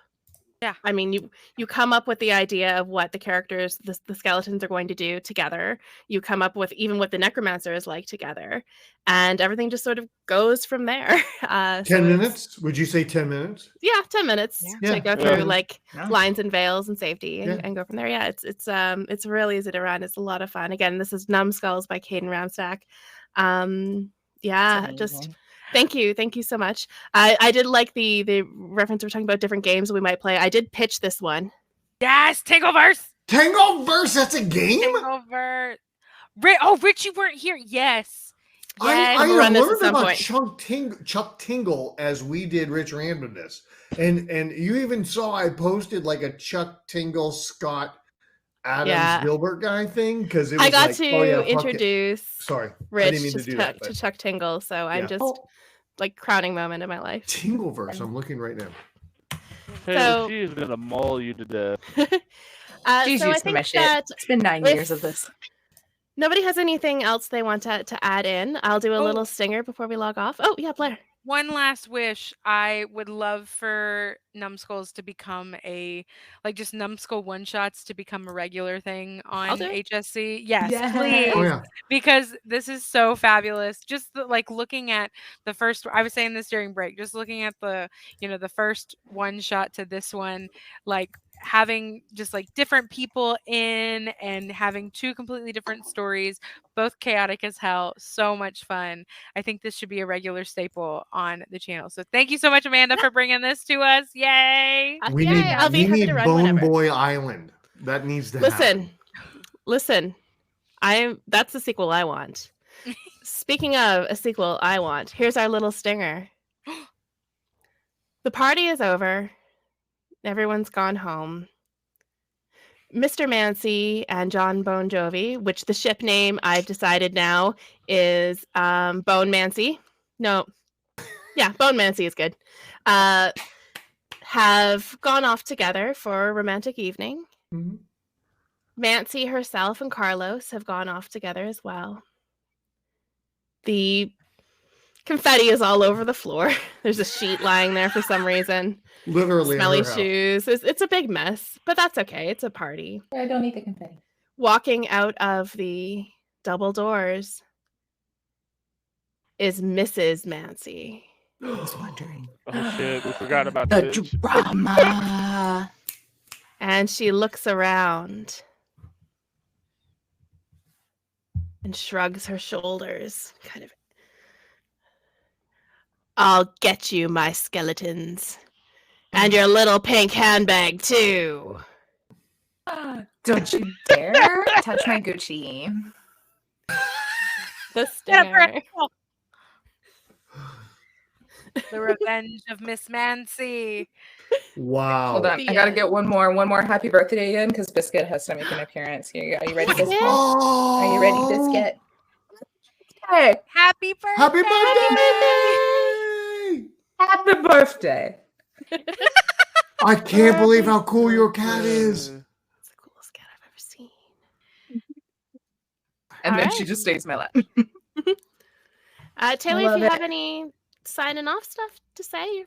Yeah. I mean, you come up with the idea of what the characters, the skeletons are going to do together. You come up with even what the necromancer is like together, and everything just sort of goes from there. 10 minutes? Would you say 10 minutes? Yeah, 10 minutes Yeah. to go Yeah. through like Yeah. lines and veils and safety and, Yeah. and go from there. Yeah, it's really easy to run. It's a lot of fun. Again, this is Numbskulls by Caden Ramstack. Yeah, It's just amazing. thank you so much. I did like the reference we're talking about different games we might play. I did pitch this one. Yes, Tingleverse. Tangleverse, that's a game? Tingleverse. Rich, you weren't here. Yes. I We'll run this at learned some about point. Chuck Tingle as we did Rich Randomness. And you even saw I posted like a Chuck Tingle, Scott Adams, Yeah. Gilbert guy thing because it was I got like, to oh yeah, fuck it. introduce Sorry, I Rich didn't mean to do that. to But Chuck Tingle, so I'm Yeah. just like crowning moment in my life. Tingleverse, I'm looking right now. Taylor, So- she is gonna maul you to death. She's So I used to think my shit. that It's been 9 if years of this. nobody has anything else they want to add in, I'll do a Oh. little stinger before we log off. Oh yeah, Blair. One last wish. I would love for Numbskulls to become just Numbskull one shots to become a regular thing on do it. HSC. Yes, Yes. please. Oh yeah. Because this is so fabulous. Just looking at the first, I was saying this during break, just looking at the first one shot to this one, like having just like different people in and having two completely different stories, both chaotic as hell, so much fun. I think this should be a regular staple on the channel. So thank you so much, Amanda, for bringing this to us. Yay. We Yay, need I'll be happy to run Bone whenever. Boy Island. That needs to happen. Listen. That's the sequel I want. Speaking of a sequel I want, here's our little stinger. The party is over. Everyone's gone home. Mr. Mancy and John Bon Jovi, which the ship name I've decided now is Bone Mancy. No. Yeah, Bone Mancy is good. Have gone off together for a romantic evening. Mhm. Mancy herself and Carlos have gone off together as well. The confetti is all over the floor. There's a sheet lying there for some reason. Literally in Smelly her house. shoes. It's a big mess, but that's okay. It's a party. I don't need the confetti. Walking out of the double doors is Mrs. Mancy. I was wondering. Oh shit, we forgot about The this. drama. And she looks around and shrugs her shoulders, kind of. I'll get you, my skeletons. And your little pink handbag, too. Don't you dare touch my Gucci. The stinger. The Revenge of Miss Mancy. Wow. Hold on. The I gotta end. get one more happy birthday in because Biscuit has to make an appearance. Here you go. Are you ready, Biscuit? Oh, Are you ready, Biscuit? Hey, Happy birthday. Happy birthday! happy birthday. I can't believe how cool your cat is. It's the coolest cat I've ever seen. And then Alright. she just stays in my lap. Taylor, love if you it. have any signing off stuff to say,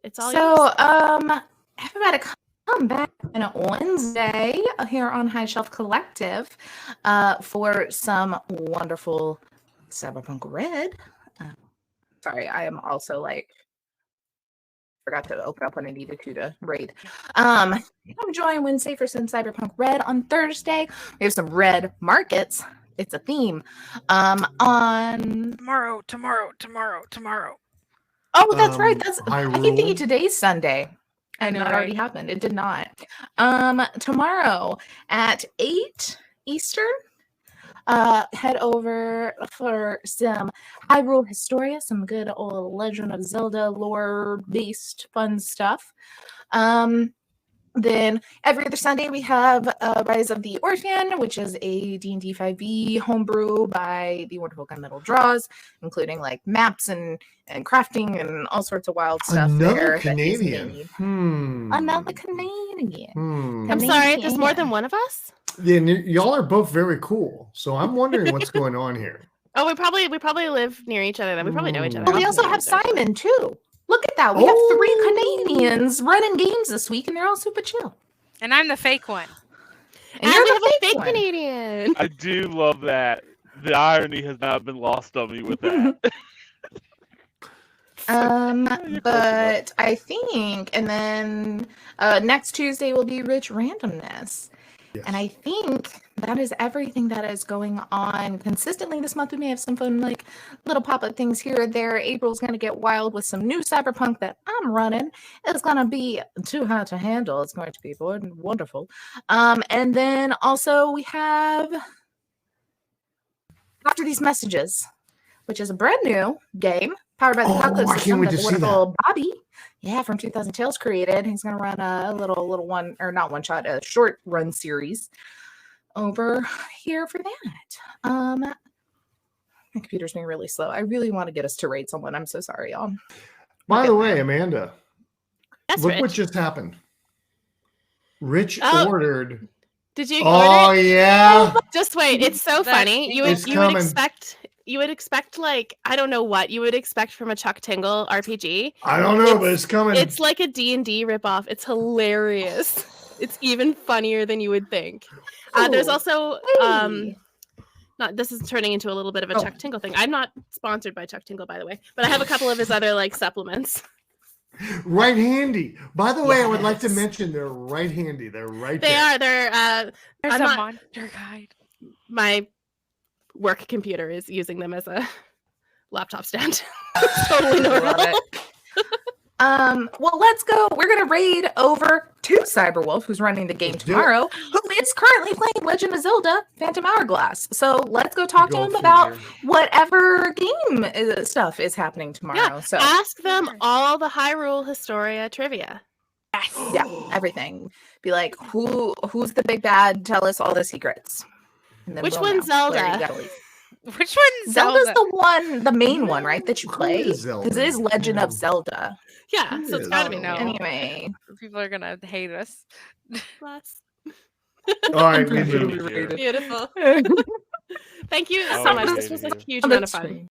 it's all So, yours. everybody come back on a Wednesday here on High Shelf Collective for some wonderful Cyberpunk Red. Sorry, I am also like forgot to open up when I needed to raid. I'm joining Wednesday for some Cyberpunk Red. On Thursday, we have some Red Markets. It's a theme. On Tomorrow. oh, that's right. That's I keep thinking Hyrule. today's Sunday. I And know, that already right? happened. It did not. Tomorrow at 8 Eastern, head over for some Hyrule Historia, some good old Legend of Zelda lore-based fun stuff. Then every other Sunday we have Rise of the Orphan, which is a D&D 5e homebrew by the wonderful Gunmetal Draws, including like maps and crafting and all sorts of wild stuff. Another there that he's Canadian. made. Another Canadian. Hmm. I'm sorry, there's more than Canadian. one of us? Yeah, and y'all are both very cool. So I'm wondering what's going on here. Oh, we probably live near each other then. We probably know each other. Oh, we I'll also know have each other. Simon too. Look at that. We have 3 Canadians running games this week, and they're all super chill. And I'm the fake one. And you're we the have a fake one. Canadian. I do love that. The irony has not been lost on me with that. But I think, and then next Tuesday will be Rich Randomness. Yes. And I think that is everything that is going on consistently this month. We may have some fun, like little pop-up things here or there. April's going to get wild with some new cyberpunk that I'm running. It's going to be too hard to handle. It's going to be wonderful. And then also we have After These Messages, which is a brand new game powered by the Apocalypse I can't System wait that to the see wonderful Bobby, from 2000 Tales created. He's going to run a little one, or not one shot, a short run series over here for that. My computer's being really slow. I really want to get us to rate someone. I'm so sorry, y'all. By the way, Amanda, That's look Rich. what just happened. Rich Oh. ordered. Did you Oh order it? yeah. Just wait. It's so That's funny. You would It's coming. expect like, I don't know what you would expect from a Chuck Tingle RPG. I don't know, but it's coming. It's like a D&D ripoff. It's hilarious. It's even funnier than you would think. There's also this is turning into a little bit of a Chuck Tingle thing. I'm not sponsored by Chuck Tingle, by the way, but I have a couple of his other like supplements. Right handy. By the way, I would like to Yes. mention they're right handy. They're right They there. are. They're There's I'm a not- monster guide. my work computer is using them as a laptop stand. It's totally normal. Love it. Well, let's go. We're gonna raid over to Cyberwolf, who's running the game Let's do it. tomorrow, who is currently playing Legend of Zelda: Phantom Hourglass. So let's go talk to Go him about figure. whatever game stuff is happening tomorrow. Yeah, So ask them all the Hyrule Historia trivia. yeah, everything. Be like, who's the big bad? Tell us all the secrets. And then Which we'll one's know where you Zelda? gotta leave. Which one's Zelda's Zelda? the main one, right? That you Who play. is Zelda? Because it is Legend of Yeah. Zelda. Yeah, Who so it's is gotta be Zelda? no. Anyway, People are gonna hate us. Plus. All right, we Really do. here. Beautiful. Thank you Oh, so much. we This was a hated huge Oh, amount of that's fun.